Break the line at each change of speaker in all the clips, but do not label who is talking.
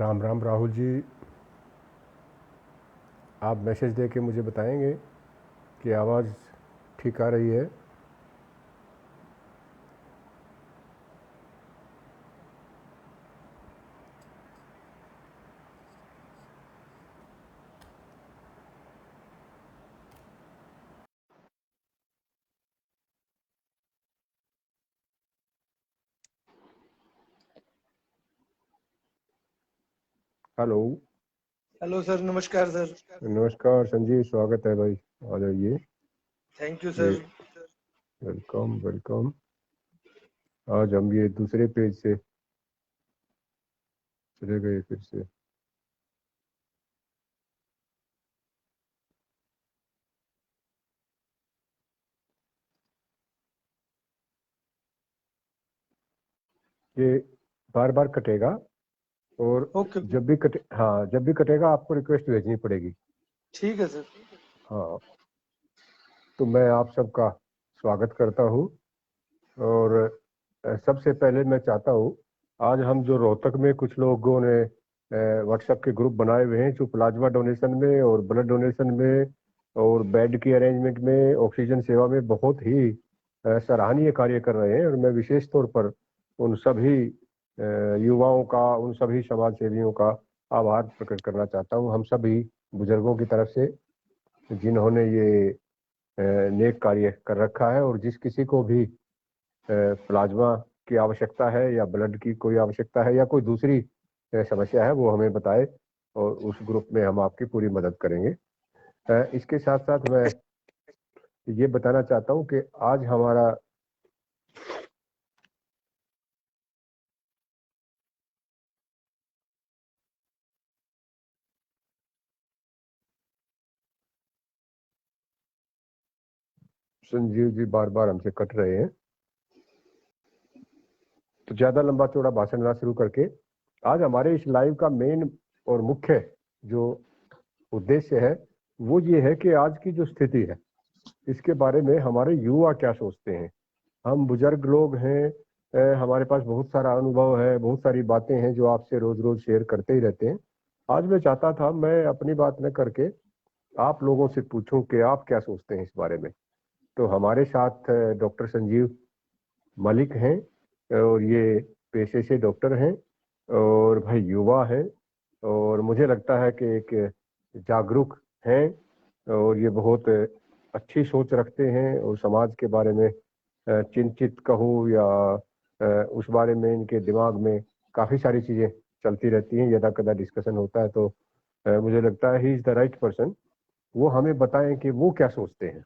राम राम राहुल जी। आप मैसेज दे के मुझे बताएंगे कि आवाज़ ठीक आ रही है। हेलो।
हेलो सर, नमस्कार सर।
नमस्कार संजीव, स्वागत है भाई। आ जाइए।
थैंक यू
ये
सर।
Welcome welcome. आज हम ये दूसरे पेज से चले गए फिर से। ये बार बार कटेगा और
ओके।
जब भी कटेगा आपको रिक्वेस्ट भेजनी पड़ेगी।
ठीक है सर।
हाँ, तो मैं आप सबका स्वागत करता हूँ। और सबसे पहले मैं चाहता हूँ, आज हम जो रोहतक में कुछ लोगों ने व्हाट्सएप के ग्रुप बनाए हुए हैं जो प्लाज्मा डोनेशन में और ब्लड डोनेशन में और बेड की अरेंजमेंट में, ऑक्सीजन सेवा में बहुत ही सराहनीय कार्य कर रहे हैं। और मैं विशेष तौर पर उन सभी युवाओं का, उन सभी समाज सेवियों का आभार प्रकट करना चाहता हूँ, हम सभी बुजुर्गों की तरफ से, जिन्होंने ये नेक कार्य कर रखा है। और जिस किसी को भी प्लाज्मा की आवश्यकता है या ब्लड की कोई आवश्यकता है या कोई दूसरी समस्या है, वो हमें बताए और उस ग्रुप में हम आपकी पूरी मदद करेंगे। इसके साथ साथ मैं ये बताना चाहता हूँ कि आज हमारा संजीव जी बार बार हमसे कट रहे हैं, तो ज्यादा लंबा चौड़ा भाषण ना शुरू करके आज हमारे इस लाइव का मेन और मुख्य जो उद्देश्य है वो ये है कि आज की जो स्थिति है इसके बारे में हमारे युवा क्या सोचते हैं। हम बुजुर्ग लोग हैं, हमारे पास बहुत सारा अनुभव है, बहुत सारी बातें हैं जो आपसे रोज रोज शेयर करते ही रहते हैं। आज मैं चाहता था मैं अपनी बात न करके आप लोगों से पूछूं कि आप क्या सोचते हैं इस बारे में। तो हमारे साथ डॉक्टर संजीव मलिक हैं और ये पेशे से डॉक्टर हैं और भाई युवा हैं और मुझे लगता है कि एक जागरूक हैं और ये बहुत अच्छी सोच रखते हैं और समाज के बारे में चिंतित कहूँ या उस बारे में इनके दिमाग में काफ़ी सारी चीज़ें चलती रहती हैं, यदा कदा डिस्कशन होता है। तो मुझे लगता है he is the right person, वो हमें बताएं कि वो क्या सोचते हैं।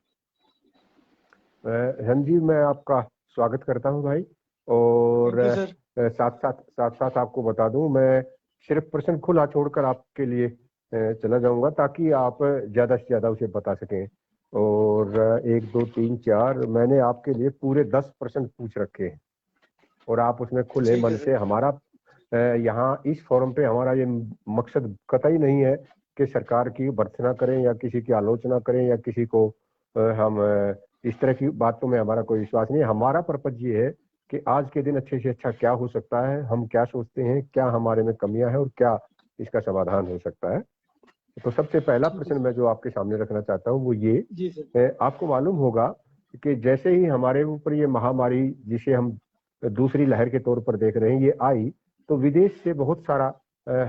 रणजीव, मैं आपका स्वागत करता हूं भाई। और
थैंक यू सर।
साथ साथ आपको बता दूं, मैं सिर्फ प्रश्न खुला छोड़कर आपके लिए चला जाऊंगा ताकि आप ज़्यादा से ज़्यादा उसे बता सकें। और 1 2 3 4 मैंने आपके लिए पूरे 10 प्रश्न पूछ रखे हैं और आप उसमें खुले
ठीक है
मन से
सर।
हमारा यहाँ इस फोरम पे हमारा ये मकसद कतई नहीं है कि सरकार की भर्त्सना करें या किसी की आलोचना करें या किसी को हम इस तरह की बातों में हमारा कोई विश्वास नहीं है। हमारा पर्पज ये है कि आज के दिन अच्छे से अच्छा क्या हो सकता है, हम क्या सोचते हैं, क्या हमारे में कमियां हैं और क्या इसका समाधान हो सकता है। तो सबसे पहला
ठीक है
प्रश्न
सर।
मैं जो आपके सामने रखना चाहता हूँ वो ये,
जी सर।
आपको मालूम होगा कि जैसे ही हमारे ऊपर ये महामारी, जिसे हम दूसरी लहर के तौर पर देख रहे हैं, ये आई, तो विदेश से बहुत सारा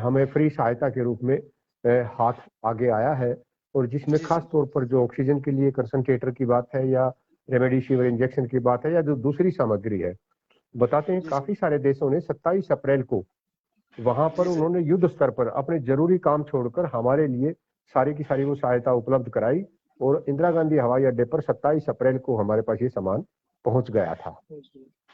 हमें फ्री सहायता के रूप में हाथ आगे आया है। और जिसमें
जी
खास
सर।
तौर पर जो ऑक्सीजन के लिए कंसंट्रेटर की बात है या रेमडेसिविर इंजेक्शन की बात है या जो दूसरी सामग्री है, बताते हैं
जी सर।
काफी सारे देशों ने 27 अप्रैल को वहां पर
जी सर।
उन्होंने युद्ध स्तर पर अपने जरूरी काम छोड़कर हमारे लिए सारी की सारी वो सहायता उपलब्ध कराई। और इंदिरा गांधी हवाई अड्डे पर 27 अप्रैल को हमारे पास ये सामान पहुंच गया था।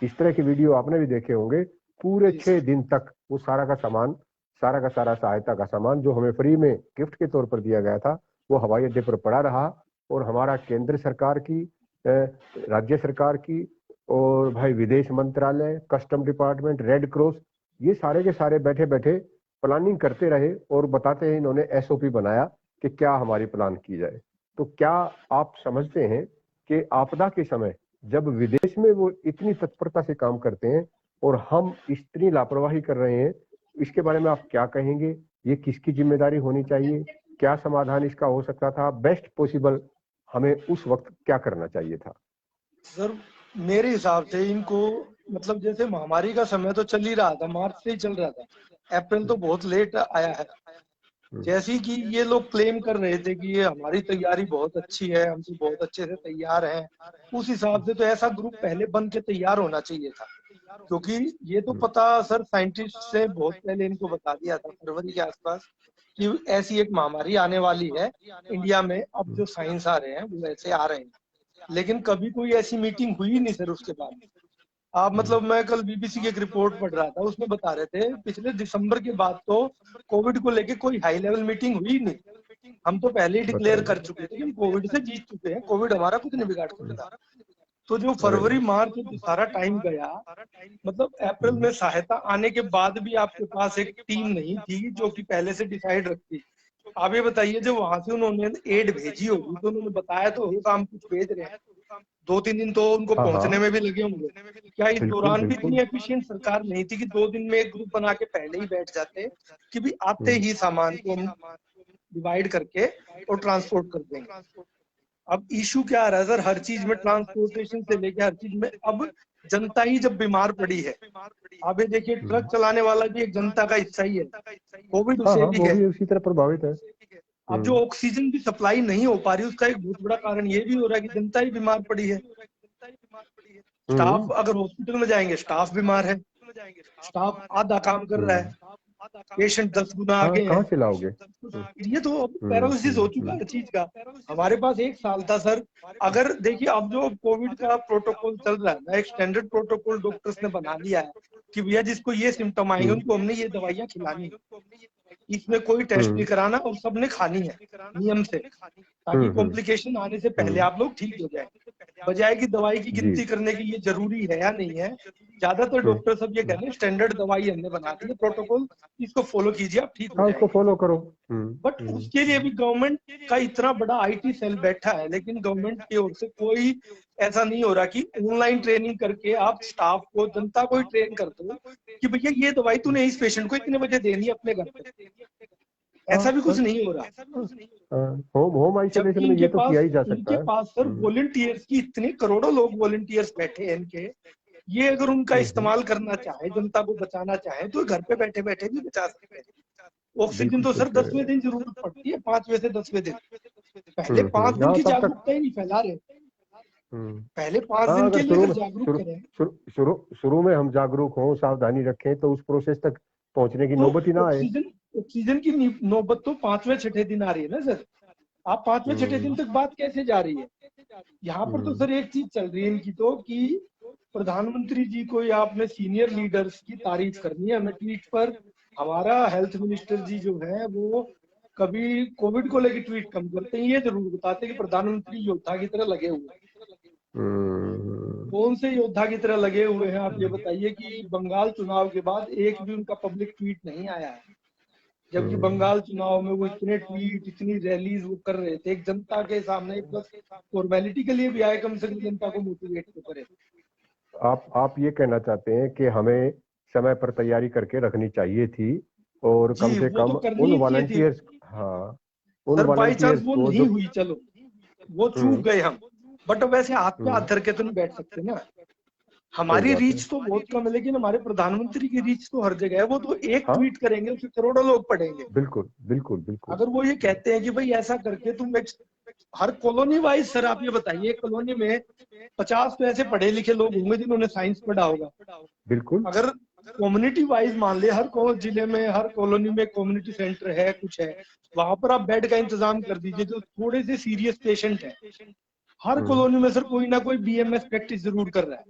इस तरह की वीडियो आपने भी देखे होंगे। पूरे
जी
6
सर।
दिन तक वो सारा का सामान, सारा का सारा सहायता का सामान जो हमें फ्री में गिफ्ट के तौर पर दिया गया था, वो हवाई अड्डे पर पड़ा रहा। और हमारा केंद्र सरकार की, राज्य सरकार की और भाई विदेश मंत्रालय, कस्टम डिपार्टमेंट, रेड क्रॉस, ये सारे के सारे बैठे बैठे प्लानिंग करते रहे और बताते हैं इन्होंने एसओपी बनाया कि क्या हमारी प्लान की जाए। तो क्या आप समझते हैं कि आपदा के समय जब विदेश में वो इतनी तत्परता से काम करते हैं और हम इतनी लापरवाही कर रहे हैं, इसके बारे में आप क्या कहेंगे? ये किसकी जिम्मेदारी होनी चाहिए? क्या समाधान इसका हो सकता था? बेस्ट पॉसिबल हमें उस वक्त क्या करना चाहिए था?
सर मेरे हिसाब से इनको मतलब जैसे महामारी का समय तो चल ही रहा था, मार्च से ही चल रहा था, अप्रैल तो बहुत लेट आया है। जैसे कि ये लोग क्लेम कर रहे थे कि ये हमारी तैयारी बहुत अच्छी है, हम तो बहुत अच्छे से तैयार हैं, उस हिसाब से तो ऐसा ग्रुप पहले बन के तैयार होना चाहिए था। क्योंकि ये तो पता सर साइंटिस्ट से बहुत पहले इनको बता दिया था फरवरी के आसपास कि ऐसी एक महामारी आने वाली है इंडिया में। अब जो साइंस आ रहे हैं वो ऐसे आ रहे हैं, लेकिन कभी कोई ऐसी मीटिंग हुई नहीं सर उसके बाद। आप मतलब मैं कल बीबीसी की एक रिपोर्ट पढ़ रहा था, उसमें बता रहे थे पिछले दिसंबर के बाद तो कोविड को लेके कोई हाई लेवल मीटिंग हुई नहीं। हम तो पहले ही डिक्लेयर कर चुके थे कि हम कोविड से जीत चुके हैं, कोविड हमारा कुछ नहीं बिगाड़ सकता। तो जो फरवरी मार्च जो सारा टाइम गया, मतलब अप्रैल में सहायता आने के बाद भी आपके पास एक टीम नहीं थी जो कि पहले से डिसाइड रखती। आप ये बताइए जब वहां से उन्होंने एड भेजी होगी तो उन्होंने बताया तो होगा हम कुछ भेज रहे हैं, 2-3 दिन तो उनको
हाँ
पहुंचने
हाँ,
में भी लगे होंगे। क्या इस
बिल्कुल
दौरान भी
बिल्कुल।
इतनी एफिशिएंट सरकार नहीं थी कि 2 दिन में एक ग्रुप बना के पहले ही बैठ जाते कि भी आते ही सामान को हम डिवाइड करके और ट्रांसपोर्ट कर देंगे। अब इशू क्या आ रहा है सर, हर चीज में ट्रांसपोर्टेशन से लेके हर चीज में अब जनता ही जब बीमार पड़ी है। अब ये देखिए ट्रक चलाने वाला भी एक जनता का हिस्सा ही है, कोविड
हाँ
उसे
हाँ,
भी
वो
है।
भी उसी तरह प्रभावित है।
अब जो ऑक्सीजन की सप्लाई नहीं हो पा रही उसका एक बहुत बड़ा कारण ये भी हो रहा है कि जनता ही बीमार पड़ी है। स्टाफ अगर हॉस्पिटल में जाएंगे स्टाफ बीमार है, स्टाफ आधा काम कर रहा है, पेशेंट 10 गुना
हाँ,
आगे
कहाँ
हैं।
से लाओगे?
ये तो अब पैरालिसिस हो चुका है हर चीज का। हमारे पास एक साल था सर। अगर देखिए अब जो कोविड का प्रोटोकॉल चल रहा है ना, एक स्टैंडर्ड प्रोटोकॉल डॉक्टर्स ने बना लिया है कि भैया जिसको ये सिम्टम आएंगे उनको हमने ये दवाइयां खिलानी है, इसमें कोई टेस्ट नहीं कराना और सबने खानी है नियम से, ताकि कॉम्प्लिकेशन आने से पहले आप लोग ठीक हो जाए। बजाय की दवाई की
जी।
गिनती करने की ये जरूरी है या नहीं है, ज्यादातर डॉक्टर सब ये कह रहे हैं स्टैंडर्ड दवाई हमने बना दी है प्रोटोकॉल, इसको फॉलो कीजिए आप ठीक हो
हाँ, उसको
जाएंगे।
फॉलो करो।
बट उसके लिए भी गवर्नमेंट का इतना बड़ा आईटी सेल बैठा है, लेकिन गवर्नमेंट की ओर से कोई ऐसा नहीं हो रहा कि ऑनलाइन ट्रेनिंग करके आप स्टाफ को जनता को ही ट्रेन कर दो कि भैया ये दवाई तूने इस पेशेंट को इतने बजे देनी है अपने घर पे।
हाँ
ऐसा भी कुछ
हाँ,
नहीं हो रहा।
होम होम आइसोलेशन
जबकि
में ये तो किया ही जा
इनके
सकता है।
पास सर वॉलंटियर्स की इतने करोड़ों लोग वॉलंटियर्स बैठे हैं इनके, ये अगर उनका इस्तेमाल करना चाहे जनता को बचाना चाहे तो घर पे बैठे बैठे भी बचा सकते हैं। ऑक्सीजन
बिल्कुल
तो
सही
सर
कह रहे
10वें
हैं।
दिन जरूरत पड़ती है, 5वें से 10वें दिन। पहले 5 दिन
हाँ,
की
तब तक।
जागरूकता ही नहीं फैला रहे। पहले 5
हाँ,
दिन के
अगर
लिए अगर जागरूक करें
शुरू में हम जागरूक हों, सावधानी रखें, तो उस प्रोसेस तक पहुंचने की
तो
नौबत ही ना आए।
ऑक्सीजन की नौबत तो 5वें-6ठे दिन आ रही है ना सर। आप 5वें-6ठे दिन तक बात कैसे जा रही है? यहाँ पर तो सर एक चीज चल रही है इनकी तो कि प्रधानमंत्री जी को या अपने सीनियर लीडर्स की तारीफ करनी है हमें ट्वीट पर। हमारा हेल्थ मिनिस्टर जी जो है वो कभी कोविड को लेकर ट्वीट कम करते हैं, ये जरूर बताते हैं कि प्रधानमंत्री योद्धा की तरह लगे हुए हैं। कौन से योद्धा की तरह लगे हुए हैं आप ये बताइए कि बंगाल चुनाव के बाद एक भी उनका पब्लिक ट्वीट नहीं आया है, जबकि बंगाल चुनाव में वो इतने ट्वीट इतनी रैलीज वो कर रहे थे एक जनता के सामने, प्लस फॉर्मेलिटी के लिए भी आए, कम से कम जनता को मोटिवेट तो करे।
आप ये कहना चाहते हैं कि हमें समय पर तैयारी करके रखनी चाहिए थी, और कम
जी
से
वो
कम
तो करनी
उन
ही चाहिए थी
वॉलंटियर्स, हाँ, उन
सर, बाई चांस
वॉलंटियर्स
वो
को
नहीं
जो
हुई चलो वो चूक गए हम, बट वैसे हाथ पे हाथ
हम्म,
धर के तो नहीं बैठ सकते ना।
सही
हमारी
बात है।
रीच तो बहुत कम है, लेकिन हमारे प्रधानमंत्री की रीच तो हर जगह है। वो तो एक
हाँ,
ट्वीट करेंगे उसे करोड़ों लोग पढ़ेंगे।
बिल्कुल बिल्कुल बिल्कुल।
अगर वो ये कहते हैं कि भाई ऐसा करके तुम एक हर कॉलोनी वाइज, सर आप ये बताइए एक कॉलोनी में 50 तो ऐसे पढ़े लिखे लोग होंगे जिन्होंने साइंस पढ़ा होगा।
बिल्कुल।
अगर कम्युनिटी वाइज मान ले हर जिले में हर कॉलोनी में कम्युनिटी सेंटर है, कुछ है, वहां पर आप बेड का इंतजाम कर दीजिए जो थोड़े से सीरियस पेशेंट है। हर कॉलोनी में सर कोई ना कोई बीएमएस प्रैक्टिस जरूर कर रहा है,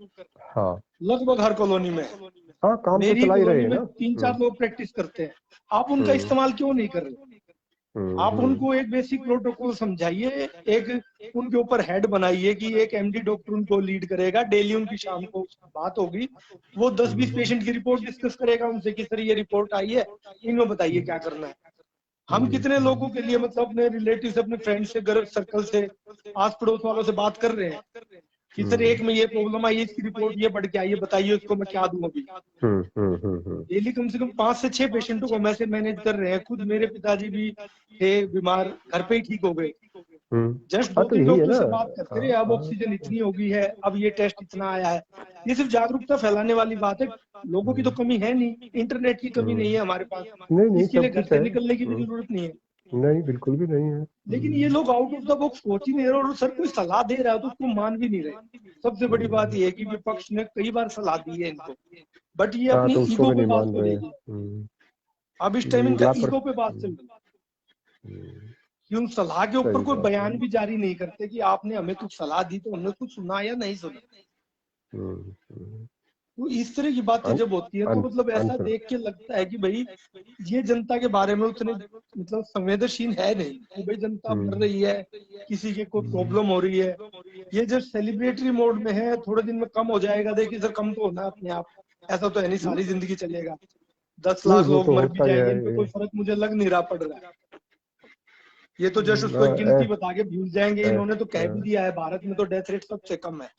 हाँ
लगभग हर कॉलोनी में।
हाँ, काम तो
मेरी
चला ही रहे
कॉलोनी
हैं
में
ना।
3-4 लोग प्रैक्टिस करते हैं। आप उनका
हम्म
इस्तेमाल क्यों नहीं कर रहे? आप
हम्म
उनको एक बेसिक प्रोटोकॉल समझाइए, एक उनके ऊपर हेड बनाइए कि एक एमडी डॉक्टर उनको लीड करेगा, डेली उनकी शाम को बात होगी, वो 10-20 पेशेंट की रिपोर्ट डिस्कस करेगा उनसे कि सर ये रिपोर्ट आई है, इनको बताइए क्या करना है। हम कितने लोगों के लिए मतलब अपने रिलेटिव से अपने फ्रेंड से घर सर्कल से आस पड़ोस वालों से बात कर रहे हैं, कि सर एक में ये प्रॉब्लम आई, इसकी रिपोर्ट ये बढ़ के आई है, बताइए उसको मैं क्या दूं अभी। डेली कम से कम 5 से 6 पेशेंटों को हम ऐसे मैनेज कर रहे हैं। खुद मेरे पिताजी भी थे बीमार, घर पे ही ठीक हो गए। जस्ट 2-3
यही है
डॉक्टर
ना।
से बात करते रहे, अब ऑक्सीजन इतनी हो गई है, अब ये टेस्ट इतना आया है। ये सिर्फ जागरूकता फैलाने वाली बात है। लोगों की तो कमी है नहीं, इंटरनेट की कमी नहीं है हमारे पास,
नहीं
इसके लिए
सब
घर
कुछ
से
है।
निकलने की भी जरूरत नहीं है।
नहीं बिल्कुल भी नहीं है।
लेकिन ये लोग आउट ऑफ द बॉक्स सोच ही नहीं रहे, और सर कोई सलाह दे रहा है तो उसको मान भी नहीं रहे। सबसे बड़ी बात ये है कि विपक्ष ने कई बार सलाह दी है इनको, बट ये
हाँ
अपनी
तो उसको
ईगो
भी
पे
नहीं
बात
मान
को
रहे।
लेके, अब इस टाइम इनका ईगो पे बात चल रही है कि उन सलाह के ऊपर कोई बयान भी जारी नहीं करते कि आपने हमें कुछ सलाह दी तो हमने कुछ सुना या नहीं सुना। तो इस तरह की बातें जब होती है तो मतलब ऐसा देख के लगता है कि भाई ये जनता के बारे में उतने मतलब संवेदनशील है नहीं कि भाई जनता मर रही है, किसी के कोई प्रॉब्लम हो रही है। ये जब सेलिब्रेटरी मोड में है, थोड़े दिन में कम हो जाएगा, देखिए सर कम तो होना अपने आप, ऐसा तो है नहीं सारी जिंदगी चलेगा। 10 लाख लोग
तो
मर भी जाएंगे, इन पे
है।
कोई फर्क मुझे लग नहीं रहा पड़ रहा है। ये तो जस्ट उसको गिनती बता के भूल जाएंगे। इन्होंने तो कह भी दिया है भारत में तो डेथ रेट सबसे कम है,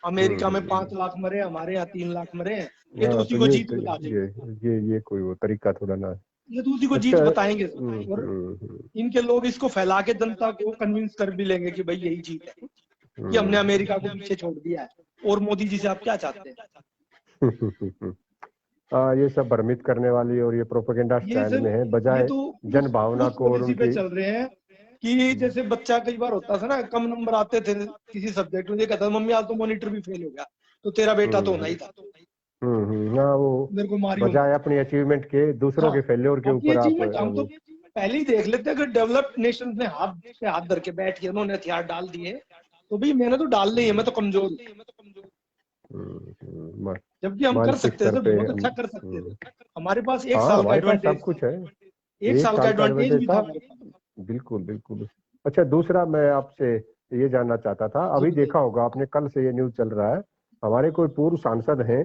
अमेरिका में 5 लाख मरे, हमारे यहाँ 3 लाख मरे हैं। ये तो उसी को जीत बता देंगे,
ये कोई वो तरीका थोड़ा ना है।
ये तो उसी को जीत बताएंगे। और इनके लोग इसको फैला के जनता को कन्विंस कर भी लेंगे कि भाई यही जीत है कि हमने अमेरिका को पीछे छोड़ दिया है। और मोदी जी से आप क्या चाहते हैं?
ये सब भ्रमित करने वाली और ये प्रोपेगेंडा स्टैंड में है, बजाय
तो
जन भावना को और उनकी
पे चल रहे हैं कि जैसे बच्चा कई बार होता था ना, कम नंबर आते थे किसी सब्जेक्ट में, ये कहता मम्मी आज तो मॉनिटर भी फेल हो गया, तो तेरा बेटा तो होना ही था।
हाँ वो
मेरे को
बजाय अपनी अचीवमेंट के दूसरों के फेल्योर के ऊपर आप
हम तो पहले ही देख लेते हैं कि डेवलप्ड नेशन ने हाथ पे हाथ धर के बैठ के उन्होंने हथियार डाल दिए, तो भाई मैंने तो डाल नहीं है, मैं तो कमजोर हूँ। जबकि हम कर सकते हैं, बहुत अच्छा कर सकते थे। हमारे पास 1 साल का एडवांटेज,
सब कुछ है,
1 साल का एडवांटेज भी था।
बिल्कुल बिल्कुल। अच्छा दूसरा मैं आपसे ये जानना चाहता था, अभी देखा होगा आपने, कल से ये न्यूज चल रहा है, हमारे कोई पूर्व सांसद हैं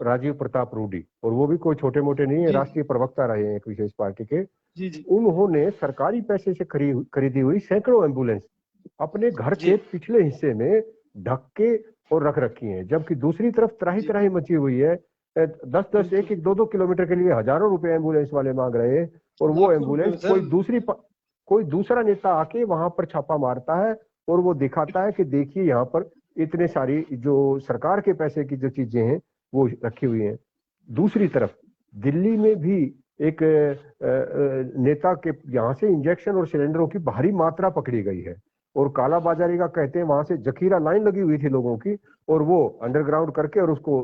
राजीव प्रताप रूडी, और वो भी कोई छोटे मोटे नहीं है, राष्ट्रीय प्रवक्ता रहे हैं एक विशेष पार्टी के। उन्होंने सरकारी पैसे से खरीदी हुई सैकड़ों एम्बुलेंस अपने घर के पिछले हिस्से में ढक के और रख रखी हैं, जबकि दूसरी तरफ त्राही त्राही मची हुई है। 10-10, 1-1, 2-2 किलोमीटर के लिए हजारों रुपए एम्बुलेंस वाले मांग रहे हैं, और वो एम्बुलेंस कोई दूसरा नेता आके वहां पर छापा मारता है और वो दिखाता है कि देखिए यहाँ पर इतने सारी जो सरकार के पैसे की जो चीजें हैं वो रखी हुई हैं। दूसरी तरफ दिल्ली में भी एक नेता के यहाँ से इंजेक्शन और सिलेंडरों की भारी मात्रा पकड़ी गई है, और काला बाजारी का कहते हैं वहां से जखीरा लाइन लगी हुई थी लोगों की, और वो अंडरग्राउंड करके और उसको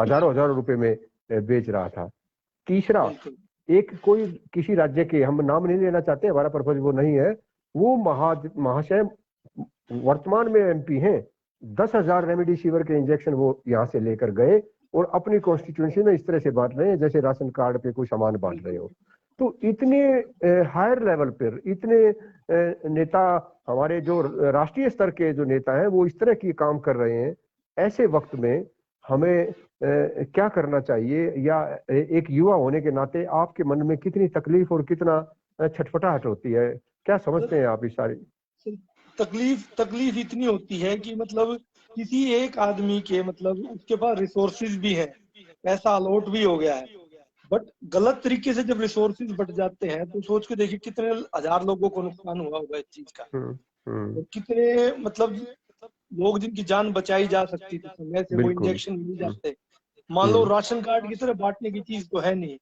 हजारों रुपए में बेच रहा था। तीसरा, एक कोई किसी राज्य के, हम नाम नहीं लेना चाहते, हमारा पर्पज वो नहीं है, वो महाशय वर्तमान में एमपी हैं, 10,000 रेमडेसिविर के इंजेक्शन वो यहाँ से लेकर गए और अपनी कॉन्स्टिट्यूएंसी में इस तरह से बांट रहे हैं जैसे राशन कार्ड पे कोई सामान बांट रहे हो। तो इतने हायर लेवल पर इतने नेता, हमारे जो राष्ट्रीय स्तर के जो नेता हैं वो इस तरह की काम कर रहे हैं। ऐसे वक्त में हमें क्या करना चाहिए, या एक युवा होने के नाते आपके मन में कितनी तकलीफ और कितना छटपटाहट होती है, क्या समझते हैं आप इस सारी?
तकलीफ इतनी होती है कि मतलब किसी एक आदमी के मतलब उसके पास रिसोर्सेज भी है, पैसा अलॉट भी हो गया है, बट गलत तरीके से जब रिसोर्सेज बढ़ जाते हैं तो सोच के देखिए कितने हजार लोगों को नुकसान हुआ होगा इस चीज का। तो कितने मतलब लोग जिनकी जान बचाई जा सकती थी समय से वो इंजेक्शन मिल जाते। मान लो राशन कार्ड की तरह बांटने की चीज तो है नहीं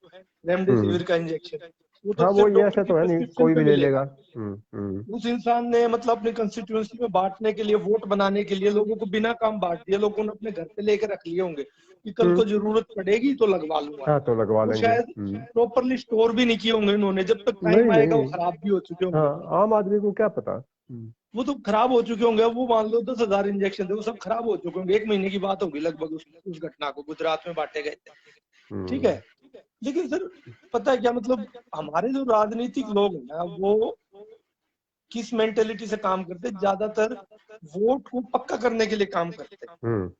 रेमडेसिविर का इंजेक्शन, वो तो सिर्फ डॉक्टर की प्रिस्क्रिप्शन पे मिलेगा। उस इंसान ने मतलब अपनी कंस्टिट्यूएंसी में बांटने के लिए, वोट बनाने के लिए लोगों को बिना काम बांट दिया, लोगों ने अपने घर पे लेकर रख लिए होंगे कि कल को जरूरत पड़ेगी तो लगवा लूंगा।
तो लगवा लेंगे।
शायद प्रॉपरली स्टोर भी नहीं किए होंगे इन्होंने, जब तक टाइम आएगा वो खराब भी हो चुके होंगे।
आम आदमी को क्या पता,
वो तो खराब हो चुके होंगे। वो मान लो 10,000 इंजेक्शन थे, वो सब खराब हो चुके होंगे। 1 महीने की बात होगी लगभग उस घटना को, गुजरात में बांटे गए थे। ठीक है, लेकिन सर पता है क्या, मतलब हमारे जो राजनीतिक लोग हैं ना, वो किस मेंटेलिटी से काम करते हैं, ज्यादातर वोट को पक्का करने के लिए काम करते हैं।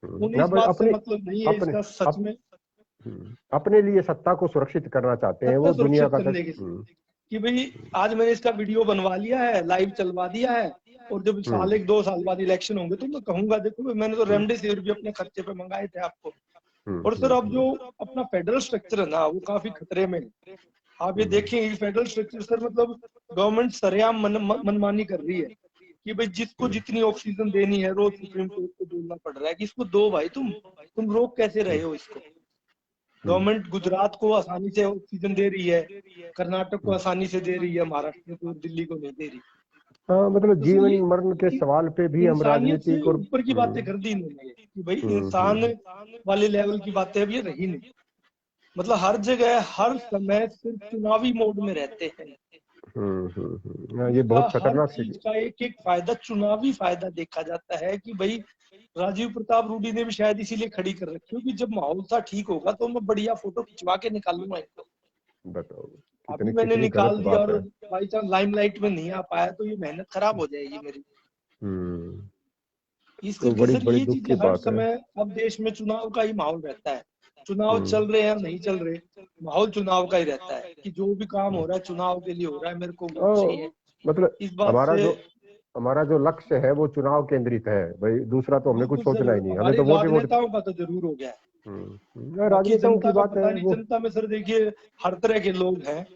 उन्हें इस बात से मतलब नहीं है इसका सच में,
अपने लिए सत्ता को सुरक्षित करना चाहते हैं वो दुनिया का
कि भाई आज मैंने इसका वीडियो बनवा लिया है, लाइव चलवा दिया है, और जब साल 1-2 साल बाद इलेक्शन होंगे तो मैं कहूंगा देखो मैंने तो रेमडेसिविर भी अपने खर्चे पे मंगाए थे आपको। और सर अब जो अपना फेडरल स्ट्रक्चर है ना वो काफी खतरे में है। आप ये देखेंगे फेडरल स्ट्रक्चर सर मतलब गवर्नमेंट सरेआम मनमानी कर रही है कि भाई जिसको जितनी ऑक्सीजन देनी है रोज सुप्रीम कोर्ट को बोलना पड़ रहा है कि इसको दो भाई, तुम रोक कैसे रहे हो इसको। गवर्नमेंट गुजरात को आसानी से ऑक्सीजन दे रही है, कर्नाटक को आसानी से दे रही है, महाराष्ट्र को, दिल्ली को नहीं दे रही।
हाँ, मतलब
तो
जीवन मरण के सवाल पे भी हम
इंसानियत से
राजनीतिक और
ऊपर की बातें कर दी इन्होंने कि भाई इंसान वाले लेवल की बातें अब ये रही नहीं। मतलब हर जगह हर समय सिर्फ चुनावी मोड में रहते हैं।
ये बहुत
हर
खतरनाक
चीज का एक एक फायदा चुनावी फायदा देखा जाता है कि भाई राजीव प्रताप रूडी ने भी शायद इसीलिए खड़ी कर रखी हो कि जब माहौल था ठीक होगा तो मैं बढ़िया फोटो खिंचवा के निकालूंगा इनको।
बताओ
अभी
कितनी
मैंने
कितनी
निकाल
गलत
दिया
बात
और
है।
बाई चांस लाइमलाइट में नहीं आ पाया तो ये मेहनत खराब हो जाएगी मेरी। इस
तो
करके
बड़ी
सर
बड़ी
ये
दुख
चीजें
की
हर
बात है।
समय अब देश में चुनाव का ही माहौल रहता है। चुनाव चल रहे हैं नहीं चल रहे, माहौल चुनाव का ही रहता है कि जो भी काम हो रहा है चुनाव के लिए हो रहा है, मेरे को वो चाहिए।
मतलब
इस बात से
हमारा जो लक्ष्य है वो चुनाव केंद्रित है भाई, दूसरा तो हमें कुछ
बिल्कुल सर
सोचना ही नहीं, हमें
हमारे
तो वोट ही वोट।
राजनेताओं का तो जरूर हो गया है। बाकी
राजनेताओं
जनता
की
का
बात
पता
है
नहीं।
वो।
जनता में सर देखिए हर तरह के लोग हैं।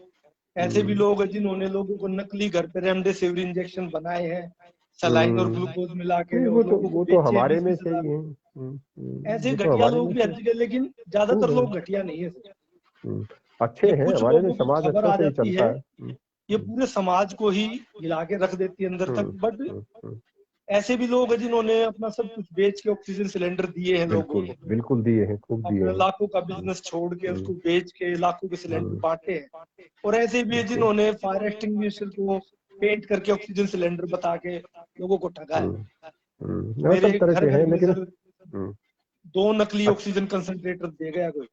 ऐसे भी लोग हैं जिन्होंने लोगों को नकली घर पे रेमडेसिविर इंजेक्शन बनाए हैं, सलाइन और ग्लूकोज मिला के और लोगों को
वो तो
बेचे हैं
हमारे में
20-20
से
हजार
ही है।
में। ऐसे
वो तो
घटिया
हमारे
लोग
में
भी हर
से।
जगह, लेकिन ज्यादातर लोग घटिया नहीं है सर।
अच्छे
ये
हैं
कुछ
हमारे में,
लोगों की
समाज
खबर
अच्छे
आ
से ही
जाती
चलता
है,
है।
ये पूरे समाज को ही हिला के रख देती है अंदर तक। बट
हम्म,
ऐसे भी लोग हैं जिन्होंने अपना सब कुछ बेच के ऑक्सीजन सिलेंडर दिए हैं लोगों
बिल्कुल
को।
बिल्कुल दिए हैं, खूब दिए
अपने
हैं।
लाखों का बिजनेस छोड़ के उसको बेच के लाखों के सिलेंडर
हम्म,
बांटे हैं। और ऐसे भी है
बिल्कुल।
जिन्होंने फायर एक्सटिंग्विशर को पेंट करके ऑक्सीजन सिलेंडर बता के लोगों को ठगा है। मेरे
सब तरह
घर
के हैं
गली में
लेकिन।
सर 2 नकली ऑक्सीजन कंसंट्रेटर दे गया कोई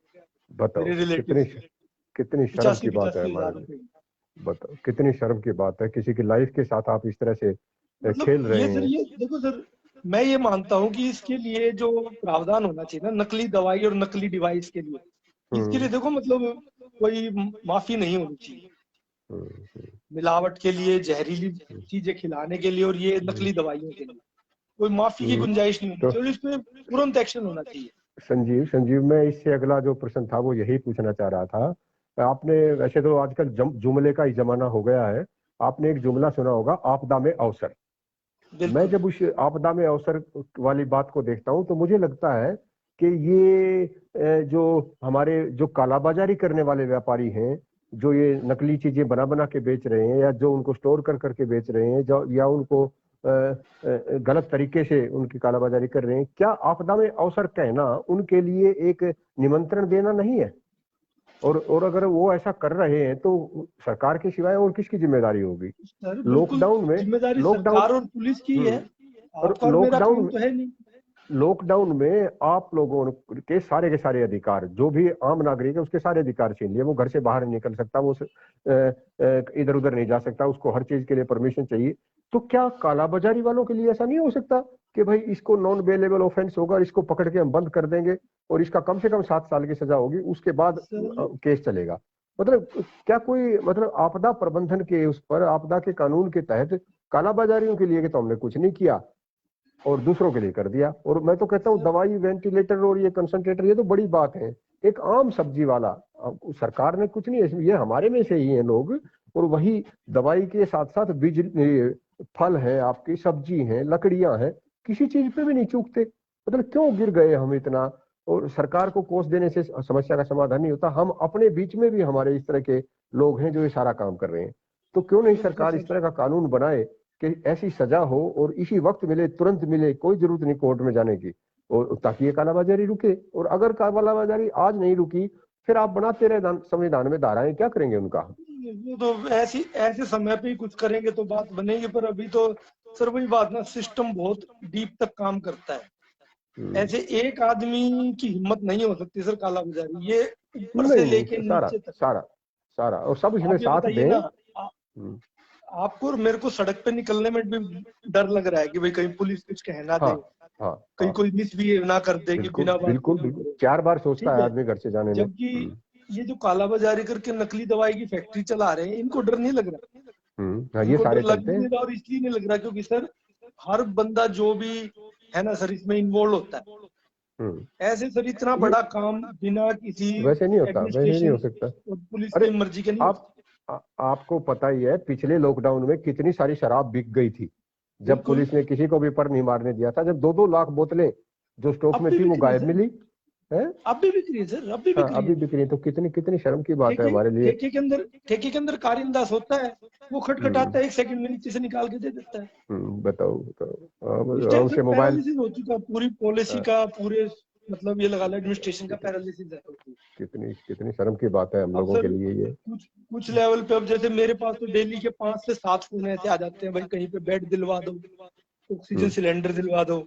बताओ
मेरे
कितनी
रिलेटिव्स ने,
कितनी शर्म की बात है
85-85
हमारे
हजार
लिए।
रुपए।
बताओ कितनी शर्म की बात है, किसी की लाइफ के साथ आप इस तरह से
मतलब
खेल रहे
ये सर
हैं।
ये देखो सर, मैं ये मानता हूँ कि इसके लिए जो प्रावधान होना चाहिए ना नकली दवाई और नकली डिवाइस के लिए, इसके लिए देखो मतलब कोई माफी नहीं होनी चाहिए। मिलावट के लिए, जहरीली चीजें खिलाने के लिए और ये नकली दवाइयों के लिए कोई माफी की गुंजाइश नहीं होनी
तो
चाहिए और इस पे तुरंत एक्शन होना चाहिए।
संजीव मैं इससे अगला जो प्रश्न था वो यही पूछना चाह रहा था। आपने, वैसे तो आजकल जुमले का ही जमाना हो गया है, आपने एक जुमला सुना होगा, आपदा में अवसर। मैं
बिल्कुल
जब उस आपदा में अवसर वाली बात को देखता हूं तो मुझे लगता है कि ये जो हमारे जो कालाबाजारी करने वाले व्यापारी हैं, जो ये नकली चीजें बना बना के बेच रहे हैं या जो उनको स्टोर कर करके बेच रहे हैं, जो या उनको गलत तरीके से उनकी कालाबाजारी कर रहे हैं, क्या आपदा में अवसर कहना उनके लिए एक निमंत्रण देना नहीं है? और अगर वो ऐसा कर रहे हैं तो सरकार के सिवाय और किसकी जिम्मेदारी होगी?
सर बिल्कुल
लॉकडाउन में
जिम्मेदारी
लॉकडाउन
सरकार और पुलिस की है।
और
आपका और मेरा काम तो है नहीं।
लॉकडाउन में आप लोगों के सारे अधिकार, जो भी आम नागरिक है उसके सारे अधिकार छीन लिए। वो घर से बाहर नहीं निकल सकता, वो इधर उधर नहीं जा सकता, उसको हर चीज के लिए परमिशन चाहिए। तो क्या कालाबाजारी वालों के लिए ऐसा नहीं हो सकता कि भाई इसको नॉन बेलेबल ऑफेंस होगा, इसको पकड़ के हम बंद कर देंगे और इसका कम से कम 7 साल की सजा होगी, उसके बाद केस चलेगा? मतलब क्या कोई मतलब आपदा प्रबंधन के उस पर, आपदा के कानून के तहत कालाबाजारियों के लिए कि तो हमने कुछ नहीं किया और दूसरों के लिए कर दिया। और मैं तो कहता हूँ दवाई, वेंटिलेटर और ये कंसंट्रेटर ये तो बड़ी बात है, एक आम सब्जी वाला सरकार ने कुछ नहीं, ये हमारे में से ही हैं लोग। और वही दवाई के साथ साथ बिजली, फल है, आपकी सब्जी है, लकड़ियां हैं, किसी चीज पे भी नहीं चूकते। मतलब क्यों गिर गए हम इतना? और सरकार को कोष देने से समस्या का समाधान नहीं होता। हम अपने बीच में भी हमारे इस तरह के लोग हैं जो ये सारा काम कर रहे हैं। तो क्यों नहीं
बिल्कुल
सरकार इस
सर।
तरह का कानून बनाए कि ऐसी सजा हो और इसी वक्त मिले, तुरंत मिले, कोई जरूरत नहीं कोर्ट में जाने की, और ताकि ये कालाबाजारी रुके। और अगर कालाबाजारी आज नहीं रुकी, फिर आप बनाते रहे संविधान में धाराएं, क्या करेंगे उनका?
वो तो ऐसे समय पे ही कुछ करेंगे तो बात बनेगी। पर अभी तो सर वही बात ना, सिस्टम बहुत डीप तक काम करता है। ऐसे एक आदमी की हिम्मत नहीं हो सकती सर कालाबाजारी, ये ऊपर से लेके
नहीं, सारा
नीचे तक।
सारा सारा और सब इसमें
आप ये
साथ
बताइए
दें।
ना, आपको और मेरे को सड़क पे निकलने में भी डर लग रहा है कि भाई कहीं पुलिस कुछ कहना
हाँ
दे,
हाँ
कहीं
हाँ,
कोई मिसबिहेव ना कर दे कि
बिल्कुल
बिना बात के
बिल्कुल
ना
बिल्कुल,
करो।
4 बार सोचता
ठीक
है
है,
आदमी घर से जाने में।
जबकि ये जो कालाबाजारी करके नकली दवाई की फैक्ट्री चला रहे हैं, इनको डर नहीं लग रहा।
हाँ, ये
इनको डर
सारे
लग
चलते
ही
हैं।
नहीं रहा और इसलिए नहीं लग रहा क्योंकि सर हर बंदा जो भी है ना सर इसमें इन्वॉल्व होता है। ऐसे सर इतना बड़ा काम बिना किसी
वैसे नहीं होता, वैसे नहीं
एडमिनिस्ट्रेशन
हो सकता।
और पुलिस
अरे
की मर्जी के नहीं होता।
आपको पता ही है पिछले लॉकडाउन में कितनी सारी शराब बिक गई थी, जब
बिल्कुल।
पुलिस ने किसी को भी पर नहीं मारने दिया था, जब 2-2 लाख बोतलें जो स्टॉक
अब
में
भी
थी वो
बिक रही है
गायब
सर,
मिली है।
अब भी बिक रही है सर, अब भी
हाँ
बिक रही
अभी
है।
बिक रही है, तो कितनी कितनी शर्म की बात है
ठेके
हमारे लिए।
ठेके के अंदर कारिंदास होता है, वो खटखटाता है, 1 सेकंड में नीचे से निकाल के दे देता है।
बताओ बताओ।
इस टाइम सर
उनसे मोबाइल,
पैरालिसिस हो चुका, पूरी पॉलिसी का, पूरे मतलब ये लगा लो एडमिनिस्ट्रेशन का पैरालिसिस है।
कितनी कितनी शर्म की बात है हम
अब
लोगों
सर
के लिए ये।
कुछ लेवल पे, अब जैसे मेरे पास तो डेली के 5 से 7 फोन ऐसे आ जाते हैं, भाई कहीं पे बेड दिलवा दो, ऑक्सीजन सिलेंडर दिलवा दो।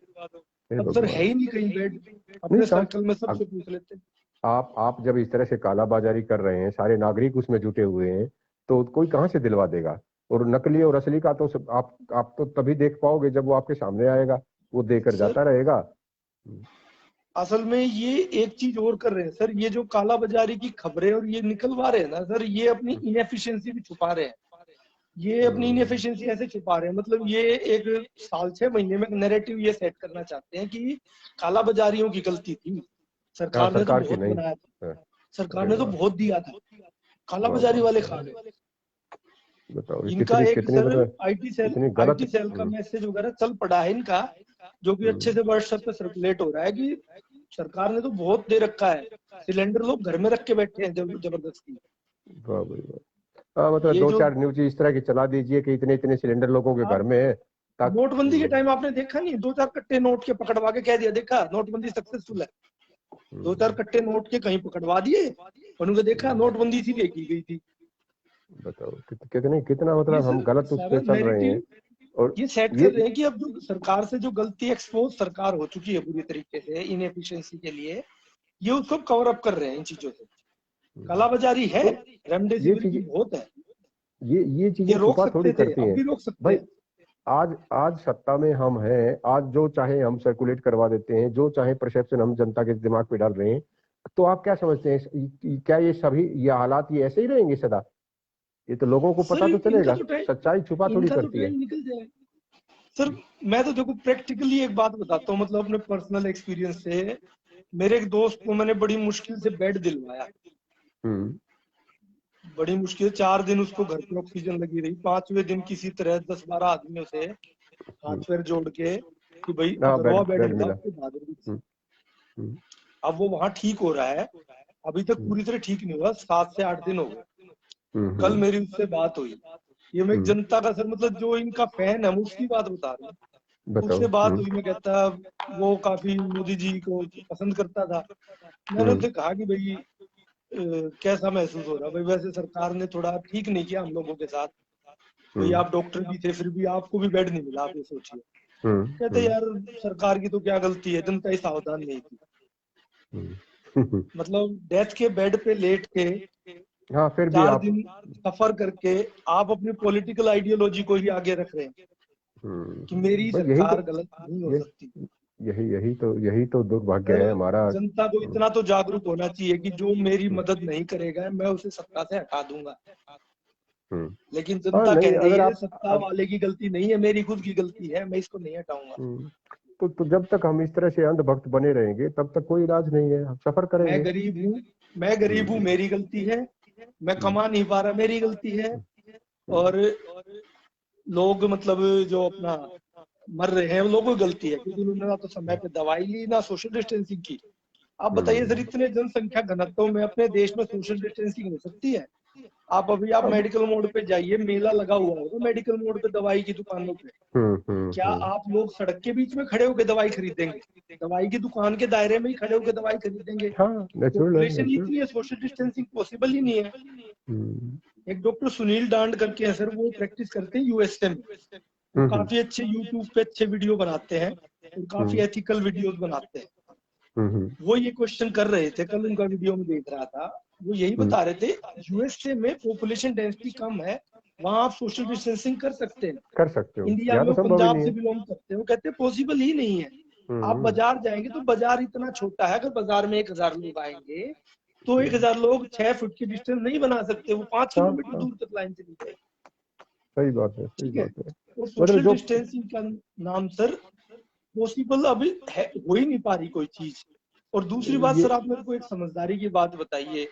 हे
अब सर है
भगवान।
ही नहीं कहीं बेड,
नहीं
अपने
साहब,
सर्कल में सबसे पूछ लेते हैं।
आप जब इस तरह से कालाबाजारी कर रहे हैं, सारे नागरिक उसमें जुटे हुए हैं, तो कोई कहाँ से दिलवा देगा। और नकली और असली का तो आप तो तभी देख पाओगे जब वो आपके सामने आएगा, वो देकर
सर
जाता रहेगा।
असल में ये एक चीज और कर रहे हैं सर, ये जो काला बाजारी की खबरें और ये निकलवा रहे हैं ना सर, ये अपनी इनएफिशिएंसी भी छुपा रहे हैं। ये अपनी इनएफिशिएंसी ऐसे छुपा रहे हैं, मतलब ये एक साल 6 महीने में नैरेटिव ये सेट करना चाहते हैं कि काला बाजारियों की गलती थी,
हाँ
सरकार ने तो
सरकार की
बहुत
नहीं।
बनाया था,
हाँ,
सरकार
अरे
ने तो
वाह
बहुत दिया था, काला
वाह
बाजारी
वाह
वाले खा
वाह।
गए।
बताओ ये
इनका
कितनी
एक
कितनी
सर
मतलब कितनी गलत।
आईटी सेल का मैसेज वगैरह चल पड़ा है इनका, जो कि अच्छे से व्हाट्सएप पे सर्कुलेट हो रहा है कि सरकार ने तो बहुत दे रखा है, सिलेंडर लोग घर में रख के बैठे हैं जबरदस्ती।
वाह भाई वाह। हाँ मतलब
ये
दो
जो
चार न्यूज इस तरह की चला दीजिए कि इतने इतने सिलेंडर लोगों के घर
आप
में है,
नोटबंदी के
ताकि
टाइम आपने देखा नहीं, 2-4 कट्टे नोट के पकड़वा के कह दिया, देखा नोटबंदी सक्सेसफुल है, 2-4 कट्टे नोट के कहीं पकड़वा दिए और उनको देखा नोटबंदी इसीलिए की गई थी।
बताओ कितने कितना
ये
मतलब हम
सर
गलत उस
सारा
पे चल रहे हैं।
नैरेटिव
और
ये सेट
ये
कर रहे हैं कि अब जो सरकार से जो गलती, एक्सपोज सरकार हो चुकी है पूरी तरीके से इनएफिशिएंसी के लिए, ये उसको कवर अप कर रहे हैं इन चीजों से। कालाबाजारी है,
तो ये
रेमडेसिविर की
चीजें
बहुत है,
ये चीजें
ये रोक
छुपा थोड़ी
सकते थे,
करती
अब
हैं
भी रोक सकते
भाई।
हैं।
आज आज सत्ता में हम हैं, आज जो चाहे हम सर्कुलेट करवा देते हैं, जो चाहे परसेप्शन हम जनता के दिमाग पे डाल रहे हैं। तो आप क्या समझते हैं, क्या ये सभी ये हालात ये ऐसे ही रहेंगे सदा। ये तो लोगों को
सर
पता तो चलेगा, सच्चाई छुपा थोड़ी
इनका तो
करती है।
टाइम निकल जाए सर। मैं तो देखो प्रैक्टिकली एक बात बताता हूँ, मतलब अपने पर्सनल एक्सपीरियंस से, मेरे एक दोस्त को मैंने बड़ी मुश्किल से बेड दिलवाया,
हम्म
बड़ी मुश्किल, 4 दिन उसको घर पे ऑक्सीजन लगी रही, 5वें दिन किसी तरह 10-12 आदमियों से हाथ पैर जोड़ के कि भाई
हाँ
अगरवा
बेड
बेड
बेड
मिला
मिला।
उसको बहादुर।
हम्म हम्म
अब वो वहां ठीक हो रहा है, अभी तक
हम्म
पूरी तरह ठीक नहीं हुआ, 7 से 8 दिन हो गए। कल
हम्म
मेरी उससे बात हुई, ये मैं एक
हम्म,
जनता का सर, मतलब जो इनका फैन है, मैं उसकी बात बता रहा हूँ।
बताओ।
उससे बात हुई, मैं कहता वो काफी मोदी जी को पसंद करता था। मैंने
हम्म
उससे कहा कि भाई कैसा महसूस हो रहा है भाई, वैसे सरकार ने थोड़ा ठीक नहीं किया हम लोगों के साथ, भाई
हम्म
आप डॉक्टर भी थे फिर भी आपको भी बेड नहीं मिला, आप ये सोचिए। कहते
हम्म
यार सरकार की तो क्या गलती है, जनता ही सावधान नहीं थी। मतलब डेथ के बेड पे लेट के
हाँ फिर भी
4
आप।
दिन सफर करके आप अपनी पॉलिटिकल आइडियोलॉजी को ही आगे रख रहे हैं कि मेरी
भाई यही तो
सरकार गलत नहीं हो
ये
सकती।
यही तो दुर्भाग्य
सर
है हमारा।
जनता को इतना तो जागरूक होना चाहिए कि जो मेरी मदद नहीं करेगा मैं उसे सत्ता से हटा दूंगा।
हम्म
लेकिन
हाँ
जनता
नहीं
कह रही
अगर
है
आप
सत्ता वाले की गलती नहीं है, मेरी खुद की गलती है, मैं इसको नहीं हटाऊंगा।
तो जब तक हम इस तरह से अंधभक्त बने रहेंगे तब तक कोई इलाज नहीं है, हम सफर
मैं
करेंगे।
गरीब हूँ, मैं गरीब हूँ, मेरी गलती है, मैं
हम्म,
कमा नहीं पा रहा, मेरी गलती है।
हम्म,
और लोग मतलब जो अपना मर रहे हैं वो लोगों की गलती है, क्योंकि उन्होंने ना तो समय पे दवाई ली ना सोशल डिस्टेंसिंग की। आप बताइए सर,
हम्म।
इतने जनसंख्या घनत्व में अपने देश में सोशल डिस्टेंसिंग हो सकती है? आप
अब
मेडिकल मोड पे जाइए, मेला लगा हुआ होगा मेडिकल मोड पे दवाई की दुकानों पे, क्या
हम्म।
आप लोग सड़क के बीच में खड़े होकर दवाई खरीदेंगे? दवाई की दुकान के दायरे में ही खड़े होकर दवाई खरीदेंगे?
हाँ नेचुरल है
पॉपुलेशन
नेचुरल।
इतनी है, सोशल डिस्टेंसिंग पॉसिबल ही नहीं है।
हम्म
एक डॉक्टर सुनील डांड करके है सर, वो प्रैक्टिस करते हैं यूएसए में, वो
हम्म
काफी अच्छे यूट्यूब पे अच्छे वीडियो बनाते हैं और काफी
हम्म
एथिकल वीडियोस बनाते हैं।
हम्म
वो ये क्वेश्चन कर रहे थे, कल उनका वीडियो में देख रहा था, वो यही
हम्म,
बता रहे थे यूएसए में पॉपुलेशन डेंसिटी कम है, वहां आप सोशल डिस्टेंसिंग कर सकते हैं।
कर सकते हो,
इंडिया
यहाँ
में
तो
वो
संभव ही
पंजाब
नहीं
से
है।
बिलोंग करते हैं, वो कहते हैं पॉसिबल ही नहीं है। आप
हम्म
बाजार जाएंगे तो बाजार इतना छोटा है, अगर बाजार में 1000 लोग आएंगे तो 1000 लोग 6 फुट की डिस्टेंस नहीं बना सकते, वो 5
हाँ
किलोमीटर
हाँ
दूर तक लाइन चली जाएगी।
सही बात है, सही
ठीक है।
बात है।
और
मतलब
सोशल
जो
डिस्टेंसिंग का नाम सर पॉसिबल अभी हो ही नहीं पा रही कोई चीज। और दूसरी बात
ये
सर, आप मेरे को एक समझदारी की बात बताइए,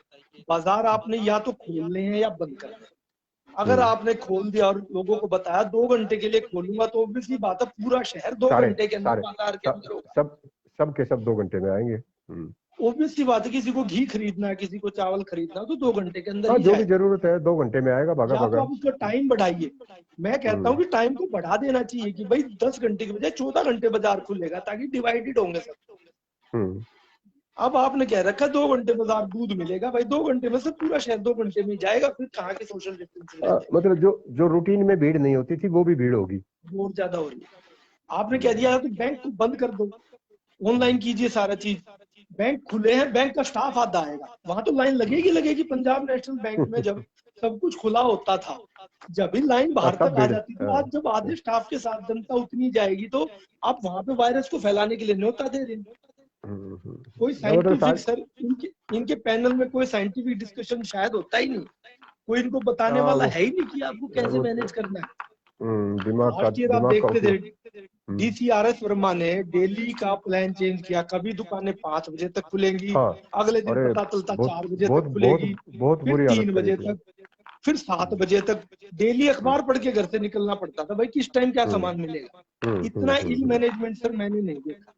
बाजार आपने या तो खोलने हैं या बंद करने हैं। अगर आपने खोल दिया और लोगों को बताया 2 घंटे के लिए खोलूंगा, तो ऑब्वियसली बात है पूरा शहर दो
सारे
घंटे के अंदर
सारे
बाजार के अंदर होगा।
सब सब के सब 2 घंटे में आएंगे।
ऑब्वियसली बात है, किसी को घी खरीदना है, किसी को चावल खरीदना है, तो 2 घंटे के अंदर
हाँ,
ही
जो भी
जाएगा।
जरूरत है 2 घंटे में आएगा, भागा
या तो
भागा।
आप उसका टाइम बढ़ाइए। मैं कहता हूँ
हम्म
कि टाइम को बढ़ा देना चाहिए कि भाई 10 घंटे के बजाय 14 घंटे बाजार खुलेगा, ताकि डिवाइडेड होंगे सब।
हम्म।
अब आपने कह रखा 2 घंटे बाजार दूध मिलेगा, भाई 2 घंटे में से पूरा शहर 2 घंटे में ही जाएगा, फिर कहाँ की सोशल डिस्टेंसिंग रह जाएगी।
मतलब जो जो रूटीन में भीड़ नहीं होती थी वो भी भीड़ होगी।
बहुत ज्यादा हो रही है। आपने कह दिया तो बैंक को बंद कर दो, ऑनलाइन कीजिए सारा चीज। बैंक खुले हैं, बैंक का स्टाफ आधा आएगा, वहां तो लाइन लगेगी लगेगी। पंजाब नेशनल बैंक में जब सब कुछ खुला होता था, जब भी लाइन
हाँ,
बाहर
तब
तक आ
भीड़।
जाती थी। आज जब आधे स्टाफ के साथ जनता उतनी जाएगी, तो आप वहां पे वायरस को फैलाने के लिए न्योता दे रहे हैं। कोई
मतलब
साइंटिफिक सर, इनके इनके पैनल में कोई साइंटिफिक डिस्कशन शायद होता ही नहीं। कोई इनको बताने वाला
वो
है ही नहीं कि आपको कैसे
वो
मैनेज करना है।
दिमाग का
लास्ट ईयर आप देखते थे,
उपयोग। हम्म,
डीसीआरएस वर्मा ने डेली का प्लान चेंज किया। कभी दुकानें 5 बजे तक खुलेंगी,
हाँ।
अगले दिन
अरे
पता चलता
बहुत
4 बजे
बहुत
तक
बहुत
खुलेगी,
बहुत
फिर
बुरी हालत
3 बजे
करी थी।
तक, फिर 7 बजे तक। डेली
हम्म
अखबार पढ़ के घर से निकलना पड़ता था, भाई किस टाइम क्या
हम्म
सामान मिलेगा।
हम्म
इतना
हम्म
इल
हम्म
मैनेजमेंट सर मैंने नहीं देखा।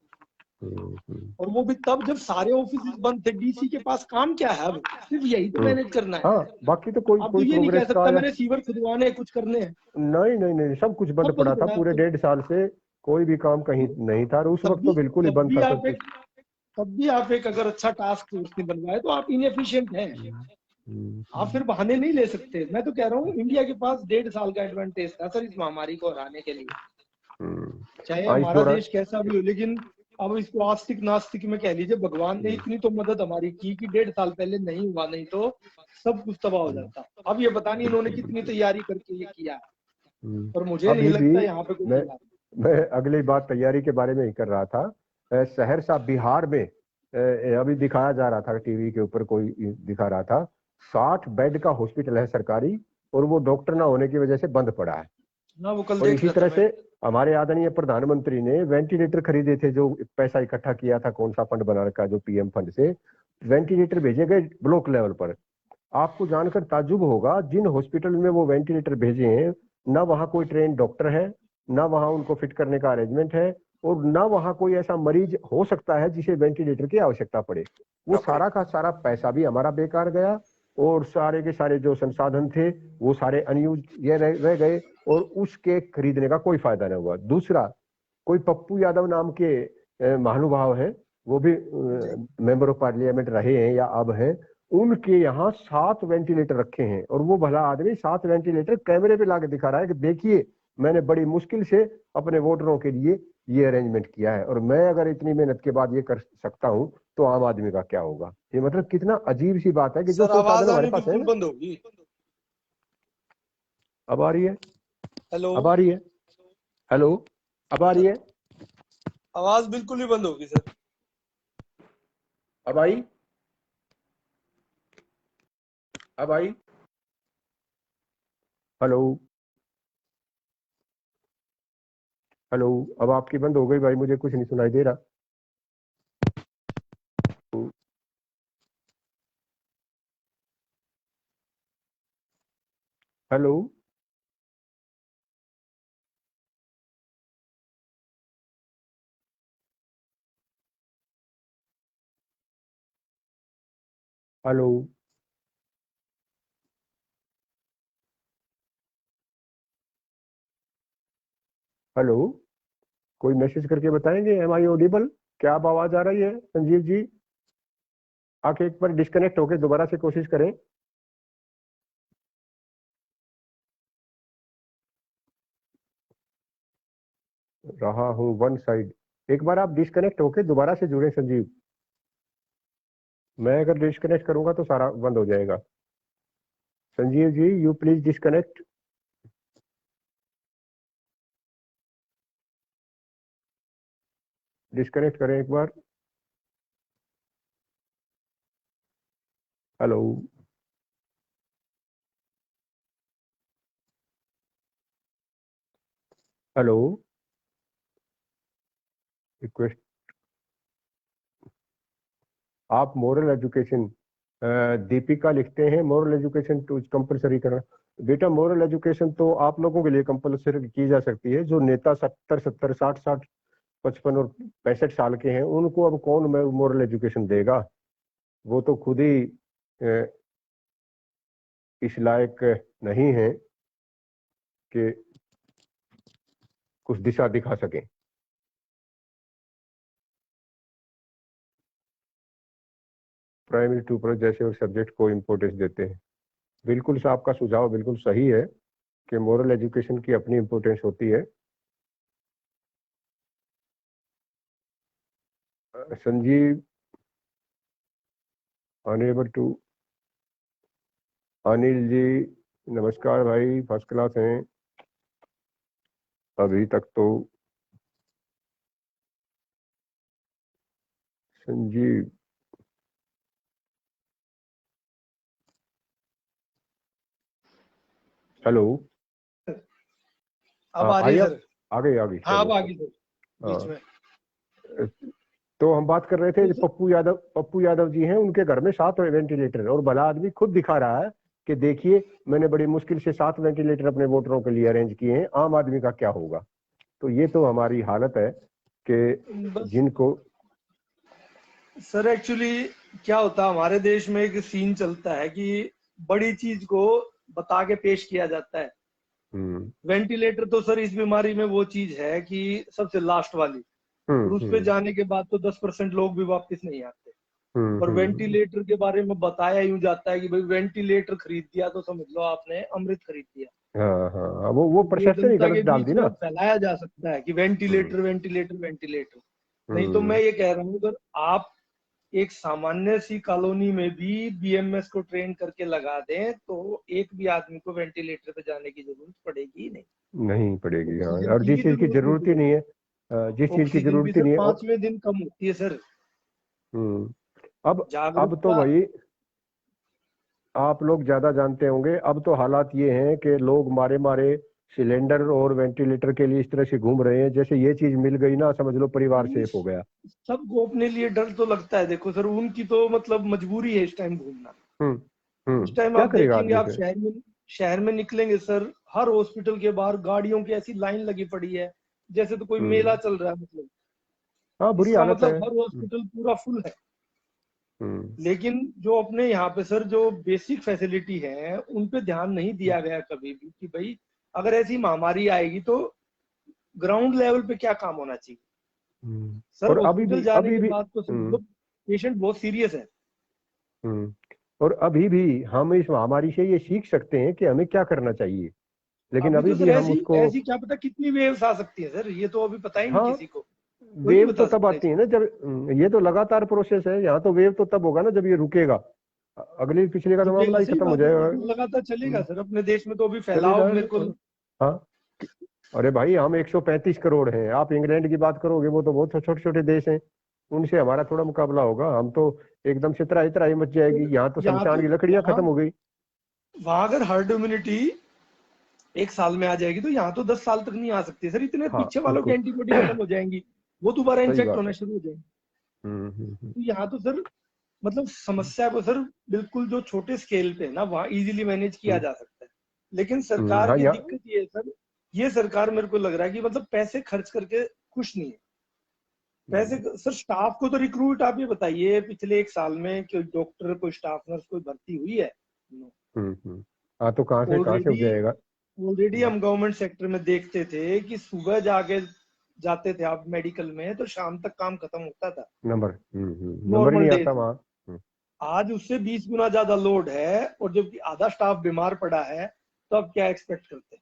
हम्म।
और वो भी तब जब सारे ऑफिस बंद थे। डीसी के पास काम क्या है, अब सिर्फ यही तो
हम्म।
मैनेज करना है।
हाँ, बाकी तो कोई
अब तो
कोई
ये नहीं कह
प्रोग्रेस का
सकता
या
मैंने सीवर खुदवाने हैं, कुछ करने हैं।
नहीं नहीं नहीं, सब कुछ बंद
सब
पड़ा
बंद
था
पड़ा अब
पूरे
तो।
1.5 साल से। कोई भी काम कहीं
तो
नहीं था, और उस
तब
वक्त तो
भी
बिल्कुल ही
तब
बंद
भी
था सब
आप
कुछ।
एक तब भी आप एक अगर अच्छा टास्क फोर्स नहीं बनवाए, तो आप इनएफिशिएंट हैं। आप फिर बहाने नहीं ले सकते। मैं तो कह रहा हूँ इंडिया के पास 1.5 साल का एडवांटेज था सर, इस महामारी को हराने के लिए। चाहे
इस
हमारा
दौरान
देश कैसा भी हो, लेकिन अब इसको आस्तिक नास्तिक में कह लीजिए, भगवान ने इतनी तो मदद हमारी की कि 1.5 साल पहले नहीं हुआ, नहीं तो सब कुछ तबाह हो जाता। अब ये पता नहीं इन्होंने
बिल्कुल
कितनी
बिल्कुल।
तैयारी करके ये किया है, पर मुझे नहीं
अभी भी
लगता यहाँ पे कोई
मैं
तैयारी।
मैं अगली बात तैयारी के बारे में ही कर रहा था। सहरसा बिहार में अभी दिखाया जा रहा था, टीवी के ऊपर कोई दिखा रहा था। 60 बेड का हॉस्पिटल है सरकारी, और वो डॉक्टर ना होने की वजह से बंद पड़ा है।
ना वो कल
और
देख
इसी
रहा था
तरह
मैं।
से हमारे आदरणीय प्रधानमंत्री ने वेंटिलेटर खरीदे थे, जो पैसा इकट्ठा किया था, कौन सा फंड बना रखा है, जो पीएम फंड से वेंटिलेटर भेजे गए ब्लॉक लेवल पर। आपको जानकर ताज्जुब होगा, जिन हॉस्पिटल में वो वेंटिलेटर भेजे हैं, ना वहां कोई ट्रेन डॉक्टर है, ना वहां उनको फिट करने का अरेंजमेंट है, और ना वहां कोई ऐसा मरीज हो सकता है जिसे वेंटिलेटर की आवश्यकता पड़े। वो सारा का सारा पैसा भी हमारा बेकार गया, और सारे के सारे जो संसाधन थे वो सारे अनयूज ये रह गए, और उसके खरीदने का कोई फायदा नहीं हुआ। दूसरा, कोई पप्पू यादव नाम के महानुभाव हैं, वो भी
जी।
मेंबर ऑफ पार्लियामेंट रहे हैं या अब हैं। उनके यहाँ 7 वेंटिलेटर रखे हैं, और वो भला आदमी 7 वेंटिलेटर कैमरे पे लाके दिखा रहा है कि देखिए, मैंने बड़ी मुश्किल से अपने वोटरों के लिए ये अरेंजमेंट किया है, और मैं अगर इतनी मेहनत के बाद ये कर सकता हूँ, तो आम आदमी का क्या होगा। ये मतलब कितना अजीब सी बात है कि जो
सर
संसाधन
आवाज
हमारे
आनी
पास है
बिल्कुल
ना।
बंद होगी।
अब आ रही है?
हेलो।
अब आ रही है? हेलो? अब आ रही
सर
है?
आवाज बिल्कुल ही बंद होगी सर।
अब आई? अब आई? हेलो? हेलो? अब आपकी बंद हो गई भाई, मुझे कुछ नहीं सुनाई दे रहा। हेलो? हेलो? हेलो? कोई मैसेज करके बताएंगे, एम आई ऑडिबल? क्या अब आवाज आ रही है संजीव जी? आके एक बार डिस्कनेक्ट होके दोबारा से कोशिश करें। रहा हूँ वन साइड। एक बार आप डिस्कनेक्ट होके दोबारा से जुड़े संजीव। मैं अगर डिस्कनेक्ट करूंगा तो सारा बंद हो जाएगा। Sanjeev ji, you please disconnect. Disconnect करें एक बार। हेलो? Hello, request. आप मोरल एजुकेशन, दीपिका लिखते हैं मोरल एजुकेशन टू कंपलसरी करना। बेटा मोरल एजुकेशन तो आप लोगों के लिए कंपलसरी की जा सकती है। जो नेता 70-70, 60-60, 55 और 65 साल के हैं, उनको अब कौन मोरल एजुकेशन देगा? वो तो खुद ही इस लायक नहीं है कि कुछ दिशा दिखा सकें। प्राइमरी टू पर जैसे और सब्जेक्ट को इम्पोर्टेंस देते हैं। बिल्कुल से आपका सुझाव बिल्कुल सही है कि मोरल एजुकेशन की अपनी इम्पोर्टेंस होती है। Sanjeev unable to. अनिल जी नमस्कार भाई, फर्स्ट क्लास हैं अभी तक तो। संजीव हेलो,
अब आ रही है सर?
आ गई।
हाँ अब आ गई सर बीच
हाँ,
में।
तो हम बात कर रहे थे,
तो सर,
पप्पू यादव जी हैं, उनके घर में 7 वेंटिलेटर, और भला आदमी खुद दिखा रहा है कि देखिए मैंने बड़ी मुश्किल से 7 वेंटिलेटर अपने वोटरों के लिए अरेंज किए हैं, आम आदमी का क्या होगा? तो ये तो हमारी हालत है कि
बस
जिनको
सर एक्चुअली क्या होता है, हमारे देश में एक सीन चलता है कि बड़ी चीज को बता के पेश किया जाता है। वेंटिलेटर तो सर इस बीमारी में वो चीज है कि सबसे लास्ट वाली, और उस पे जाने के बाद तो 10% लोग भी वापस नहीं आते। और वेंटिलेटर के बारे में बताया यूं जाता है कि भाई वेंटिलेटर खरीद दिया तो समझ लो आपने अमृत खरीद दिया।
हाँ, वो
तो ये
परसेप्शन ही
जनता
गलत
के
डाल दी
बीच
ना।
में फैलाया जा सकता है कि वेंटिलेटर वेंटिलेटर वेंटिलेटर। नहीं तो मैं
हम्म
ये कह रहा हूँ, अगर आप एक सामान्य सी कॉलोनी में भी बीएमएस को ट्रेन करके लगा दें तो एक भी आदमी को वेंटिलेटर पे जाने की जरूरत पड़ेगी ही नहीं।
नहीं पड़ेगी। हाँ,
ऑक्सीजन
और
की
जिस
भी
चीज की
जरूरत नहीं
जरूरत ही नहीं
पड़ेगी।
है, जिस चीज की
ऑक्सीजन भी
जरूरत ही
सर
नहीं है।
5वें दिन कम होती है सर।
हम्म अब तो
जागरूकता।
भाई आप लोग ज्यादा जानते होंगे। अब तो हालात ये हैं कि लोग मारे मारे सिलेंडर और वेंटिलेटर के लिए इस तरह से घूम रहे हैं, जैसे ये चीज मिल गई ना समझ लो परिवार
नहीं,
सेफ हो गया।
सबको अपने लिए डर तो लगता है। देखो सर, उनकी तो मतलब मजबूरी है इस टाइम घूमना। इस टाइम
क्या
आप
करेगा
देखेंगे,
आदमी
आप
फिर?
शहर में निकलेंगे सर, हर हॉस्पिटल के बाहर गाड़ियों की ऐसी लाइन लगी पड़ी है जैसे तो कोई मेला
हम्म
चल रहा है। मतलब
हाँ, बुरी
इसका
हालत है।
मतलब हर हॉस्पिटल पूरा फुल है।
हम्म
लेकिन जो अपने यहाँ पे सर जो बेसिक फैसिलिटी है उन पे ध्यान नहीं दिया गया कभी भी कि भाई अगर ऐसी महामारी आएगी तो ग्राउंड लेवल पे क्या काम होना चाहिए। सर
और
हॉस्पिटल जाने
अभी
के
भी
बाद तो समझ लो पेशेंट बहुत सीरियस है।
हम्म और अभी भी हम इस महामारी से ये सीख सकते हैं कि हमें क्या करना चाहिए, लेकिन
अभी
अभी
तो
भी
सर
हम
ऐसी
उसको।
ऐसी क्या पता कितनी वेव्स आ सकती है सर, ये तो अभी पता ही नहीं
हाँ,
किसी को, कोई नहीं
वेव तो
बता
तब
सकता
आती है
इसको।
ना जब ये तो लगातार प्रोसेस है। यहाँ तो वेव तो तब होगा ना जब ये रुकेगा। अगले पिछले का तो
रुकेगा,
मामला ही
सही
खत्म हो
बात है,
जाएगा।
इसमें लगातार चलेगा सर। अपने देश में तो अभी
चलेगा।
फैलाव मेरे को
हाँ, अरे भाई हम 135 करोड़ हैं। आप इंग्लैंड की बात करोगे, वो तो बहुत छोटे छोटे देश हैं, उनसे हमारा थोड़ा मुकाबला होगा। हम तो एकदम से त्राही त्राही मच जाएगी। यहाँ तो
यहाँ
शमशान
तो
की लकड़ियां
वहां
खत्म हो गई।
वहां अगर हर्ड इम्यूनिटी एक साल में आ जाएगी तो यहाँ तो 10 साल तक नहीं आ सकती सर। इतने
हाँ
पीछे वालों की
बिल्कुल।
एंटीबॉडी खत्म हो जाएंगी, वो दोबारा
सही
इन्फेक्ट
बात
होना
है।
शुरू हो जाएंगे।
हम्म।
तो यहाँ तो सर मतलब समस्या को सर बिल्कुल जो छोटे स्केल पे है ना वहाँ इजीली मैनेज किया जा सकता है। लेकिन सरकार
हाँ
की
यहाँ
दिक्कत ये है सर, ये सरकार मेरे को लग रहा है कि मतलब पैसे खर्च करके खुश नहीं है। पैसे सर स्टाफ को तो रिक्रूट आप ये बताइए पिछले एक साल में कोई डॉक्टर कोई स्टाफ नर्स कोई भर्ती हुई है?
हाँ, तो कहाँ से हो
ऑलरेडी
जाएगा?
ऑलरेडी हम गवर्नमेंट सेक्टर में देखते थे कि सुबह जाके जाते थे आप मेडिकल में तो शाम तक काम खत्म होता था,
नंबर ही
नॉर्मल
नहीं आता
डेज में।
वहाँ।
आज उससे 20 गुना ज्यादा लोड है और जबकि आधा स्टाफ बीमार पड़ा है, तो अब क्या एक्सपेक्ट करते हैं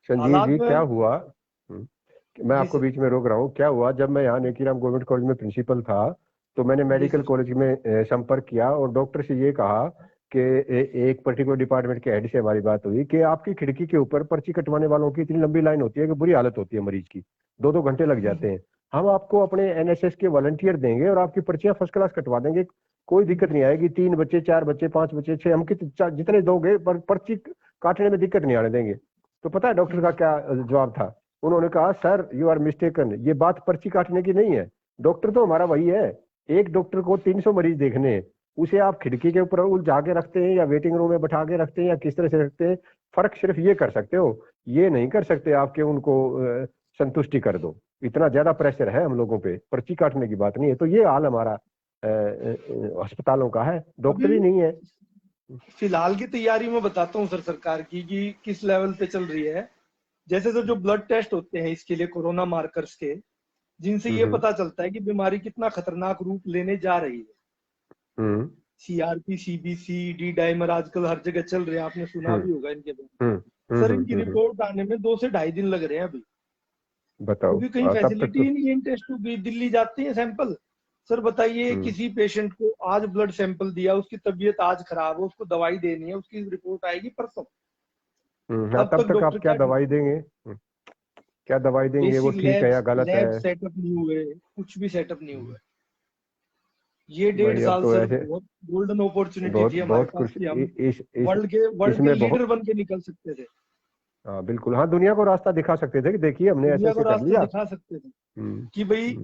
संजीव
हालात
जी क्या
में?
हुआ? मैं
जी
आपको
सर।
बीच में रोक रहा हूँ। क्या हुआ, जब मैं यहाँ नेकीराम गवर्नमेंट कॉलेज में प्रिंसिपल था तो मैंने
जी
मेडिकल
सर।
कॉलेज में संपर्क किया और डॉक्टर से ये कहा कि एक पर्टिकुलर डिपार्टमेंट के हेड से हमारी बात हुई कि आपकी खिड़की के ऊपर पर्ची कटवाने वालों की इतनी लंबी लाइन होती है कि बुरी हालत होती है मरीज की, 2-2 घंटे लग जाते हैं। हम आपको अपने एनएसएस के वॉलंटियर देंगे और आपकी पर्चियां फर्स्ट क्लास कटवा देंगे, कोई दिक्कत नहीं आएगी। 3 बच्चे, 4 बच्चे, 5 बच्चे, 6, हम जितने दोगे पर पर्ची काटने में दिक्कत नहीं आने देंगे। तो पता है डॉक्टर का क्या जवाब था? उन्होंने कहा सर यू आर मिस्टेकन, ये बात पर्ची काटने की नहीं है, डॉक्टर तो हमारा वही है, एक डॉक्टर को 300 मरीज देखने हैं, उसे आप खिड़की के ऊपर उलझा के रखते हैं या वेटिंग रूम में बैठा के रखते हैं या किस तरह से रखते हैं, फर्क सिर्फ ये कर सकते हो, ये नहीं कर सकते आपके उनको संतुष्टि कर दो, इतना ज्यादा प्रेशर है हम लोगों पे, पर्ची काटने की बात नहीं है। तो ये हाल हमारा अस्पतालों का है, डॉक्टर ही नहीं है।
फिलहाल की तैयारी मैं बताता हूँ सर सरकार की कि किस लेवल पे चल रही है। जैसे सर जो ब्लड टेस्ट होते हैं इसके लिए कोरोना मार्कर्स के, जिनसे ये पता चलता है कि बीमारी कितना खतरनाक रूप लेने जा रही है। सीआरपी, सीबीसी, डी डाइमर आजकल हर जगह चल रहे हैं, आपने सुना भी होगा इनके बारे में। सर इनकी रिपोर्ट आने में 2 से ढाई दिन लग रहे हैं अभी,
बताओ,
क्योंकि कहीं
तब तक
फैसिलिटी ही नहीं है इन टेस्टों की। दिल्ली जाते हैं सैंपल। सर बताइए, किसी पेशेंट को आज ब्लड सैंपल दिया, उसकी तबीयत आज खराब है, उसको दवाई देनी है, उसकी रिपोर्ट आएगी परसों।
तब तक आप क्या दवाई देंगे, क्या दवाई देंगे, वो ठीक है या गलत है?
लैब सेटअप नहीं हुए, कुछ भी सेटअप नहीं हुए। ये 1.5 साल तो सर बहुत गोल्डन अपॉर्चुनिटी थी हमारे पास कि हम वर्ल्ड के लीडर बन के निकल सकते थे।
हाँ बिल्कुल, हाँ दुनिया को रास्ता दिखा सकते थे कि देखिए हमने ऐसे कर लिया,
दिखा सकते थे कि भाई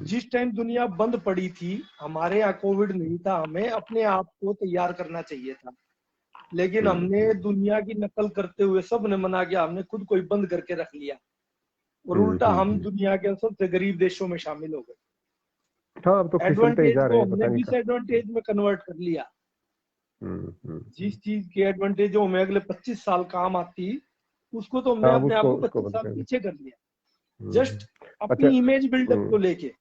जिस टाइम दुनिया बंद पड़ी थी, हमारे यहाँ कोविड नहीं था, हमें अपने आप को तैयार करना चाहिए था, लेकिन हमने दुनिया की नकल करते हुए सबने मना किया, हमने खुद को बंद करके रख लिया और उल्टा हम दुनिया के सबसे गरीब देशों में शामिल हो गए।
हाँ, अब तो फिसलते ही जा रहे हैं,
हमने डिसएडवांटेज में कन्वर्ट कर लिया। जिस चीज की एडवांटेज जो हमें अगले 25 साल काम आती, उसको तो हमने अपने आप को 25 साल पीछे कर लिया, जस्ट अपनी इमेज बिल्डअप को लेके।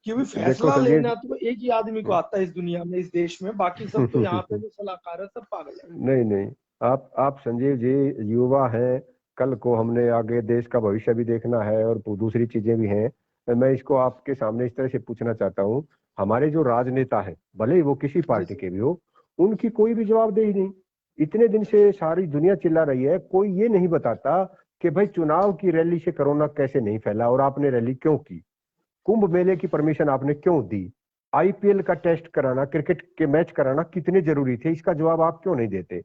क्योंकि फैसला लेना तो एक ही आदमी को आता है इस दुनिया में, इस देश में, बाकी सब तो यहाँ पे जो सलाहकार है सब पागल है।
नहीं, आप संजीव जी युवा हैं, कल को हमने आगे देश का भविष्य भी देखना है और दूसरी चीजें भी हैं। मैं इसको आपके सामने इस तरह से पूछना चाहता हूँ, हमारे जो राजनेता हैं, भले ही वो किसी पार्टी के भी हो, उनकी कोई भी जवाबदेही नहीं। इतने दिन से सारी दुनिया चिल्ला रही है, कोई ये नहीं बताता कि भाई चुनाव की रैली से कोरोना कैसे नहीं फैला और आपने रैली क्यों की, कुंभ मेले की परमिशन आपने क्यों दी, आईपीएल का टेस्ट कराना, क्रिकेट के मैच कराना कितने जरूरी थे, इसका जवाब आप क्यों नहीं देते?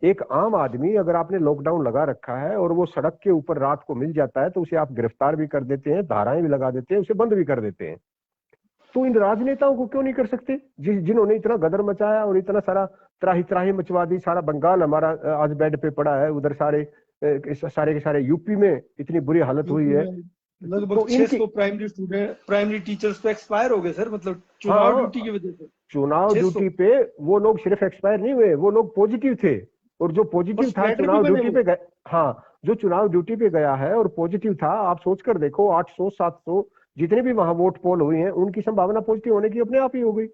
एक आम आदमी, अगर आपने लॉकडाउन लगा रखा है और वो सड़क के ऊपर रात को मिल जाता है तो उसे आप गिरफ्तार भी कर देते हैं, धाराएं भी लगा देते हैं, उसे बंद भी कर देते हैं। तो इन राजनेताओं को क्यों नहीं कर सकते, जिन्होंने इतना गदर मचाया और इतना सारा त्राही त्राही मचवा दी। सारा बंगाल हमारा आज बेड पे पड़ा है, उधर सारे के सारे यूपी में इतनी बुरी हालत हुई है,
लगभग 600 प्राइमरी टीचर्स तो एक्सपायर हो गए सर, मतलब चुनाव ड्यूटी की वजह से।
चुनाव ड्यूटी पे वो लोग सिर्फ एक्सपायर नहीं हुए, वो लोग पॉजिटिव थे, और जो पॉजिटिव था चुनाव ड्यूटी पे गए, हाँ जो चुनाव ड्यूटी पे गया है और पॉजिटिव था, आप सोच कर देखो 800-700 जितने भी वहां वोट पोल हुई हैं, उनकी संभावना पॉजिटिव होने की अपने आप ही हो गई।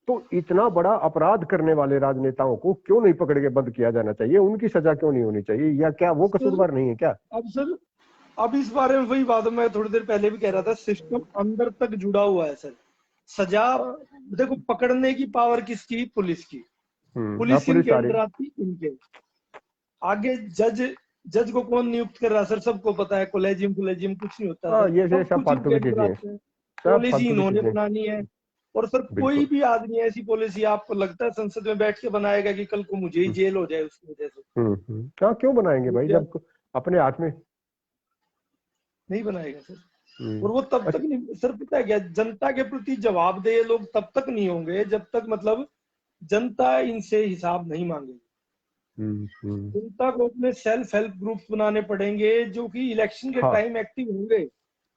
तो इतना बड़ा अपराध करने वाले राजनेताओं को क्यों नहीं पकड़ के बंद किया जाना चाहिए, उनकी सजा क्यों नहीं होनी चाहिए, या क्या वो कसूरवार नहीं है क्या?
अब सर, अब इस बारे में वही बात मैं थोड़ी देर पहले भी कह रहा था, सिस्टम अंदर तक जुड़ा हुआ है सर। सजा देखो, पकड़ने की पावर किसकी? पुलिस की। पुलिस इनके अंदर आती, इनके आगे जज को कौन नियुक्त कर रहा है सर? सबको पता है, कोलेजियम कुछ नहीं होता सर,
ये सब फालतू की चीजें हैं,
पॉलिसी इन्होंने बनानी है। और सर कोई भी आदमी ऐसी पॉलिसी आपको लगता है संसद में बैठ के बनाएगा कि कल को मुझे ही जेल हो जाए उसकी वजह से?
हाँ क्यों बनाएंगे भाई, जब अपने हाथ में
नहीं बनाएगा सर। और वो तब तक नहीं सर, पता है क्या, जनता के प्रति जवाबदेह लोग तब तक नहीं होंगे जब तक मतलब जनता इनसे हिसाब नहीं मांगेगी। जनता को अपने सेल्फ हेल्प ग्रुप्स बनाने पड़ेंगे जो कि इलेक्शन के टाइम एक्टिव होंगे।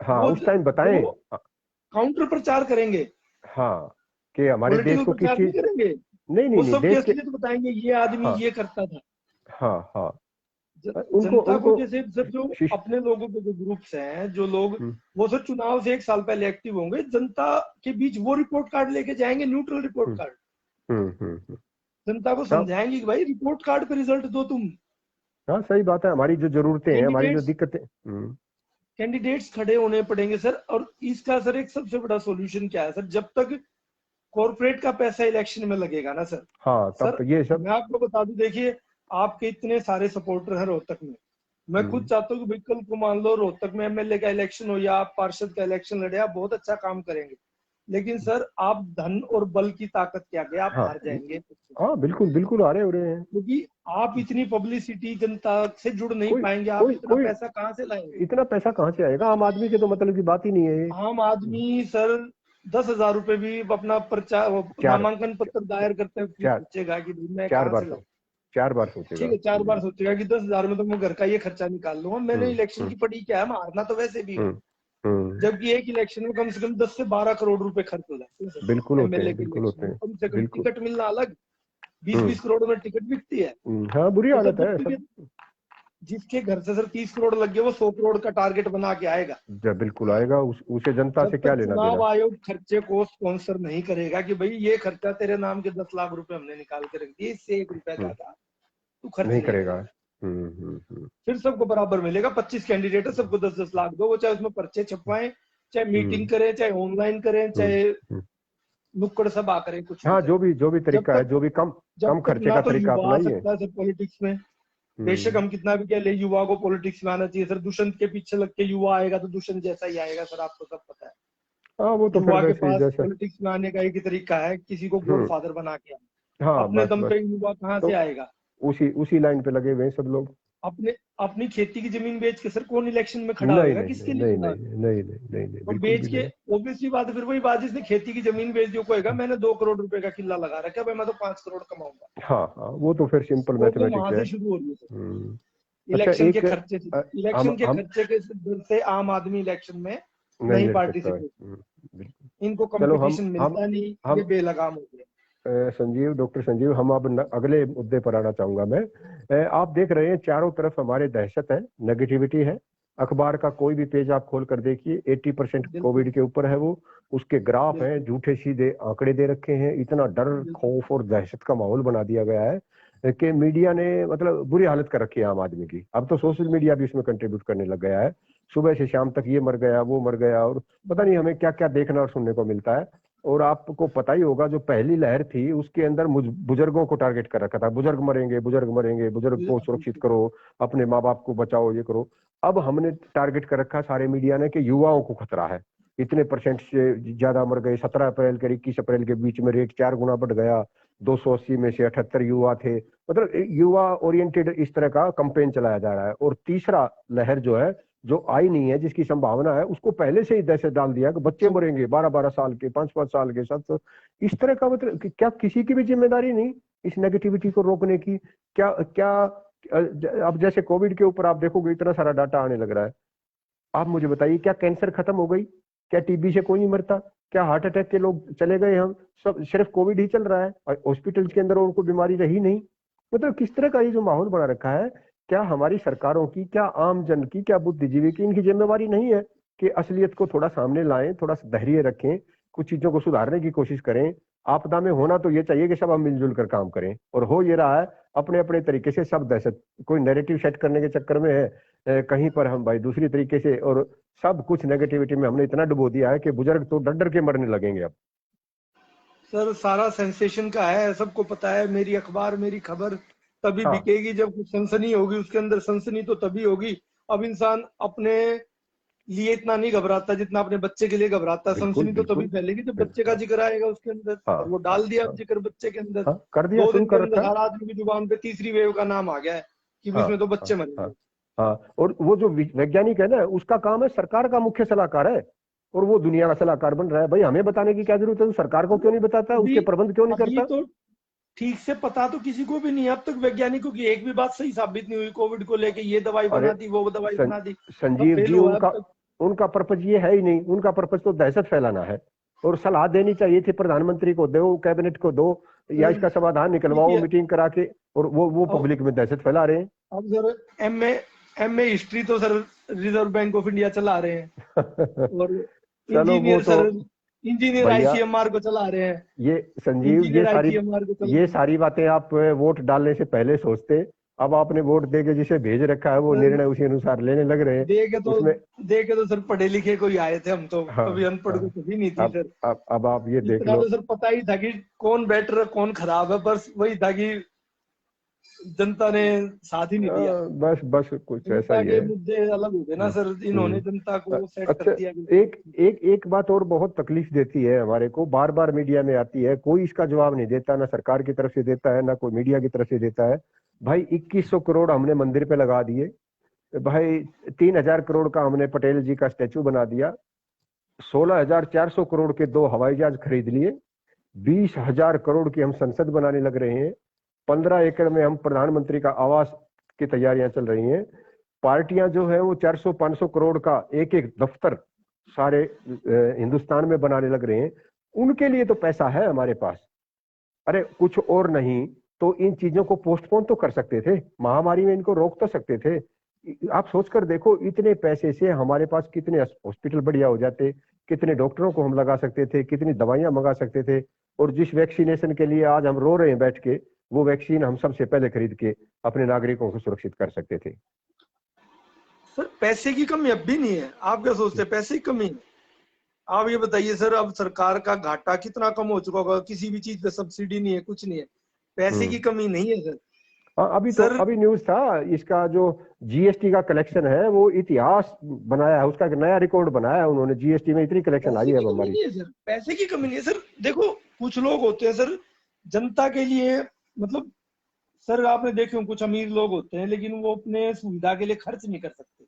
हाँ, उस टाइम बताएं,
काउंटर प्रचार करेंगे।
हाँ, कि हमारे देश को किस चीज
करेंगे,
नहीं
सब देश के तो बताएंगे ये आदमी ये करता था।
हाँ,
जनता को जैसे सर जो अपने लोगों के जो ग्रुप्स हैं, जो लोग वो सर चुनाव से 1 साल पहले एक्टिव होंगे, जनता के बीच वो रिपोर्ट कार्ड लेके जाएंगे, न्यूट्रल रिपोर्ट कार्ड। जनता को समझाएंगे कि भाई रिपोर्ट कार्ड पे रिजल्ट दो तुम।
हाँ सही बात है, हमारी जो जरूरतें हैं, हमारी जो दिक्कतें,
कैंडिडेट्स खड़े होने पड़ेंगे सर। और इसका सर एक सबसे बड़ा सॉल्यूशन क्या है सर? जब तक कॉर्पोरेट का पैसा इलेक्शन में लगेगा ना सर,
हाँ तब
सर
ये सब
मैं आपको बता दूं, देखिए आपके इतने सारे सपोर्टर हैं रोहतक में, मैं खुद चाहता हूँ कि कल को मान लो रोहतक में एमएलए का इलेक्शन हो या आप पार्षद का इलेक्शन लड़े, आप बहुत अच्छा काम करेंगे, लेकिन सर आप धन और बल की ताकत के आगे आप
हाँ
हार जाएंगे,
हाँ, बिल्कुल बिल्कुल आ रहे हो रहे हैं।
क्योंकि आप इतनी पब्लिसिटी जनता से जुड़ नहीं
कोई
पाएंगे, आप
कोई
इतना
कोई
पैसा कहाँ से लाएंगे?
इतना पैसा कहाँ से आएगा? आम आदमी के तो मतलब की बात ही नहीं है ये।
आम आदमी सर 10,000 रुपए भी अपना पर्चा
चार
नामांकन पत्र दायर करते हुए
चार
सोचेगा कि भाई मैं
चार
कहाँ
बार
से लाऊं।
4 बार
ठीक
सोचेगा।
है, 4 बार सोचेगा कि 10,000 में तो मैं घर का ये खर्चा निकाल लूंगा, मैंने इलेक्शन
हम्म
की पड़ी क्या है, मैं हारना तो वैसे भी हूँ।
हम्म हम्म,
जबकि एक इलेक्शन में कम से कम 10 से 12 करोड़ रुपए खर्च हो जाते हैं
बिल्कुल
सर।
होते
एमएलए
हैं,
के
बिल्कुल
इलेक्शन
होते
में
हैं,
कम से कम
बिल्कुल।
टिकट मिलना अलग, बीस
हम्म
बीस करोड़ में टिकट बिकती है।
हाँ, बुरी
तो सर
हालत है
जब तक
सब।
जिसके घर से सर 30 करोड़ लग गए वो 100 करोड़ का टारगेट बना के आएगा।
जब बिल्कुल आएगा उसे जनता
जब
से क्या
तक
लेना
चुनाव
देना।
आयोग खर्चे को स्पॉन्सर नहीं करेगा कि भाई ये खर्चा तेरे नाम के 10 लाख रुपए हमने निकाल के रख दिए, इससे 1 रुपया
हम्म,
ज्यादा तू खर्च
नहीं
नहीं
करेगा।
करेगा,
हम्म।
फिर सबको बराबर मिलेगा। 25 कैंडिडेट है, सबको 10-10 लाख दो, वो चाहे उसमें पर्चे छपवाएं, चाहे मीटिंग
हम्म
करें, चाहे ऑनलाइन करें,
हम्म
चाहे
हम्म।
नुक्कड़ सभा करें, कुछ भी
हाँ,
करें।
जो भी
जब
तरीका है,
तक
जो भी कम
जब
कम
तक
खर्चे
ना
का
तो
तरीका
युवा आ
अपनाइए।
सकता है सर पॉलिटिक्स में, बेशक
हम्म
हम कितना भी कह ले युवा को पॉलिटिक्स में आना चाहिए सर, दुष्यंत के पीछे लग के युवा आएगा तो दुष्यंत जैसा ही आएगा सर, आपको सब पता है।
हाँ, वो तो फिर
युवा के
वैसे ही
पास
जैसे।
पॉलिटिक्स में आने का एक ही तरीका है, किसी को गॉड
हम्म
फादर बना के आना।
हाँ,
अपने
बस
दम
बस।
पे युवा कहाँ
तो
से आएगा?
उसी लाइन पे लगे हुए हैं सब लोग।
अपने अपनी खेती की जमीन बेच के सर कौन इलेक्शन में खड़ा
नहीं
होएगा,
नहीं
किसके
नहीं
लिए
नहीं
खड़ा
नहीं
होएगा?
नहीं नहीं नहीं नहीं,
और
बिल्कुल
बेच
भी
के
नहीं।
ऑब्वियसली बात है, फिर वही बात, जिसने खेती की जमीन बेच दी कहेगा मैंने 2 करोड़ रुपए का किला लगा रखा है, भाई मैं तो 5 करोड़ कमाऊंगा।
हाँ हाँ, वो तो फिर सिंपल
प्रॉब्लम
मैथमेटिक्स
वहां
है।
से शुरू हो रही है सर,
हम्म। अच्छा,
इलेक्शन के
एक
खर्चे से।
अ,
इलेक्शन के
हम
खर्चे के डर से आम आदमी इलेक्शन में
नहीं
नहीं
लड़ सकता है।
पार्टिसिपेट,
बिल्कुल।
इनको
चलो
कंपटीशन मिलता नहीं, ये
हम
बेलगाम हो गया।
संजीव, डॉक्टर संजीव, हम अब अगले मुद्दे पर आना चाहूंगा मैं। आप देख रहे हैं चारों तरफ हमारे दहशत है, नेगेटिविटी है। अखबार का कोई भी पेज आप खोल कर देखिए, 80%
बिल्कुल
कोविड के ऊपर है वो। उसके ग्राफ हैं,
बिल्कुल
झूठे सीधे आंकड़े दे रखे हैं। इतना डर,
बिल्कुल
खौफ और दहशत का माहौल बना दिया गया है कि मीडिया ने मतलब बुरी हालत कर रखी है आम आदमी की। अब तो सोशल मीडिया भी इसमें कंट्रीब्यूट करने लग गया है। सुबह से शाम तक ये मर गया, वो मर गया, और पता नहीं हमें क्या क्या देखना और सुनने को मिलता है। और आपको पता ही होगा, जो पहली लहर थी उसके अंदर बुजुर्गों को टारगेट कर रखा था, बुजुर्ग मरेंगे, बुजुर्ग मरेंगे, बुजुर्ग को सुरक्षित
बिल्कुल।
करो, अपने माँ बाप को बचाओ, ये करो। अब हमने टारगेट कर रखा सारे मीडिया ने कि युवाओं को खतरा है। इतने परसेंट से ज्यादा मर गए। 17 अप्रैल के 21 अप्रैल के बीच में रेट 4 गुना बढ़ गया। 280 में से 78 युवा थे। मतलब युवा ओरिएंटेड इस तरह का कैंपेन चलाया जा रहा है। और तीसरा लहर जो है, जो आई नहीं है, जिसकी संभावना है, उसको पहले से ही दहशत डाल दिया कि बच्चे
बच्चों को
मरेंगे 12-12 साल के, 5-5 साल के, 7 इस तरह का। मतलब क्या किसी की भी जिम्मेदारी नहीं इस नेगेटिविटी को रोकने की? क्या क्या अब जैसे कोविड के ऊपर आप देखोगे इतना सारा डाटा आने लग रहा है। आप मुझे बताइए, क्या कैंसर खत्म हो गई? क्या टीबी से कोई नहीं मरता? क्या हार्ट अटैक के लोग चले गए? हम सब सिर्फ कोविड ही चल रहा है और हॉस्पिटल के अंदर और कोई बीमारी रही नहीं। मतलब किस तरह का ये जो माहौल बना रखा है, क्या हमारी सरकारों की, क्या आम जन की, क्या बुद्धिजीवी की, इनकी जिम्मेवारी नहीं है कि असलियत को थोड़ा सामने लाएं, थोड़ा धैर्य रखें, कुछ चीजों को सुधारने की कोशिश करें? आपदा में होना तो ये चाहिए कि सब हम मिलजुल कर काम करें, और हो ये रहा है अपने अपने तरीके से सब दहशत, कोई नैरेटिव सेट करने के चक्कर में है कहीं पर हम भाई दूसरी तरीके से, और सब कुछ नेगेटिविटी में हमने इतना डुबो दिया है कि बुजुर्ग तो डर डर के मरने लगेंगे अब।
सर सारा सेंसेशन का है, सबको पता है, मेरी अखबार मेरी खबर तभी
हाँ,
बिकेगी जब कुछ सनसनी होगी, उसके अंदर सनसनी तो तभी होगी। अब इंसान अपने लिए इतना नहीं घबराता जितना अपने बच्चे के लिए घबराता है।
बिल्कुल
सनसनी तो तभी
बिल्कुल
फैलेगी जब बच्चे का
बिल्कुल।
जिक्र आएगा उसके अंदर,
हाँ
और वो
हाँ
डाल दिया अब
हाँ
जिक्र बच्चे के अंदर।
हाँ, कर दिया,
दो
शुरू
दिन के
कर रखा
अंदर
है।
हर आदमी की जुबान पे तीसरी वेव का नाम आ गया है कि
हाँ
इसमें तो
हाँ
बच्चे मरेंगे।
हाँ हाँ। और वो जो वैज्ञानिक है ना, उसका काम है सरकार का मुख्य सलाहकार है, और वो दुनिया का सलाहकार बन रहा है। भाई हमें बताने की क्या जरूरत है? तो सरकार को क्यों नहीं बताता?
अभी
उसके प्रबंध क्यों नहीं
अभी
करता?
तो ठीक से पता तो किसी को भी नहीं है अब तक, वैज्ञानिकों की एक भी बात सही साबित नहीं हुई। कोविड को लेके ये दवाई
अरे
बना दी, वो दवाई
सं,
बना दी, सब
संजीव
फेल
जी,
हुआ है अब
उनका
तक।
उनका पर्पज ये है ही नहीं। उनका पर्पज तो दहशत फैलाना है, और सलाह देनी चाहिए थी प्रधानमंत्री को दो, कैबिनेट को दो, या
सर
इसका समाधान निकलवाओ
देखिए,
मीटिंग करा के, और वो
अब
पब्लिक में दहशत फैला रहे
अब सर एमए हिस्ट्री तो sir reserve bank of India चला रहे हैं,
हैं।
और
चलो वो
इंजीनियर
तो
सर, इंजीनियर
भैया,
आईसीएमआर को चला रहे हैं,
ये संजीव,
इंजीनियर आईसीएमआर को चला
ये
रहे हैं।
सारी बातें आप वोट डालने से पहले सोचते। अब आपने वोट दे के जिसे भेज रखा है वो
सर
निर्णय उसी अनुसार लेने लग रहे हैं
दे के तो
उसमें।
दे के तो सर पढ़े लिखे को ही आए थे हम तो,
हाँ
कभी अनपढ़
हाँ।
को कभी नहीं थी सर।
अब आप ये देख
इतना
लो।
तो सर पता ही था कि कौन बेटर है कौन खराब है, बस वही था कि जनता ने साथ ही नहीं दिया।
बस बस कुछ ऐसा
जनता
ही
के
है।
मुद्दे अलग हो गए ना सर, इन्होंने जनता को सेट कर
अच्छा,
दिया।
एक बात और बहुत तकलीफ देती है हमारे को, बार बार मीडिया में आती है, कोई इसका जवाब नहीं देता, ना सरकार की तरफ से देता है ना कोई मीडिया की तरफ से देता है। भाई 2100 करोड़ हमने मंदिर पे लगा दिए भाई, 3000 करोड़ का हमने पटेल जी का स्टैचू बना दिया, 16,400 करोड़ के 2 हवाई जहाज खरीद लिए, 20,000 करोड़ की हम संसद बनाने लग रहे हैं, 15 एकड़ में हम प्रधानमंत्री का आवास की तैयारियां चल रही हैं, पार्टियां जो है वो 400-500 करोड़ का एक एक दफ्तर सारे हिंदुस्तान में बनाने लग रहे हैं। उनके लिए तो पैसा है हमारे पास, अरे कुछ और नहीं तो इन चीजों को पोस्टपोन तो कर सकते थे, महामारी में इनको रोक तो सकते थे। आप सोचकर देखो, इतने पैसे से हमारे पास कितने हॉस्पिटल बढ़िया हो जाते, कितने डॉक्टरों को हम लगा सकते थे, कितनी दवाइयां मंगा सकते थे, और जिस वैक्सीनेशन के लिए आज हम रो रहे हैं बैठ के, वो वैक्सीन हम सबसे पहले खरीद के अपने नागरिकों को सुरक्षित कर सकते थे।
सर पैसे की कमी अब भी नहीं है, आप क्या सोचते हैं पैसे की कमी है? आप ये बताइए सर, अब सरकार का घाटा कितना कम हो चुका होगा, किसी भी चीज पे सब्सिडी नहीं है, कुछ नहीं है, पैसे की कमी नहीं है सर।
अभी तो
सर
अभी न्यूज था इसका, जो जीएसटी का कलेक्शन है वो इतिहास बनाया है, उसका एक नया रिकॉर्ड बनाया है उन्होंने, जीएसटी में इतनी कलेक्शन आई है अब हमारी।
नहीं है सर, पैसे की कमी नहीं है सर। देखो कुछ लोग होते हैं सर जनता के लिए, मतलब सर आपने देखे हो कुछ अमीर लोग होते हैं लेकिन वो अपने सुविधा के लिए खर्च नहीं कर सकते,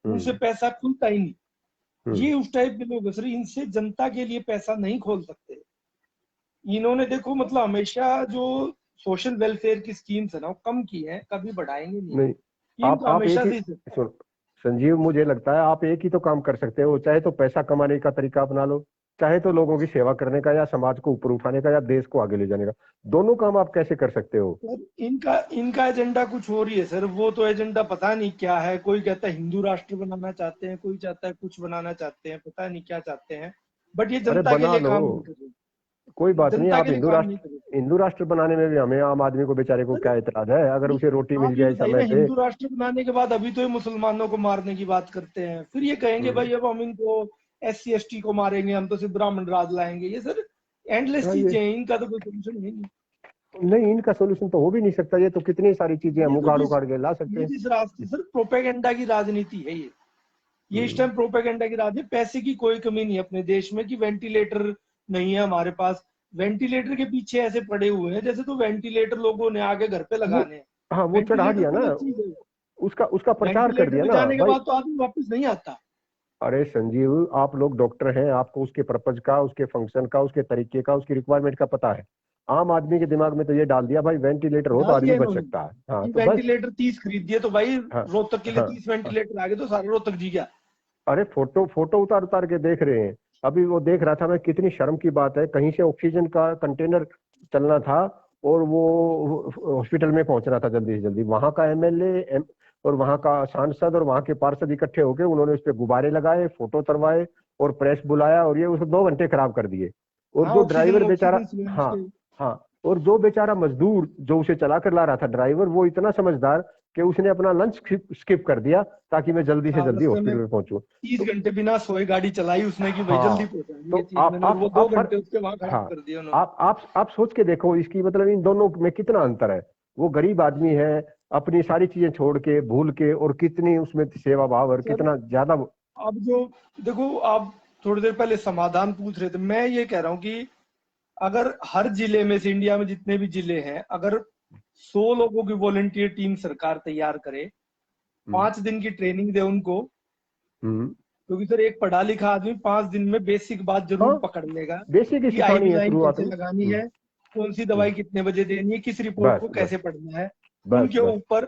उनसे पैसा खुलता ही नहीं। ये उस टाइप के लोग हैं सर, इनसे जनता के लिए पैसा नहीं खोल सकते। इन्होंने देखो मतलब हमेशा जो सोशल वेलफेयर की स्कीम्स है ना वो कम की है, कभी बढ़ाएंगे नहीं।
आप
हमेशा
एक ही
से
सुन संजीव, मुझे लगता है आप एक ही तो काम कर सकते हो, चाहे तो पैसा कमाने का तरीका अपना लो, चाहे तो लोगों की सेवा करने का, या समाज को ऊपर उठाने का, या देश को आगे ले जाने का। दोनों काम आप कैसे कर सकते हो?
इनका इनका एजेंडा कुछ और ही है सर, वो तो एजेंडा पता नहीं क्या है। कोई कहता है हिंदू राष्ट्र बनाना चाहते हैं, कोई चाहता है कुछ बनाना चाहते हैं, पता नहीं क्या चाहते हैं, बट ये
अरे
जनता के
बना
लिए
लो,
काम नहीं कर रहे।
कोई बात नहीं,
जनता
आप
के लिए काम नहीं कर रहे।
हिंदू राष्ट्र बनाने में भी हमें आम आदमी को बेचारे को क्या एतराज है, अगर उसे रोटी मिल
आप ये
जाए
बताइए
समय
ना,
पे।
हिंदू राष्ट्र बनाने के बाद अभी तो ये मुसलमानों को मारने की बात करते हैं, फिर ये कहेंगे भाई अब हम इनको SC ST को मारेंगे, हम तो सिर्फ ब्राह्मण राज लाएंगे। ये सर एंडलेस
हाँ,
चीजें हैं, इनका तो कोई सोल्यूशन है नहीं।
नहीं, इनका सोल्यूशन तो हो भी नहीं सकता, ये तो कितनी सारी चीजें हम
ये तो
उखाड़ उखाड़ के ला सकते
ये
हैं।
जिस रास्ते सर प्रोपेगेंडा की राजनीति है ये इस टाइम प्रोपेगेंडा की राजनीति। पैसे की कोई कमी नहीं है अपने देश में कि वेंटिलेटर नहीं है हमारे पास। वेंटिलेटर के पीछे ऐसे पड़े हुए हैं जैसे तो वेंटिलेटर लोगों ने आगे घर पे
वो
लगाने हैं।
हाँ, वो चढ़ा
वेंटिलेटर
दिया ना,
गलत चीज है।
उसका उसका प्रचार कर
वेंटिलेटर
दिया
पे
ना
जाने के
भाई।
बाद तो आदमी वापस नहीं आता।
अरे संजीव, आप लोग डॉक्टर हैं, आपको उसके पर्पज का, उसके फंक्शन का, उसके तरीके का, उसकी रिक्वायरमेंट का पता है। आम आदमी के दिमाग में तो ये डाल दिया भाई वेंटिलेटर हो तो
डाल
आदमी
दिया
बच
इन्होंने
सकता है, हाँ
कि
तो बस।
वेंटिलेटर 30 खरीद दिए तो भाई
हाँ
रोहतक के लिए
हाँ
30
हाँ।
वेंटिलेटर आ गए तो सारा रोहतक जी गया।
अरे फोटो फोटो उतार उतार के देख रहे हैं, अभी वो देख रहा था मैं, कितनी शर्म की बात है, कहीं से ऑक्सीजन का कंटेनर चलना था और वो हॉस्पिटल में पहुंचना था जल्दी से जल्दी, वहां का MLA और वहां का सांसद और वहां के पार्षद इकट्ठे होकर उन्होंने उस पर गुब्बारे लगाए, फोटो करवाए और प्रेस बुलाया, और ये उसे 2 घंटे खराब कर दिए। और
हाँ
जो ड्राइवर
ऑक्सीजन
बेचारा,
ऑक्सीजन सिलेंडर
हाँ
के।
हाँ, और जो बेचारा मजदूर जो उसे चला कर ला रहा था ड्राइवर, वो इतना समझदार कि उसने अपना लंच स्किप कर दिया ताकि मैं जल्दी से
हाँ
जल्दी
रास्ते
हॉस्पिटल
में
में पहुंचूं।
30
तो
घंटे बिना सोए गाड़ी चलाई उसने कि भाई जल्दी
हाँ,
पहुंचानी
तो
ये चीज मैंने, और वो 2 घंटे उसके वहां खराब
हाँ,
कर दिए उन्होंने।
आप सोच के देखो इसकी, मतलब इन दोनों में कितना अंतर है। वो गरीब आदमी है, अपनी सारी चीजें छोड़ के, भूल के, और कितनी उसमें सेवा भाव और
सर
कितना ज्यादा।
अब जो देखो, आप थोड़ी देर पहले समाधान पूछ रहे थे, मैं ये कह रहा हूँ कि अगर हर जिले में से, इंडिया में जितने भी जिले हैं, अगर 100 लोगों की वॉलंटियर टीम सरकार तैयार करे, 5 दिन की ट्रेनिंग दे उनको,
हम्म
क्योंकि सर एक पढ़ा लिखा आदमी 5 दिन में बेसिक बात
हाँ,
जरूर पकड़ लेगा
बेसिक ही
कि
सिखानी
IV
है
लाइन
शुरुआत
कैसे
में।
लगानी है, कौन सी दवाई कितने बजे देनी है, किस रिपोर्ट
बस
को
बस
कैसे पढ़ना है।
बस
उनके
बस।
ऊपर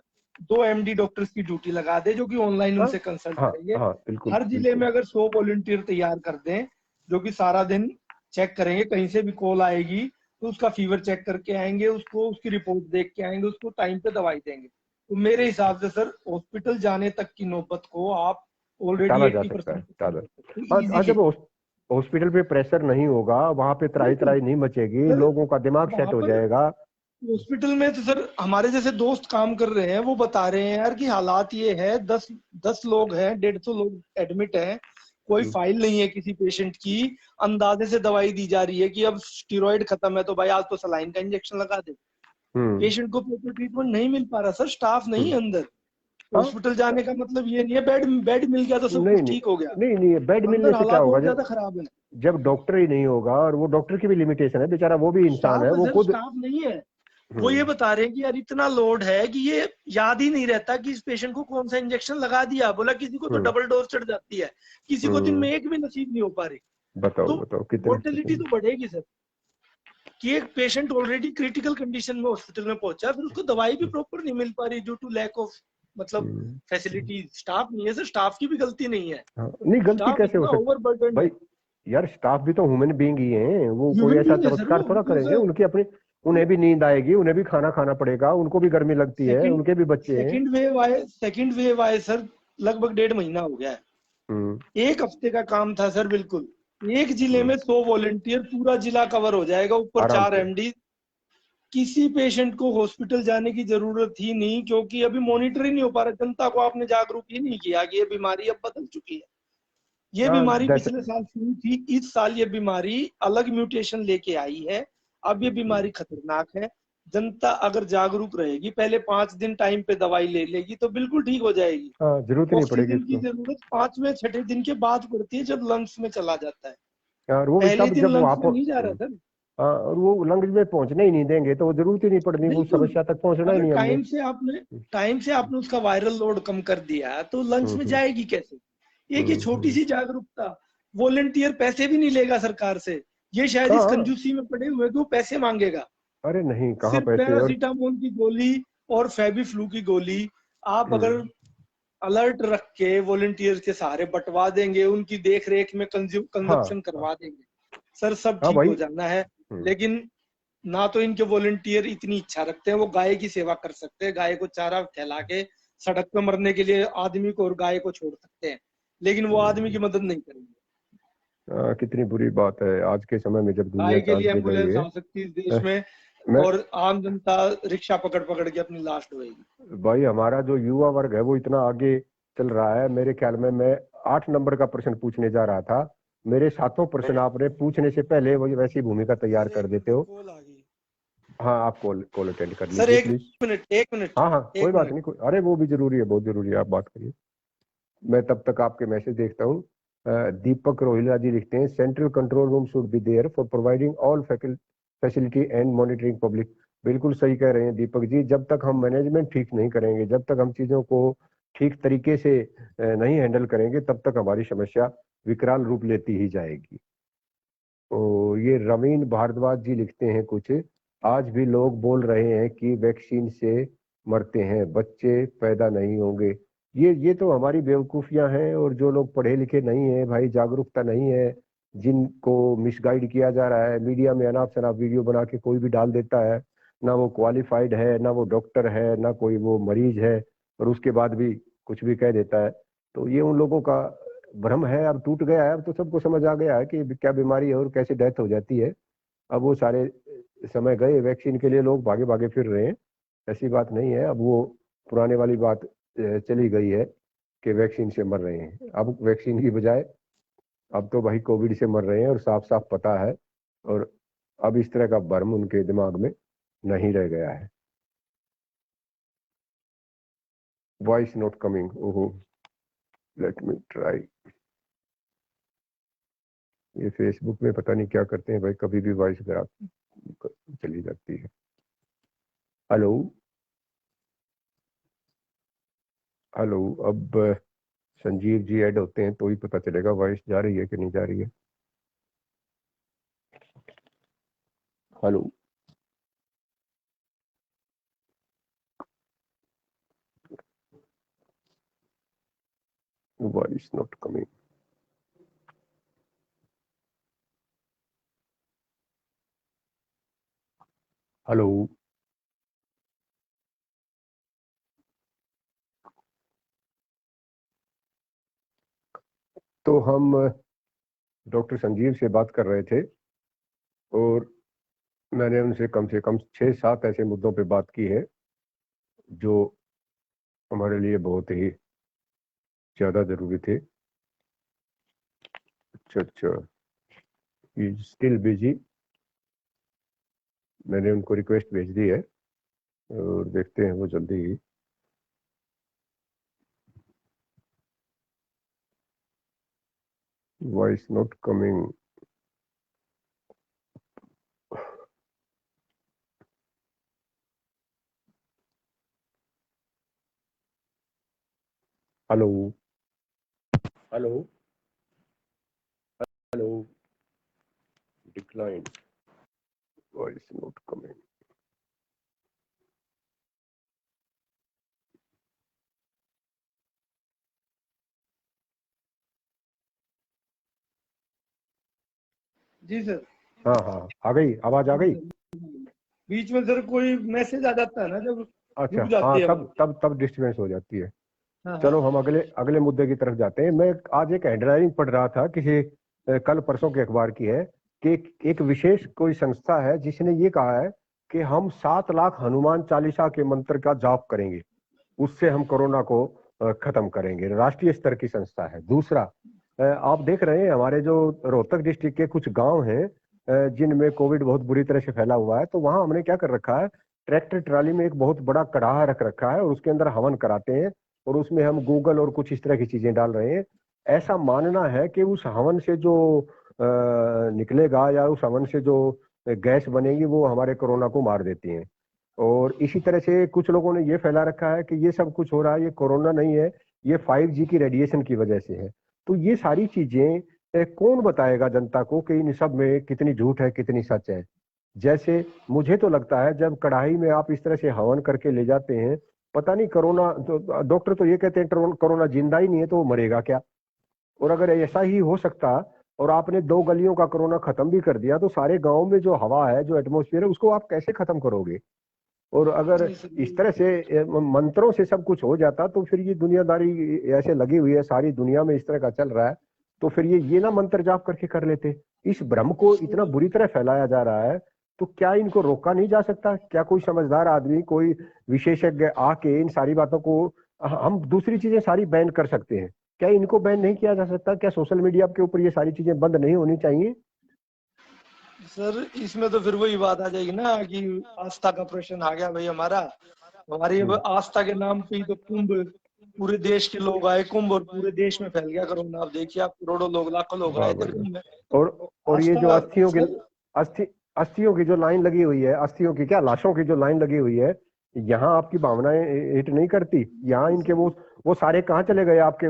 2 MD डॉक्टर्स की ड्यूटी लगा दे जो कि ऑनलाइन
हाँ
उनसे कंसल्ट
हाँ
करेंगे।
हाँ, बिल्कुल
हर जिले
बिल्कुल।
में अगर 100 वॉलंटियर तैयार कर दें जो कि सारा दिन चेक करेंगे, कहीं से भी कॉल आएगी तो उसका फीवर चेक करके आएंगे, उसको उसकी रिपोर्ट देख के आएंगे, उसको टाइम पे दवाई देंगे, तो मेरे हिसाब से सर हॉस्पिटल जाने तक की नौबत को आप ऑलरेडी
टाला जा सकता है,
80%
टाला। हाँ,
इजीली।
जब हॉस्पिटल पे प्रेशर नहीं होगा, वहां पे त्राही त्राही नहीं मचेगी,
सर
लोगों का दिमाग सेट
वहां
हो
पर
जाएगा।
हॉस्पिटल में तो सर हमारे जैसे दोस्त काम कर रहे हैं, वो बता रहे हैं यार कि हालात ये है, 10 लोग हैं, 150 लोग एडमिट हैं, कोई फाइल नहीं है किसी पेशेंट की, अंदाजे से दवाई दी जा रही है कि अब स्टीरॉइड खत्म है तो भाई आज तो सलाइन का इंजेक्शन लगा दे। पेशेंट को प्रॉपर ट्रीटमेंट नहीं मिल पा रहा सर, स्टाफ नहीं है अंदर।
हाँ?
हॉस्पिटल जाने का मतलब ये नहीं है बेड मिल गया तो सब
नहीं
कुछ ठीक हो गया।
नहीं नहीं, बेड मिलने
अंदर
से क्या
हालात
होगा
बहुत ज्यादा खराब है।
जब डॉक्टर ही नहीं होगा, और वो डॉक्टर की भी लिमिटेशन है बेचारा, वो भी इंसान है,
स्टाफ है
वो
सर,
खुद।
स्टाफ नहीं है। वो ये बता रहे हैं कि यार इतना लोड है कि ये याद ही नहीं रहता कि इस पेशेंट को कौन सा इंजेक्शन लगा दिया। बोला किसी को तो डबल डोज चढ़ जाती है, किसी को दिन में एक भी नसीब नहीं हो पा रही।
बताओ
तो
बताओ कितने
मोर्टेलिटी तो बढ़ेगी सर, कि एक पेशेंट ऑलरेडी क्रिटिकल कंडीशन में हॉस्पिटल में पहुंचा, फिर उसको दवाई भी प्रॉपर नहीं मिल पा रही ड्यू टू लैक ऑफ मतलब फैसिलिटी। स्टाफ नहीं है सर, स्टाफ की भी गलती नहीं है।
हाँ, नहीं गलती
स्टाफ
कैसे हो
इतना
सकती
ओवरबर्डन
भाई?
है।
यार स्टाफ भी तो ह्यूमन बीइंग ही हैं, वो कोई
ह्यूमन
ऐसा
बीइंग है सर
चमत्कार
वो,
थोड़ा
बिल्कुल
करेंगे।
सर।
उनकी अपनी, उन्हें भी नींद आएगी, उन्हें भी खाना खाना पड़ेगा, उनको भी गर्मी लगती है,
सेकंड
उनके भी बच्चे हैं।
सेकंड वेव आए सर, लगभग 1.5 महीना हो गया है।
हम्म,
1 हफ्ते का काम था सर, बिल्कुल। एक जिले
हम्म,
में 100 वॉलेंटियर, पूरा जिला कवर हो जाएगा, ऊपर
आराम
4
से।
एमडी। किसी पेशेंट को हॉस्पिटल जाने की जरूरत ही नहीं, क्योंकि अभी मॉनिटर ही नहीं हो पा रहा। जनता को आपने जागरूक ही नहीं किया कि ये बीमारी अब बदल चुकी है। ये
हाँ
बीमारी
दैट।
पिछले साल शुरू थी, इस साल ये बीमारी अलग म्यूटेशन लेके आई है। अब ये बीमारी खतरनाक है। जनता अगर जागरूक रहेगी, पहले 5 दिन टाइम पे दवाई ले लेगी तो बिल्कुल ठीक हो जाएगी।
हाँ, जरूरत ही नहीं पड़ेगी
ऑक्सीजन की
इसको।
जरूरत 5वें-6ठे दिन के बाद पड़ती है, जब लंग्स में चला जाता है।
और वो भी
पहले
तब
दिन
जब
लंग्स
आप,
में नहीं जा रहा सर।
हाँ, और वो लंग्स में पहुंचने ही नहीं देंगे तो वो जरूरत ही नहीं पड़नी, वो
बिल्कुल।
समस्या तक पहुंचना ही
अगर
नहीं हमने।
टाइम से आपने उसका वायरल लोड कम कर दिया तो लंग्स में
हम्म,
जाएगी कैसे? एक ये छोटी
हम्म।
सी जागरूकता। वॉलेंटियर पैसे भी नहीं लेगा सरकार से। ये शायद इस
हाँ,
कंजूसी में पड़े हुए कि वो पैसे मांगेगा।
अरे नहीं, कहाँ
सिर्फ
पैसे। और
पैरासीटामोल की गोली और फेबी फ्लू की गोली आप अगर
हम्म,
अलर्ट रख के वॉलेंटियर्स के सहारे बंटवा देंगे, उनकी देख रेख में
हाँ
कंजप्शन करवा देंगे, सर सब
हाँ
ठीक
भाई।
हो जाना है। लेकिन ना तो इनके वॉलेंटियर इतनी इच्छा रखते हैं, वो गाय की सेवा कर सकते हैं, गाय को चारा खिला के सड़क पे मरने के लिए आदमी को और गाय को छोड़ सकते हैं, लेकिन वो आदमी की मदद नहीं करेंगे।
कितनी बुरी बात है आज के समय में जब दुनिया
गाय के लिए
चालती जा रही
एम्बुलेंस
है।
आ सकती है इस देश में,
मैं
और आम जनता रिक्शा पकड़ पकड़ के अपनी लाश ढोएगी।
भाई, हमारा जो युवा वर्ग है वो इतना आगे चल रहा है। मेरे ख्याल में मैं 8 नंबर का प्रश्न पूछने जा रहा था, मेरे 7 प्रश्न आपने पूछने से पहले वही वैसी भूमिका तैयार
सर
कर
एक
देते
मिनट,
हो।
कॉल आ गई।
हाँ, आप कॉल कॉल अटेंड कर
सर
लीजिए प्लीज।
एक मिनट
हाँ हाँ, कोई
एक
बात
मिनट
नहीं, कोई, अरे वो भी जरूरी है, बहुत जरूरी है, आप बात करिए। मैं तब तक आपके मैसेज देखता हूँ। दीपक रोहिला जी लिखते हैं, central control room should be there for providing all facility and monitoring public. बिल्कुल सही कह रहे हैं दीपक जी, जब तक हम मैनेजमेंट ठीक नहीं करेंगे, जब तक हम चीजों को ठीक तरीके से नहीं हैंडल करेंगे, तब तक हमारी समस्या विकराल रूप लेती ही जाएगी। तो ये रवीन भारद्वाज जी लिखते हैं कुछ, आज भी लोग बोल रहे हैं कि वैक्सीन से मरते हैं, बच्चे पैदा नहीं होंगे। ये तो हमारी बेवकूफियां हैं, और जो लोग पढ़े लिखे नहीं है भाई, जागरूकता नहीं है, जिनको मिसगाइड किया जा रहा है, मीडिया में अनाप शनाप वीडियो बना के कोई भी डाल देता है, ना वो क्वालिफाइड है, ना वो डॉक्टर है, ना कोई वो मरीज है, और उसके बाद भी कुछ भी कह देता है। तो ये उन लोगों का भ्रम है, अब टूट गया है, अब तो सबको समझ आ गया है कि क्या बीमारी है और कैसे डेथ हो जाती है। अब वो सारे समय गए, वैक्सीन के लिए लोग भागे भागे फिर रहे हैं, ऐसी बात नहीं है। अब वो पुराने वाली बात चली गई है कि वैक्सीन से मर रहे हैं। अब वैक्सीन की बजाय अब तो भाई कोविड से मर रहे हैं, और साफ साफ पता है। और अब इस तरह का भ्रम उनके दिमाग में नहीं रह गया है। वॉइस नॉट कमिंग, ओहो, लेट मी ट्राई। ये फेसबुक में पता नहीं क्या करते हैं भाई, कभी भी वॉइस अगर आप चली जाती है। हेलो हेलो, अब संजीव जी ऐड होते हैं तो ही पता चलेगा वॉइस जा रही है कि नहीं जा रही है। Hello, voice not coming. Hello, तो हम डॉक्टर संजीव से बात कर रहे थे, और मैंने उनसे कम से कम 6-7 ऐसे मुद्दों पे बात की है जो हमारे लिए बहुत ही ज्यादा जरूरी थे। अच्छा अच्छा, स्टिल बिजी। मैंने उनको रिक्वेस्ट भेज दी है और देखते हैं वो जल्दी ही। Voice not coming. Hello hello hello, decline, voice not coming.
जी सर।
हाँ हाँ, आ गई आवाज, आ गई।
बीच में सर कोई मैसेज आ जाता है ना, जब
अच्छा
रुक जाती
हाँ,
है
तब
आवाज।
तब तब डिस्टर्बेंस हो जाती है।
हाँ हाँ।
चलो हम अगले अगले मुद्दे की तरफ जाते हैं। मैं आज एक हेडलाइन पढ़ रहा था, किसी कल परसों के अखबार की है, कि एक विशेष कोई संस्था है जिसने ये कहा है कि हम 7 लाख हनुमान चालीसा के मंत्र का जाप करेंगे, उससे हम कोरोना को खत्म करेंगे। राष्ट्रीय स्तर की संस्था है। दूसरा, आप देख रहे हैं हमारे जो रोहतक डिस्ट्रिक्ट के कुछ गांव हैं जिनमें कोविड बहुत बुरी तरह से फैला हुआ है, तो वहां हमने क्या कर रखा है, ट्रैक्टर ट्राली में एक बहुत बड़ा कड़ाहा रख रखा है और उसके अंदर हवन कराते हैं और उसमें हम गूगल और कुछ इस तरह की चीजें डाल रहे हैं। ऐसा मानना है कि उस हवन से जो निकलेगा या उस हवन से जो गैस बनेगी वो हमारे कोरोना को मार देती है। और इसी तरह से कुछ लोगों ने ये फैला रखा है कि ये सब कुछ हो रहा है, ये कोरोना नहीं है, ये 5G की रेडिएशन की वजह से है। तो ये सारी चीजें कौन बताएगा जनता को कि इन सब में कितनी झूठ है कितनी सच है। जैसे मुझे तो लगता है जब कढ़ाई में आप इस तरह से हवन करके ले जाते हैं, पता नहीं कोरोना, तो डॉक्टर तो ये कहते हैं कोरोना जिंदा ही नहीं है तो वो मरेगा क्या। और अगर ऐसा ही हो सकता और आपने 2 गलियों का कोरोना खत्म भी कर दिया, तो सारे गांव में जो हवा है, जो एटमोस्फियर है, उसको आप कैसे खत्म करोगे। और अगर
नहीं सर
इस तरह से मंत्रों से सब कुछ हो जाता, तो फिर ये दुनियादारी ऐसे लगी हुई है, सारी दुनिया में इस तरह का चल रहा है, तो फिर ये ना मंत्र जाप करके कर लेते। इस भ्रम को इतना बुरी तरह फैलाया जा रहा है, तो क्या इनको रोका नहीं जा सकता? क्या कोई समझदार आदमी, कोई विशेषज्ञ आके इन सारी बातों को, हम दूसरी चीजें सारी बैन कर सकते हैं, क्या इनको बैन नहीं किया जा सकता? क्या सोशल मीडिया के ऊपर ये सारी चीजें बंद नहीं होनी चाहिए?
सर, इसमें तो फिर वही बात आ जाएगी ना कि आस्था का प्रश्न आ गया भाई हमारा। हमारी अब आस्था के नाम पे ही तो कुंभ, पूरे देश के लोग आए कुंभ और पूरे देश में फैल गया कोरोना। आप देखिए, आप करोड़ों लोग, लाखों लोग
वाह
आए थे
भाई
कुंभ में।
वाह। और ये जो
आस्था
अस्थियों की,
सर।
अस्थि अस्थियों की जो लाइन लगी हुई है, अस्थियों की क्या, लाशों की जो लाइन लगी हुई है, यहाँ आपकी भावनाएं हिट नहीं करती? यहाँ इनके वो सारे कहाँ चले गए आपके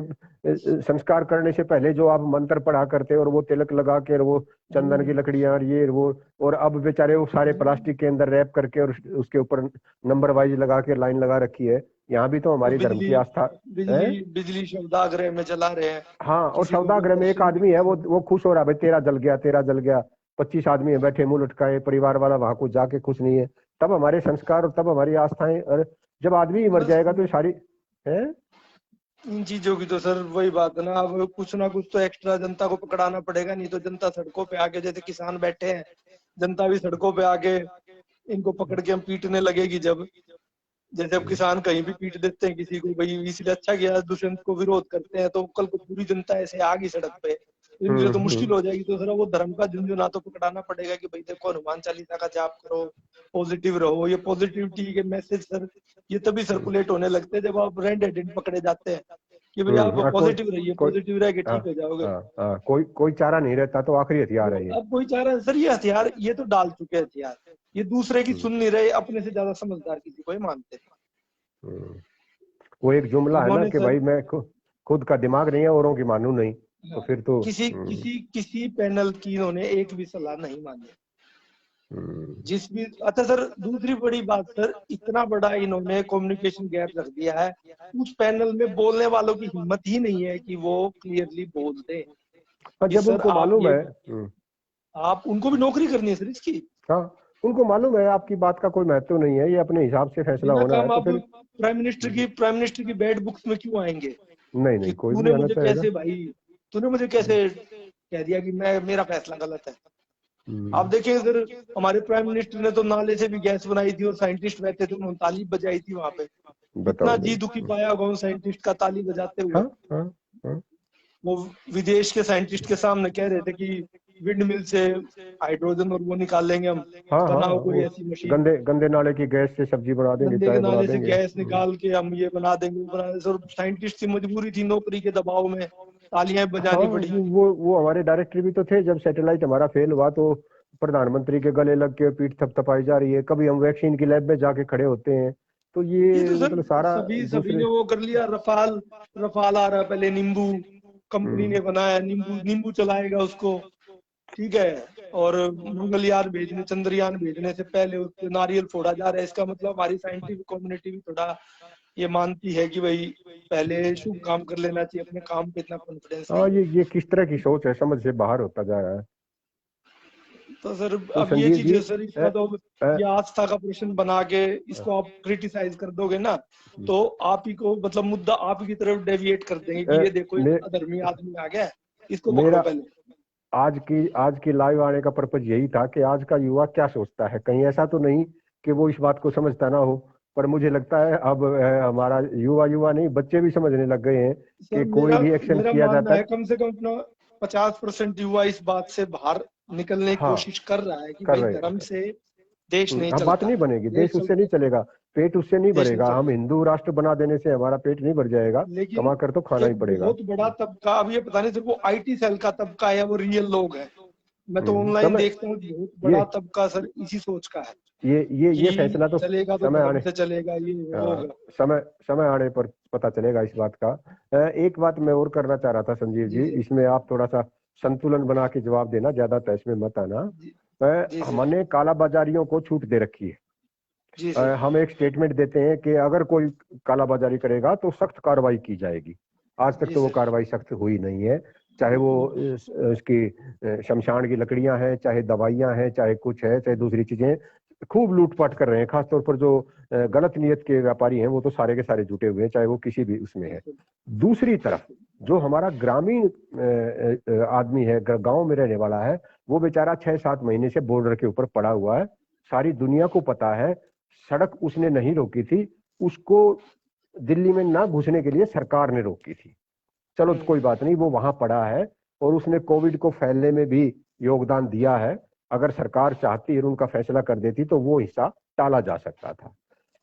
संस्कार करने से पहले जो आप मंत्र पढ़ा करते और वो तिलक लगा के और वो चंदन की लकड़ियां और ये वो, और अब बेचारे वो सारे प्लास्टिक के अंदर रैप करके और उसके ऊपर नंबर वाइज लगा के लाइन लगा रखी है। यहाँ भी तो
वो
हमारी धर्म
बिजली
की आस्था है।
बिजली बिजली शवदाग्रह में जला रहे हैं।
हाँ, और
किसी को कोई
सौदागर में एक
दर्शन नहीं,
आदमी है,
किसी
वो खुश हो रहा है, भाई तेरा जल गया तेरा जल गया। 25 आदमी है बैठे मुंह लटकाए, परिवार वाला वहां को जाके खुश नहीं है। तब हमारे संस्कार और तब हमारी आस्थाएं, और जब आदमी ही मर
बस
जाएगा तो ये सारी है।
इन चीजों की तो सर वही बात है ना, अब कुछ ना कुछ तो एक्स्ट्रा जनता को पकड़ाना पड़ेगा, नहीं तो जनता सड़कों पे आके, जैसे किसान बैठे हैं, जनता भी सड़कों पे आके इनको पकड़ के हम पीटने लगेगी। जब जैसे अब किसान कहीं भी पीट देते हैं किसी को, भाई इसलिए अच्छा किया दुष्यंत को विरोध करते हैं, तो कल को पूरी जनता ऐसे आ गई सड़क पे, तो इनके लिए तो मुश्किल हो जाएगी। तो सर वो धर्म का झुंझुना तो पकड़ाना पड़ेगा कि भाई देखो, हनुमान चालीसा का जाप करो, पॉजिटिव रहो। ये पॉजिटिविटी के मैसेज सर, ये तभी सर्कुलेट होने लगते हैं जब आप रेड हैंडेड पकड़े जाते हैं कि भाई आप
हाँ,
पॉजिटिव रहिए,
कोई
पॉजिटिव रह के
हाँ
ठीक हो जाओगे।
हाँ, कोई चारा नहीं रहता, तो आखिरी हथियार
तो
है ये।
अब कोई चाह रहा है सर, ये हथियार ये तो डाल चुके हैं हथियार, ये दूसरे की
हम्म,
सुन नहीं रहे, अपने से ज्यादा समझदार किसी को ही मानते हैं।
हम्म। वो एक जुमला है ना
इन्होंने
कि
सर,
भाई मैं खुद का दिमाग नहीं है, औरों की मानू नहीं। तो
हाँ,
फिर तो
किसी किसी किसी पैनल की इन्होंने एक भी सलाह नहीं मानी।
हम्म,
जिस भी, अच्छा सर, दूसरी बड़ी बात सर, इतना बड़ा इन्होंने कम्युनिकेशन गैप रख दिया है, उस पैनल में बोलने वालों की हिम्मत ही नहीं है कि वो क्लियरली बोल दे
और
कि
जब
सर
उनको
आप
मालूम
ये,
है,
आप उनको भी नौकरी करनी है सर इसकी।
हाँ, उनको मालूम है आपकी बात का कोई महत्व नहीं है, ये अपने हिसाब से फैसला
बिना
होना है,
काम
तो
आप
फिर
प्राइम मिनिस्टर की बैड बुक्स में क्यों आएंगे
नहीं
कि
नहीं, कोई भी
तूने
नहीं आना
मुझे
चाहेगा।
कैसे भाई, तूने मुझे कैसे कह दिया कि मैं, मेरा फैसला गलत है। आप
हम्म,
देखें सर, हमारे प्राइम मिनिस्टर ने तो नाले से भी गैस बनाई थी और साइंटिस्ट बैठे थे, उन्होंने ताली बजाई थी वहां पे।
बताओ
कितना जी
नहीं।
दुखी पाया होगा उन साइंटिस्ट का ताली बजाते
हाँ
हुए।
हाँ हाँ।
वो विदेश के साइंटिस्ट के सामने कह रहे थे कि विंड मिल से हाइड्रोजन और वो निकाल लेंगे हम,
हाँ
बनाओ
हाँ,
कोई
वो
ऐसी मशीन,
गंदे गंदे नाले की गैस से सब्जी बना देंगे,
गंदे के
चाय बना
नाले से
देंगे।
गैस निकाल के हम ये बना देंगे, वो बना देंगे। सर साइंटिस्ट की मजबूरी थी, नौकरी के दबाव में तालियां
हाँ,
बजानी पड़ी।
वो हमारे डायरेक्टर भी तो थे। जब सैटेलाइट हमारा फेल हुआ तो प्रधानमंत्री के गले लग के पीठ थपथपाई जा रही है, कभी हम वैक्सीन की लैब में जाके खड़े होते हैं। तो
ये
ये
तो सर
मतलब सारा
सभी सभी
दूसरे।
ने वो कर लिया। रफाल, रफाल आ रहा है, पहले नींबू कंपनी ने
हम्म।
बनाया, नींबू नींबू चलाएगा उसको, ठीक है। और मंगलयान भेजने, चंद्रयान भेजने से पहले उस पे नारियल फोड़ा जा रहा है। इसका मतलब हमारी साइंटिफिक कम्युनिटी भी थोड़ा ये मानती है कि भाई पहले शुभ काम कर लेना चाहिए, अपने काम पे इतना कॉन्फिडेंस
हाँ,
नहीं है।
ये किस तरह की सोच है, समझ से बाहर होता जा रहा है।
तो सर
तो
अब ये
संजीव
चीज
जी,
है सर, इसका तो
अ,
ये आस्था का प्रश्न बना के इसको आप क्रिटिसाइज कर दोगे ना, तो आप ही को मतलब मुद्दा आप ही की तरफ डेविएट कर देंगे कि ये देखो एक
मे,
अधर्मी आदमी आ गया है, इसको पकड़ो
मेरा
पहले।
आज की लाइव आने का पर्पज यही था कि आज का युवा क्या सोचता है। कहीं ऐसा तो नहीं कि वो इस बात को समझता ना हो, पर मुझे लगता है अब हमारा युवा युवा नहीं, बच्चे भी समझने लग गए हैं
सर
कि कोई
मेरा
भी एक्शन
मेरा
किया
मानना
जाता
है
है।
कम से कम अपना 50% युवा इस बात से बाहर निकलने की
हाँ,
कोशिश कर रहा है कि
कर
भाई
रहे
धर्म
हैं।
से देश नहीं
अब बात
चलता,
नहीं बनेगी, देश
देश
उससे
चलता
नहीं
है,
चलेगा, पेट उससे नहीं
देश नहीं
भरेगा। हम
चलेगा।
हिंदू राष्ट्र बना देने से हमारा पेट नहीं भर जाएगा,
लेकिन
कमा कर तो खाना ही
एक
पड़ेगा।
बहुत बड़ा तबका, अब ये पता नहीं सिर्फ वो आईटी सेल का तबका है या वो रियल लोग हैं, मैं तो ऑनलाइन
समय
देखता हूँ बहुत
ये
बड़ा तबका सर इसी सोच का है
ये
कि
फैसला तो
चलेगा तो
समय
धर्म
आने
से चलेगा, ये
हाँ,
होगा।
समय समय आने पर पता चलेगा इस बात का। एक बात मैं और करना चाह रहा था संजीव
जी
जी,
सर।
इसमें आप थोड़ा सा संतुलन बना के जवाब देना, ज्यादा तो इसमें मत आना।
जी जी सर।
हमने कालाबाजारियों को छूट दे रखी है।
जी सर।
हम एक स्टेटमेंट देते हैं कि अगर कोई कालाबाजारी करेगा तो सख्त कार्रवाई की जाएगी। आज तक
जी
तो वो
सर।
कार्रवाई सख्त हुई नहीं है। चाहे वो
बिल्कुल।
उसकी शमशान की लकड़ियां हैं, चाहे दवाइयां हैं, चाहे कुछ है, चाहे दूसरी चीजें, खूब लूटपाट कर रहे हैं। खासतौर पर जो गलत नियत के व्यापारी हैं वो तो सारे के सारे जुटे हुए हैं, चाहे वो किसी भी उसमें है।
बिल्कुल।
दूसरी तरफ
बिल्कुल।
जो हमारा ग्रामीण आदमी है, गांव में रहने वाला है, वो बेचारा 6-7 महीने से बॉर्डर के ऊपर पड़ा हुआ है। सारी दुनिया को पता है, सड़क उसने नहीं रोकी थी, उसको दिल्ली में ना घुसने के लिए सरकार ने रोकी थी। चलो तो कोई बात नहीं, वो वहां पड़ा है और उसने कोविड को फैलने में भी योगदान दिया है। अगर सरकार चाहती और उनका फैसला कर देती तो वो हिस्सा टाला जा सकता था।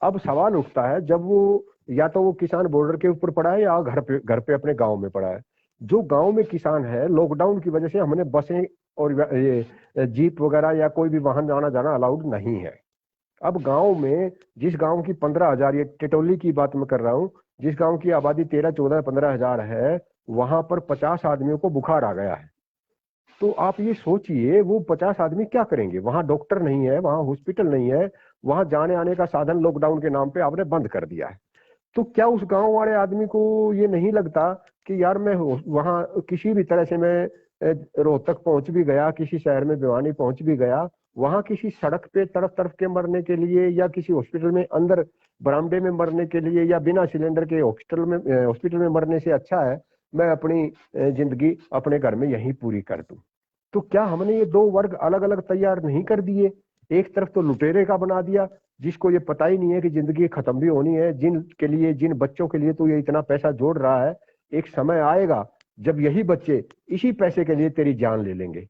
अब सवाल उठता है, जब वो या तो वो किसान बॉर्डर के ऊपर पड़ा है या घर पे अपने गांव में पड़ा है। जो गांव में किसान है, लॉकडाउन की वजह से हमने बसें और ये जीप वगैरह या कोई भी वाहन आना जाना अलाउड नहीं है। अब गांव में, जिस गांव की 15,000, ये टिटोली की बात मैं कर रहा हूँ, जिस गांव की आबादी 13, 14, 15 हजार है, वहां पर 50 आदमियों को बुखार आ गया है। तो आप ये सोचिए वो 50 आदमी क्या करेंगे। वहां डॉक्टर नहीं है, वहां हॉस्पिटल नहीं है, वहां जाने आने का साधन लॉकडाउन के नाम पे आपने बंद कर दिया है। तो क्या उस गांव वाले आदमी को ये नहीं लगता कि यार मैं वहां किसी भी तरह से मैं रोहतक पहुंच भी गया, किसी शहर में भिवानी पहुंच भी गया, वहां किसी सड़क पे तड़प तड़प के मरने के लिए या किसी हॉस्पिटल में अंदर बरामदे में मरने के लिए या बिना सिलेंडर के हॉस्पिटल में मरने से अच्छा है मैं अपनी जिंदगी अपने घर में यहीं पूरी कर दूं। तो क्या हमने ये दो वर्ग अलग अलग तैयार नहीं कर दिए? एक तरफ तो लुटेरे का बना दिया, जिसको ये पता ही नहीं है कि जिंदगी खत्म भी होनी है, जिनके लिए, जिन बच्चों के लिए तो ये इतना पैसा जोड़ रहा है, एक समय आएगा जब यही बच्चे इसी पैसे के लिए तेरी जान ले लेंगे।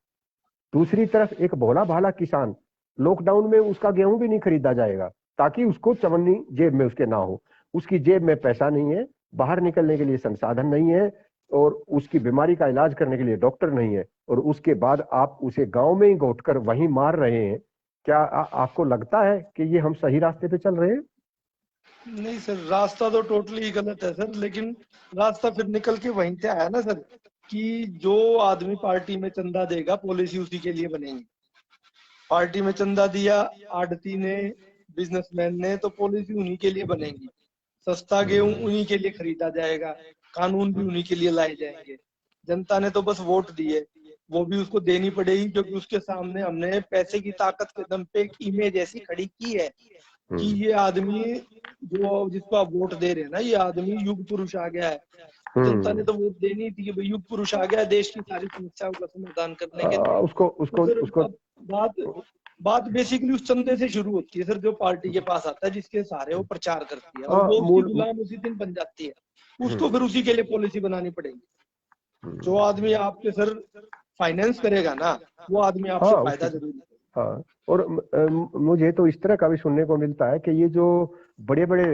दूसरी तरफ एक भोला भाला किसान, लॉकडाउन में उसका गेहूं भी नहीं खरीदा जाएगा ताकि उसको चवन्नी जेब में उसके ना हो। उसकी जेब में पैसा नहीं है, बाहर निकलने के लिए संसाधन नहीं है, और उसकी बीमारी का इलाज करने के लिए डॉक्टर नहीं है, और उसके बाद आप उसे गांव में ही घोटकर वहीं मार रहे हैं। क्या आपको लगता है कि ये हम सही रास्ते पे चल रहे हैं?
नहीं सर, रास्ता तो टोटली गलत है सर, लेकिन रास्ता फिर निकल के वहीं से आया ना सर, कि जो आदमी पार्टी में चंदा देगा पॉलिसी उसी के लिए बनेगी। पार्टी में चंदा दिया आड़ती ने, बिजनेसमैन ने, तो पॉलिसी उन्हीं के लिए बनेगी। सस्ता गेहूं उन्हीं के लिए खरीदा जाएगा, कानून भी उन्हीं के लिए लाए जाएंगे। जनता ने तो बस वोट दिए, वो भी उसको देनी पड़ेगी, क्योंकि उसके सामने हमने पैसे की ताकत के दम पे एक इमेज ऐसी खड़ी की है कि ये आदमी जो जिसको आप वोट दे रहे हैं ना, ये आदमी युग पुरुष आ गया है। जनता ने तो वोट देनी थी कि भाई युग पुरुष आ गया देश की सारी समस्याओं का समाधान करने के लिए।
उसको
तो
उसको
फिर
उसको
अब बात बात बेसिकली उस चंदे से शुरू होती है सर, जो पार्टी के पास आता है, जिसके सहारे वो प्रचार करती है, और वो उसकी
मूल
गुलाम उसी दिन बन जाती है। उसको फिर उसी के लिए पॉलिसी बनानी पड़ेगी। जो आदमी आपके सर फाइनेंस करेगा ना, वो आदमी आपसे
हाँ
फायदा
उसके,
जरूर लेगा।
हाँ। और मुझे तो इस तरह का भी सुनने को मिलता है कि ये जो बड़े बड़े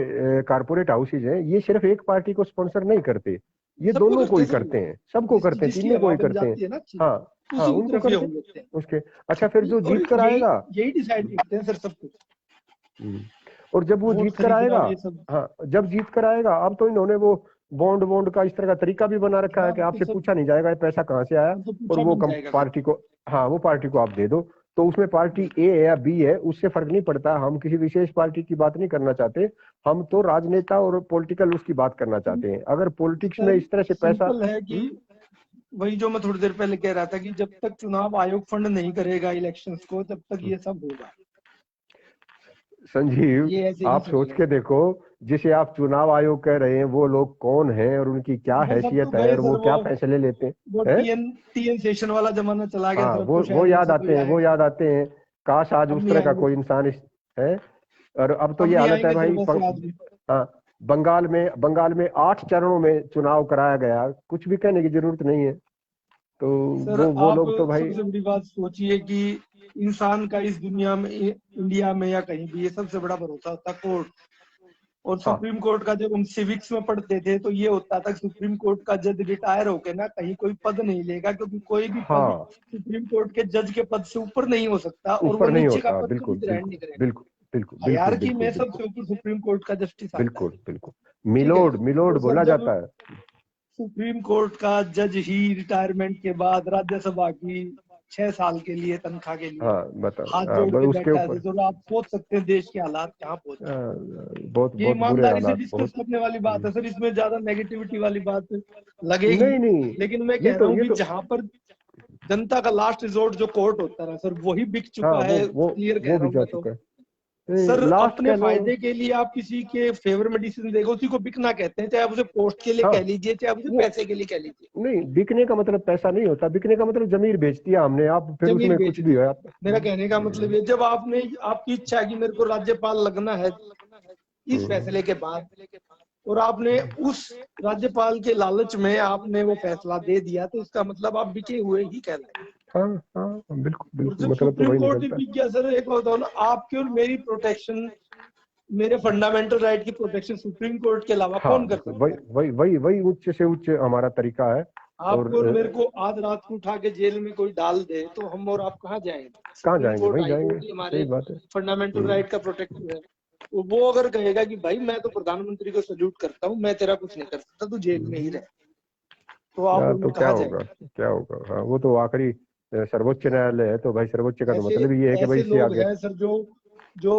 कारपोरेट हाउसेज हैं, ये सिर्फ एक पार्टी को स्पॉन्सर नहीं करते, ये
सबको
दोनों को
करते
ही
हैं सर,
करते हैं, सबको करते हैं,
जिसकी
तीनों को
हवा
ही
बन
करते हैं।
जाती है ना अच्छी,
हाँ हाँ,
उसी की
उनको
तरफ ये
करते
हम लेते हैं।
उसके। अच्छा, फिर जो
और
जीत कर आएगा,
यही डिसाइड करते हैं सर सब कुछ,
और जब वो
वोट
जीत कर
खरीदना
आएगा,
ये सब।
हाँ जब जीत कर आएगा, अब तो इन्होंने वो बॉन्ड बॉन्ड का इस तरह का तरीका भी बना रखा है
हाँ
कि
तो
आपसे
सब,
पूछा नहीं जाएगा ये पैसा कहाँ से आया,
तो
और
पूछा
वो
बन
कम
जाएगा फिर।
पार्टी को, हाँ वो पार्टी को आप दे दो। तो उसमें पार्टी ए है या बी है, उससे फर्क नहीं पड़ता, हम किसी विशेष पार्टी की बात नहीं करना चाहते, हम तो राजनेता और पॉलिटिकल उसकी बात करना चाहते हैं। अगर पॉलिटिक्स में
सर
इस तरह से पैसा,
सिंपल है कि वही जो मैं थोड़ी देर पहले कह रहा था कि जब तक चुनाव आयोग फंड नहीं करेगा इलेक्शंस को, तब तक ये सब होगा,
संजीव
ये ऐसे ही
आप सोच
चलेगा।
के देखो, जिसे आप चुनाव आयोग कह रहे हैं वो लोग कौन हैं और उनकी क्या
वो सब तो
हैसियत है
गए
और
सर,
वो क्या फैसले लेते
वो
हैं।
टीएन सेशन वाला जमाना चला गया
हाँ,
सर, अब
वो
तो
वो
शायद
याद
वैसे
आते
कोई
हैं, वो
आएगा,
याद आते हैं। काश आज
अब
उस
नहीं
तरह का
आएंगे,
कोई इंसान है। और अब तो
अब
ये
नहीं
हालत है
आएंगे सर
भाई,
वैसे आदमी।
हाँ, बंगाल में 8 चरणों में चुनाव कराया गया, कुछ भी कहने की जरूरत नहीं है। तो
सर
वो
आप
लोग तो भाई,
सबसे बड़ी बात सोचिए कि इंसान का इस दुनिया में, इंडिया में या कहीं भी, ये सबसे बड़ा भरोसा होता है कोर्ट। और
हाँ
सुप्रीम कोर्ट का जब हम सिविक्स में पढ़ते थे तो ये होता था सुप्रीम कोर्ट का जज रिटायर होके ना कहीं कोई पद नहीं लेगा, क्योंकि कोई भी पद
हाँ,
सुप्रीम कोर्ट के जज के पद से ऊपर नहीं हो सकता, और वो
ऊपर नहीं
नीचे का
होता,
पद कभी
बिल्कुल
ग्रहण
बिल्कुल
नहीं करेगा।
बिल्कुल बिल्कुल बिल्कुल
हायरार्की
बिल्कुल
में
बिल्कुल
सबसे ऊपर सुप्रीम कोर्ट का जस्टिस आता है,
बिल्कुल बिल्कुल,
ठीक है।
मिलोड मिलोड
तो सर
बोला
जब
जाता है।
सुप्रीम कोर्ट का जज ही रिटायरमेंट के बाद राज्यसभा की 6 साल के लिए तनख्वाह के लिए
हाँ बताओ,
हाथ
हाँ,
जोड़ के
उसके
बैठा है,
ऊपर,
तो आप सोच सकते हैं देश के हालात कहाँ पहुंच
आ,
चुके हैं।
बहुत
ये
बहुत बुरे
ईमानदारी से
हालात,
डिस्कस
बहुत।
करने वाली बात है सर, इसमें ज्यादा नेगेटिविटी वाली बात लगेगी,
नहीं नहीं,
लेकिन मैं कह रहा हूँ
ये
कि
तो,
जहां पर जनता का लास्ट रिजोर्ट जो कोर्ट होता है सर, वही बिक
हाँ
चुका
वो
है,
वो
क्लियर कह
वो
रहा
भी
हूँ
जा
मैं तो।
चुका है।
सर
लास्ट
अपने
कह लो।
फायदे के लिए आप किसी के फेवर में डिसीजन देगा, उसी को बिकना कहते हैं, चाहे आप उसे पोस्ट के लिए
हाँ
कह लीजिए, चाहे आप उसे
वो,
पैसे के लिए कह लीजिए।
नहीं, बिकने का मतलब पैसा नहीं होता, बिकने का मतलब जमीर बेच दिया हमने, आप फिर
जमीन
उसमें
बेच
कुछ भी
दी,
हो आप।
मेरा कहने का मतलब ये, जब आपने आपकी इच्छा है कि मेरे को राज्यपाल लगना है इस फैसले के बाद, और आपने उस राज्यपाल के लालच में आपने वो फैसला दे दिया, तो इसका मतलब आप बिके हुए ही कहलाए।
हाँ हाँ, बिल्कुल
और
बिल्कुल,
जब
मतलब तो
सुप्रीम
वही
कोर्ट ही
निकलता है।
बिक गया सर, एक होता है ना आपकी और मेरी प्रोटेक्शन, मेरे फंडामेंटल राइट की प्रोटेक्शन सुप्रीम कोर्ट के अलावा
हाँ,
कौन कर सकता
वही
है।
वही वही वही उच्च से उच्च हमारा तरीका है। और
आपको और मेरे को आज रात को उठा के जेल में कोई डाल दे तो हम और आप कहाँ जाएंगे।
कहाँ
सुप्रीम
जाएंगे,
कोर्ट,
वही
हाई
जाएंगे,
कोर्ट ही
सही
हमारे
बात है।
फंडामेंटल राइट का प्रोटेक्टर है। तो वो अगर कहेगा कि भाई मैं तो प्रधानमंत्री को सल्यूट करता हूँ, मैं तेरा कुछ नहीं कर सकता, तू जेल में ही रहे, तो आप
यार
और
तो
मैं
क्या
कहाँ
होगा,
जाएंगे।
क्या होगा, हाँ वो तो आखिरी सर्वोच्च न्यायालय है, तो भाई सर्वोच्च का तो
ऐसे
मतलब ये है कि भाई
ऐसे
इससे
लोग
आगे।
हैं सर जो जो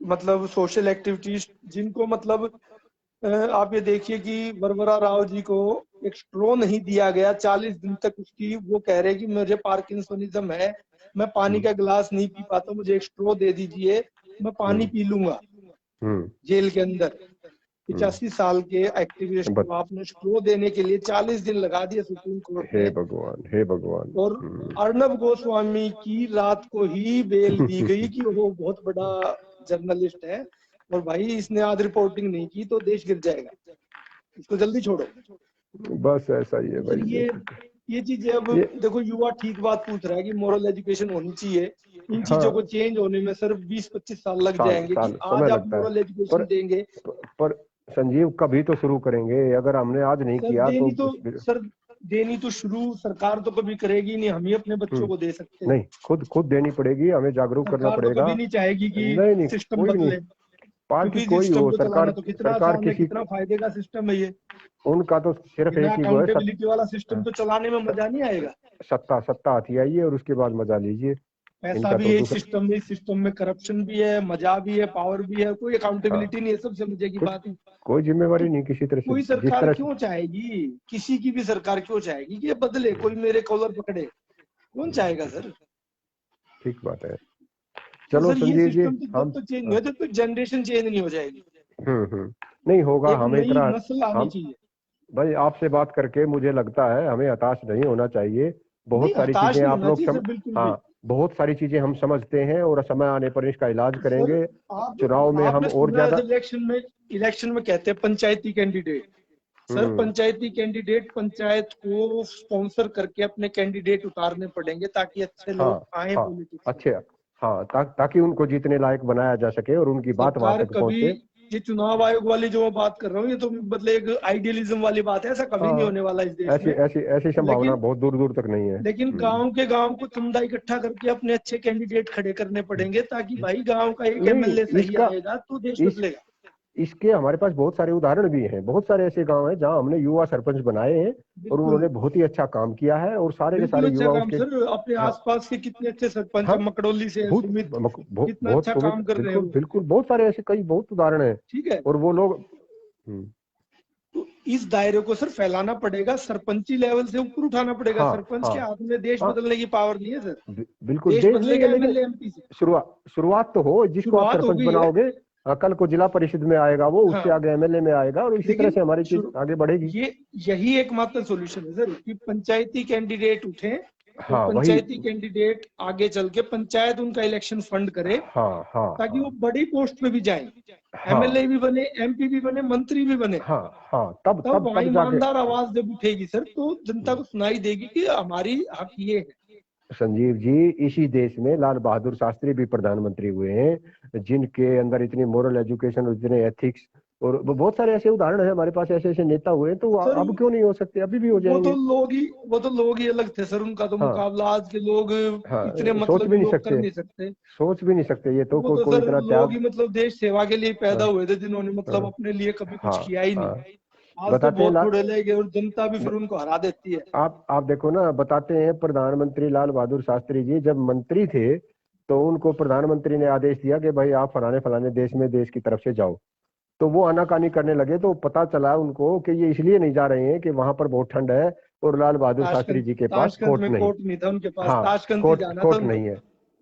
मतलब सोशल एक्टिविटीज जिनको मतलब आप ये देखिए कि वरवरा राव जी को एक स्ट्रो नहीं दिया गया 40 दिन तक, उसकी वो कह रहे कि मुझे पार्किंसोनिज्म है, मैं पानी का गिलास नहीं पी पाता, मुझे एक स्ट्रो दे दीजिए, मैं पानी पी लूंगा।
हम्म
जेल के अंदर 85 साल के एक्टिविस्ट
बत
को आपने स्ट्रो देने के लिए 40 दिन लगा दिए सुप्रीम कोर्ट
हे
ने।
भगवान, हे भगवान।
और अर्नब गोस्वामी की रात को ही बेल दी गई कि वो बहुत बड़ा जर्नलिस्ट है, और भाई इसने आज रिपोर्टिंग नहीं की तो देश गिर जाएगा, इसको जल्दी छोड़ो।
बस ऐसा ही है
तो सर
भाई,
ये चीजें, अब
ये
देखो युवा ठीक बात पूछ रहा है कि मोरल एजुकेशन होनी चाहिए, इन चीजों को
हाँ,
चेंज होने में सर 20-25 साल लग
साल
जाएंगे कि
साल
आज
समय
आप
लगता है।
मोरल
पर
एजुकेशन देंगे।
पर संजीव कभी तो शुरू करेंगे, अगर हमने आज नहीं
सर
किया तो
देनी तो सर देनी तो शुरू सरकार तो कभी करेगी नहीं, हम ही अपने बच्चों को दे सकते हैं।
नहीं, खुद देनी पड़ेगी, हमें जागरूक करना
सरकार तो
पड़ेगा।
कभी नहीं चाहेगी कि
नहीं नहीं,
सिस्टम
कोई भी नहीं,
बदले,
पार्टी
क्योंकि
कोई
सिस्टम
हो,
को
सरकार
चलाना तो कितना
सरकार
आसान है,
किसी,
कितना फायदे का सिस्टम है ये।
उनका तो सिर्फ
बिना
एक ही वो है,
अकाउंटेबिलिटी वाला सिस्टम तो चलाने में मजा नहीं आएगा।
सत्ता सत्ता आती आइए और उसके बाद मजा लीजिए।
पैसा
इनका
भी
तो
है
दूसरा,
इस सिस्टम में करप्शन भी है, मजा भी है, पावर भी है, कोई
हाँ,
अकाउंटेबिलिटी नहीं है, सबसे मजे की
कुछ
बात है।
कोई
तो
जिम्मेवारी नहीं किसी तरह से,
कोई
जिस
सरकार
तरह से।
क्यों चाहेगी, किसी की भी सरकार क्यों चाहेगी कि ये बदले, कोई मेरे कॉलर पकड़े, कौन चाहेगा सर।
ठीक बात है।
तो
चलो
सर ये
संजीव जी,
सिस्टम तो जब
हम,
तक चेंज नहीं हो, जब तक जनरेशन चेंज नहीं हो जाएगी।
नहीं होगा,
एक
हमें
नई
इतना,
नस्ल आनी
हम,
चाहिए।
भाई आपसे बात करके मुझे लगता है हमें हताश नहीं होना चाहिए।
नहीं,
बहुत सारी
हताश
चीजें
नहीं
आप
होना
लोग
चाहिए सर, बिल्कुल भी।
हाँ, बहुत सारी चीजें हम समझते हैं और समय आने पर इसका इलाज
सर
करेंगे।
आप
चुनाव में हम
आपने
और
सुना है
ज्यादा,
इलेक्शन में कहते हैं पंचायती कैंडिडेट, सर पंचायती कैंडिडेट पंचायत को स्पॉन्सर करके अपने कैंडिडेट उतारने पड़ेंगे ताकि अच्छे लोग आए पॉलिटिक्स।
अच्छे, हाँ, ताकि उनको जीतने लायक बनाया जा सके और उनकी बात वहां तक पहुंचे।
ये चुनाव आयोग वाली जो मैं बात कर रहा हूँ, ये तो मतलब एक आइडियलिज्म वाली बात है, ऐसा कभी नहीं होने वाला इस देश में।
ऐसी संभावना बहुत दूर दूर तक नहीं है।
लेकिन गांव को चंदा इकट्ठा करके अपने अच्छे कैंडिडेट खड़े करने पड़ेंगे, ताकि भाई गांव का एक एमएलए सही आएगा तो देश बदलेगा।
इसके हमारे पास बहुत सारे उदाहरण भी हैं। बहुत सारे ऐसे गांव हैं जहां हमने युवा सरपंच बनाए हैं और उन्होंने बहुत ही अच्छा काम किया है और सारे के सारे युवाओं के
सर अपने आसपास के कितने अच्छे सरपंच, मकड़ोली से सुमित कितना अच्छा काम कर रहे हैं।
बिल्कुल बहुत सारे ऐसे कई बहुत उदाहरण हैं।
ठीक है,
और वो लोग
तो इस दायरे को सर फैलाना पड़ेगा, सरपंची लेवल से ऊपर उठाना पड़ेगा। सरपंच के हाथ में देश बदलने की पावर नहीं है सर।
बिल्कुल
देश बदलेगा एमएलए एमपी से।
शुरुआत तो हो, जिसको आप सरपंच बनाओगे कल को जिला परिषद में आएगा वो, उससे आगे एमएलए में आएगा और इसी तरह से हमारी चीज आगे बढ़ेगी।
यही एकमात्र सॉल्यूशन है सर कि पंचायती कैंडिडेट उठे, पंचायती कैंडिडेट आगे चल के पंचायत उनका इलेक्शन फंड करे, ताकि वो बड़ी पोस्ट पे भी जाए, एमएलए भी बने, एमपी भी बने, मंत्री भी बने।
तब
वहाँ ईमानदार आवाज जब उठेगी सर, तो जनता को सुनाई देगी कि हमारी हक ये है।
संजीव जी, इसी देश में लाल बहादुर शास्त्री भी प्रधानमंत्री हुए हैं, जिनके अंदर इतनी मोरल एजुकेशन, इतने एथिक्स और बहुत सारे ऐसे उदाहरण हैं हमारे पास। ऐसे नेता हुए तो अब क्यों नहीं हो सकते, अभी भी हो जाएंगे।
वो तो लोग ही अलग थे सर, उनका तो मुकाबला आज के लोग इतने
सोच भी नहीं
सोच भी नहीं सकते।
ये तो
कोई तरह लोग ही मतलब देश सेवा के लिए पैदा हुए थे, जिन्होंने मतलब अपने लिए कभी कुछ किया ही नहीं। आज तो बहुत थोड़े लेंगे और जनता भी फिर उनको हरा देती है।
आप देखो ना, बताते हैं प्रधानमंत्री लाल बहादुर शास्त्री जी जब मंत्री थे तो उनको प्रधानमंत्री ने आदेश दिया कि भाई आप फलाने देश में देश की तरफ से जाओ, तो वो आनाकानी करने लगे। तो पता चला उनको कि ये इसलिए नहीं जा रहे हैं कि वहां पर बहुत ठंड है और लाल बहादुर शास्त्री जी के पास कोट नहीं
था उनके पास,
कोट नहीं है।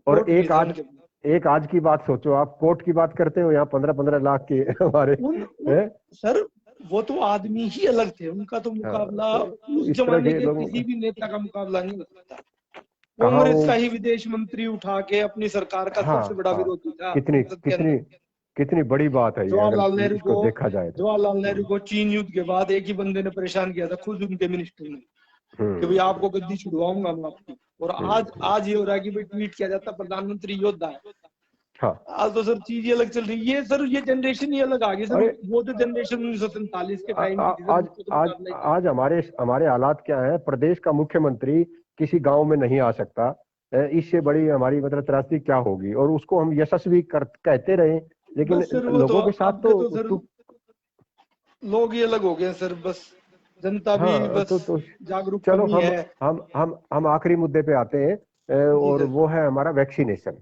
और एक आज की बात सोचो, आप कोट की बात करते हो, यहाँ 15-15 लाख के हमारे
सर वो तो आदमी ही अलग थे, उनका तो मुकाबला उस जमाने के किसी भी नेता का मुकाबला नहीं हो सकता। कांग्रेस का ही विदेश मंत्री उठा के अपनी सरकार का सबसे बड़ा विरोधी था।
कितनी बड़ी बात है
जवाहरलाल नेहरू को
देखा जाए।
जवाहरलाल नेहरू को चीन युद्ध के बाद एक ही बंदे ने परेशान किया था, खुद उनके मिनिस्टर ने, कि भाई आपको गद्दी छुड़वाऊंगा मैं आपकी। और आज ये हो रहा है कि भाई ट्वीट किया जाता प्रधानमंत्री योद्धा है। आज तो सर चीज अलग चल रही है सर, ये जनरेशन ही अलग आ गई सर। वो जो जनरेशन 1947 के टाइम की थी,
आज हमारे हालात क्या है, प्रदेश का मुख्यमंत्री किसी गांव में नहीं आ सकता, इससे बड़ी हमारी मतलब त्रासदी क्या होगी। और उसको हम यशस्वी कहते रहे, लेकिन लोगों के साथ तो
लोग ही अलग हो गए सर। बस जनता भी बस जागरूक नहीं है।
हम आखिरी मुद्दे पे आते हैं और वो है हमारा वैक्सीनेशन।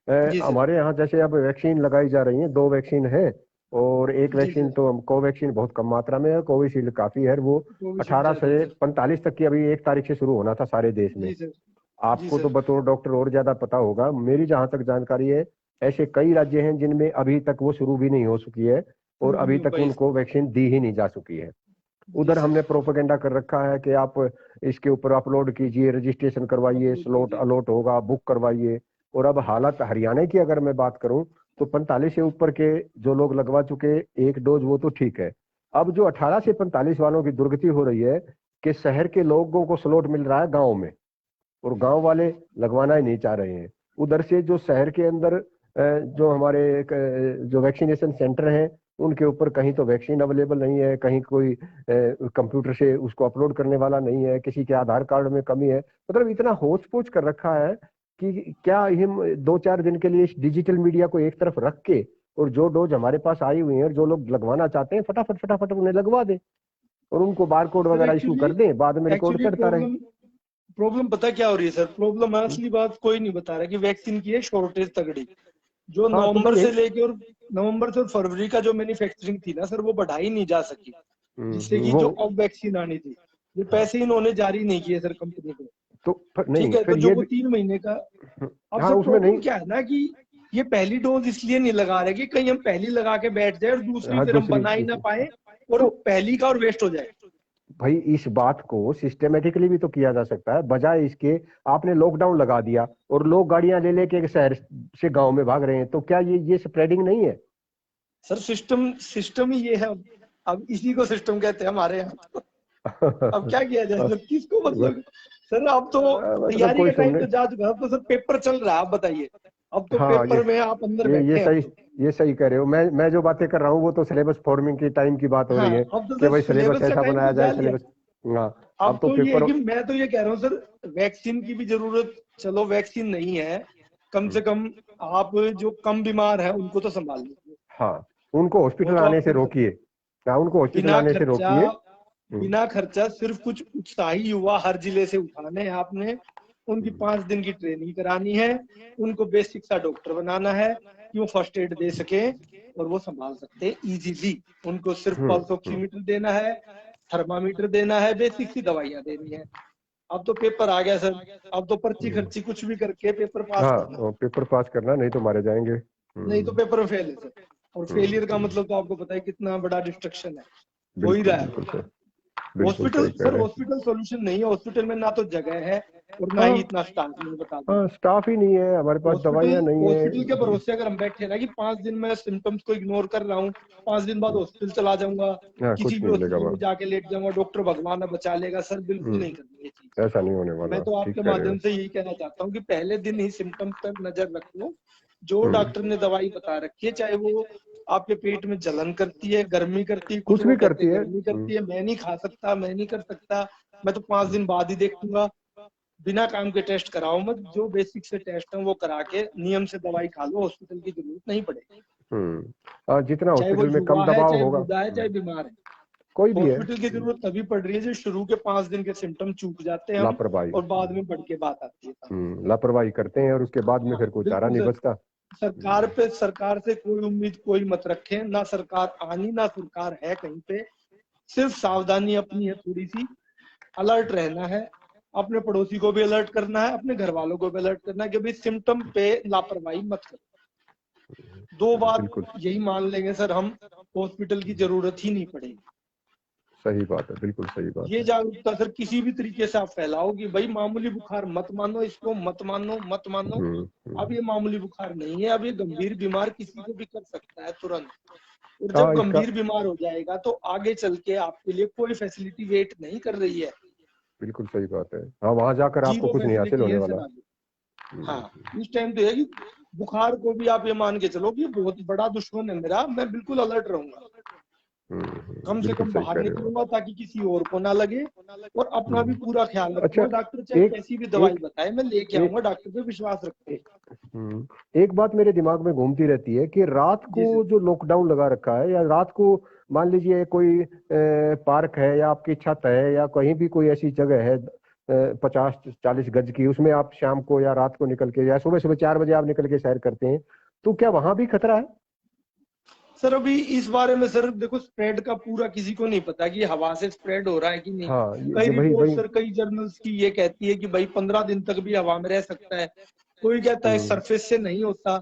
हमारे यहाँ जैसे अब वैक्सीन लगाई जा रही है, 2 वैक्सीन है और एक वैक्सीन तो कोवैक्सीन बहुत कम मात्रा में है, कोविशील्ड काफी है। वो 18 से 45 तक की अभी 1 तारीख से शुरू होना था सारे देश में। आपको तो बतौर डॉक्टर और ज्यादा पता होगा, मेरी जहां तक जानकारी है ऐसे कई राज्य हैं जिनमें अभी तक वो शुरू भी नहीं हो चुकी है और अभी तक उनको वैक्सीन दी ही नहीं जा चुकी है। उधर हमने प्रोपेगेंडा कर रखा है कि आप इसके ऊपर अपलोड कीजिए, रजिस्ट्रेशन करवाइए, स्लॉट अलॉट होगा, बुक करवाइए। और अब हालत हरियाणा की अगर मैं बात करूं तो 45 से ऊपर के जो लोग लगवा चुके 1 डोज वो तो ठीक है। अब जो 18 से 45 वालों की दुर्गति हो रही है कि शहर के लोगों को स्लॉट मिल रहा है गांव में और गांव वाले लगवाना ही नहीं चाह रहे हैं। उधर से जो शहर के अंदर जो हमारे जो वैक्सीनेशन सेंटर हैं उनके ऊपर कहीं तो वैक्सीन अवेलेबल नहीं है, कहीं कोई कंप्यूटर से उसको अपलोड करने वाला नहीं है, किसी के आधार कार्ड में कमी है। मतलब इतना होच पोच कर रखा है कि क्या हम 2-4 दिन के लिए इस डिजिटल मीडिया को एक तरफ रख के और जो डोज हमारे पास आई हुई है और जो लोग लगवाना चाहते हैं फटाफट उन्हें लगवा दें और उनको बारकोड वगैरह इशू कर दें, बाद में रिकॉर्ड करता रहे।
प्रॉब्लम पता क्या हो रही है सर? प्रॉब्लम असली बात कोई नहीं बता रहा कि वैक्सीन की है शॉर्टेज तगड़ी, जो नवंबर से लेके और नवंबर से फरवरी का जो मैन्युफैक्चरिंग थी ना सर, वो बढ़ाई नहीं जा सकी, जिससे कि जो अब वैक्सीन आनी थी वो पैसे इन्होंने जारी नहीं किए सर कंपनी को।
तो नहीं,
ठीक है, तो जो 3 महीने का अब सर प्रॉब्लम क्या है ना कि ये पहली डोज इसलिए नहीं लगा रहे कि कहीं हम पहली लगा के बैठ जाए और दूसरी फिर हम बना ही ना पाए और पहली का और वेस्ट हो जाए।
भाई इस बात को सिस्टमेटिकली भी तो किया जा सकता है, बजाय इसके आपने लॉकडाउन लगा दिया और लोग गाड़ियां ले लेके शहर से गांव में भाग रहे हैं, तो क्या ये स्प्रेडिंग नहीं है?
सर सिस्टम ही ये है। अब इसी को सिस्टम कहते हैं हमारे यहाँ। अब क्या किया जाए सर, किसको मतलब सर, अब तो
मतलब
तैयारी
कोई
का टाइम
सुनने,
तो जा चुका है, अब तो सर पेपर चल रहा है। आप बताइए, अब तो
हाँ
पेपर में आप अंदर
ये
बैठे हैं अब
सही,
तो।
ये सही कह रहे हो। मैं जो बातें कर रहा हूँ वो तो सिलेबस फॉर्मिंग की टाइम की बात हो
हाँ,
रही है
अब तो
कि
सर
भाई सिलेबस
सिलेबस का
ऐसा
टाइम
बनाया
तो जा
जाए,
लिया।
सिलेबस। हाँ
अब
अब तो
तो ये है
पेपर।
कि मैं तो ये कह रहा हूँ सर, वैक्सीन की भी जरूरत, चलो वैक्सीन नहीं है, कम से कम आप जो कम बीमार है उनको तो संभाल लीजिए।
हाँ उनको
वो
हॉस्पिटल
तो
आने
आप
से
कर सकते
रोकिए,
हैं
क्या उनको हॉस्पिटल
बिना
आने से
खर्चा।
रोकिए।
बिना खर्चा सिर्फ कुछ उत्साही युवा हर जिले से उठाने हैं आपने, उनकी 5 दिन की ट्रेनिंग करानी है, उनको बेसिक सा डॉक्टर बनाना है कि वो फर्स्ट एड दे सके और वो संभाल सकते हैं इजीली। उनको सिर्फ पल्स ऑक्सीमीटर देना है, थर्मामीटर देना है, बेसिक सी दवाइयां देनी है। अब तो पेपर आ गया सर, अब तो पर्ची खर्ची कुछ भी करके पेपर पास
हाँ
करना,
पेपर पास करना, नहीं तो मारे जाएंगे।
नहीं तो पेपर में फेल है सर। और फेलियर का मतलब तो आपको पता है कितना बड़ा डिस्ट्रक्शन है, हो ही
बिल्कुल
रहा है।
बिल्कुल सही, बिल्कुल
हॉस्पिटल
सही कह
सर,
रहे हैं।
हॉस्पिटल सॉल्यूशन नहीं है। हॉस्पिटल में ना तो जगह है और ना
हाँ
ही इतना स्टाफ, मैं बता दूं।
हाँ स्टाफ ही नहीं है हमारे पास,
हॉस्पिटल,
दवाइयाँ नहीं
हॉस्पिटल के
है।
भरोसे अगर हम बैठे ना कि 5 दिन में सिम्टम्स को इग्नोर कर रहा हूँ, 5 दिन बाद हॉस्पिटल चला जाऊंगा,
हाँ
किसी
कुछ
भी
नहीं मिलेगा
हॉस्पिटल में
वहाँ।
जाके लेट जाऊंगा, डॉक्टर भगवान है बचा लेगा, सर बिल्कुल नहीं करनी ये चीज।
ऐसा नहीं होने वाला,
मैं तो
ठीक
आपके
कह रहे हो।
माध्यम से यही कहना चाहता हूँ कि पहले दिन ही सिम्टम्स पर नजर रख लो। जो डॉक्टर ने दवाई बता रखी है, चाहे वो आपके पेट में जलन करती है, गर्मी करती है, कुछ
कुछ
लोग
भी
कहते
करती
हैं
है।
गर्मी करती है, मैं नहीं खा सकता, मैं नहीं कर सकता, मैं तो 5 दिन बाद ही देखूंगा, बिना काम के टेस्ट कराओ मत। जो बेसिक से टेस्ट है वो करा के नियम से दवाई खा लो, हॉस्पिटल की जरूरत नहीं पड़ेगी।
जितना
चाहे वो
हॉस्पिटल में कम
युवा है,
दबाव
चाहे
होगा।
बूढ़ा है, चाहे बीमार है,
कोई भी है।
हॉस्पिटल की जरूरत तभी पड़ रही है जो शुरू के 5 दिन के सिम्टम चूक जाते हैं हम,
लापरवाही।
और बाद में बढ़ के बात आती है सामने।
लापरवाही करते हैं और उसके बाद में
हाँ
फिर कोई चारा
बिल्कुल
नहीं
सर,
बचता।
सरकार से कोई उम्मीद कोई मत रखें, ना सरकार आनी ना सरकार है कहीं पे। सिर्फ सावधानी अपनी है, थोड़ी सी अलर्ट रहना है, अपने पड़ोसी को भी अलर्ट करना है, अपने घर वालों को भी अलर्ट करना है कि भाई सिम्टम पे लापरवाही मत करो। 2 बात
बिल्कुल
यही मान लेंगे सर हम, हॉस्पिटल की जरूरत ही नहीं पड़ेगी।
सही बात है, बिल्कुल सही बात
ये
है।
जागरूकता सर किसी भी तरीके से आप फैलाओ कि भाई मामूली बुखार मत मानो, इसको मत मानो, मत मानो। अब ये मामूली बुखार नहीं है, अब ये गंभीर बीमार किसी को भी कर सकता है तुरंत। और जब
हाँ इसका
गंभीर बीमार हो जाएगा तो आगे चल के आपके लिए कोई फैसिलिटी वेट नहीं कर रही है,
बिल्कुल सही बात है। हाँ वहां जाकर आपको
जीरो
कुछ नहीं हासिल
फैसिलिटी
होने
है
वाला।
सर आगे। हाँ, इस टाइम तो है कि बुखार को भी आप ये मान के चलो कि बहुत बड़ा दुश्मन है मेरा, मैं बिल्कुल अलर्ट रहूंगा, कम से
बिल्कुल
कम
सही
बाहर
कह रहे हो।
निकलूंगा ताकि किसी और को ना लगे, और अपना भी पूरा ख्याल
अच्छा
रखूंगा। डॉक्टर चाहे
एक
कैसी भी दवाई
एक
बताए मैं लेके
एक
आऊंगा, डॉक्टर पे विश्वास रखूंगा।
एक बात मेरे दिमाग में घूमती रहती है कि रात को
जी सर।
जो लॉकडाउन लगा रखा है, या रात को मान लीजिए कोई पार्क है या आपकी छत है या कहीं भी कोई ऐसी जगह है 50-40 गज की, उसमें आप शाम को या रात को निकल के या सुबह सुबह 4 बजे आप निकल के सैर करते हैं, तो क्या वहां भी खतरा है?
सर अभी इस बारे में सर देखो, स्प्रेड का पूरा किसी को नहीं पता कि हवा से स्प्रेड हो रहा है कि नहीं।
हाँ
कई
ये वही
रिपोर्ट
वही।
सर, कई जर्नल्स की ये कहती है कि भाई 15 दिन तक भी हवा में रह सकता है, कोई कहता है
हम्म
सरफेस से नहीं होता,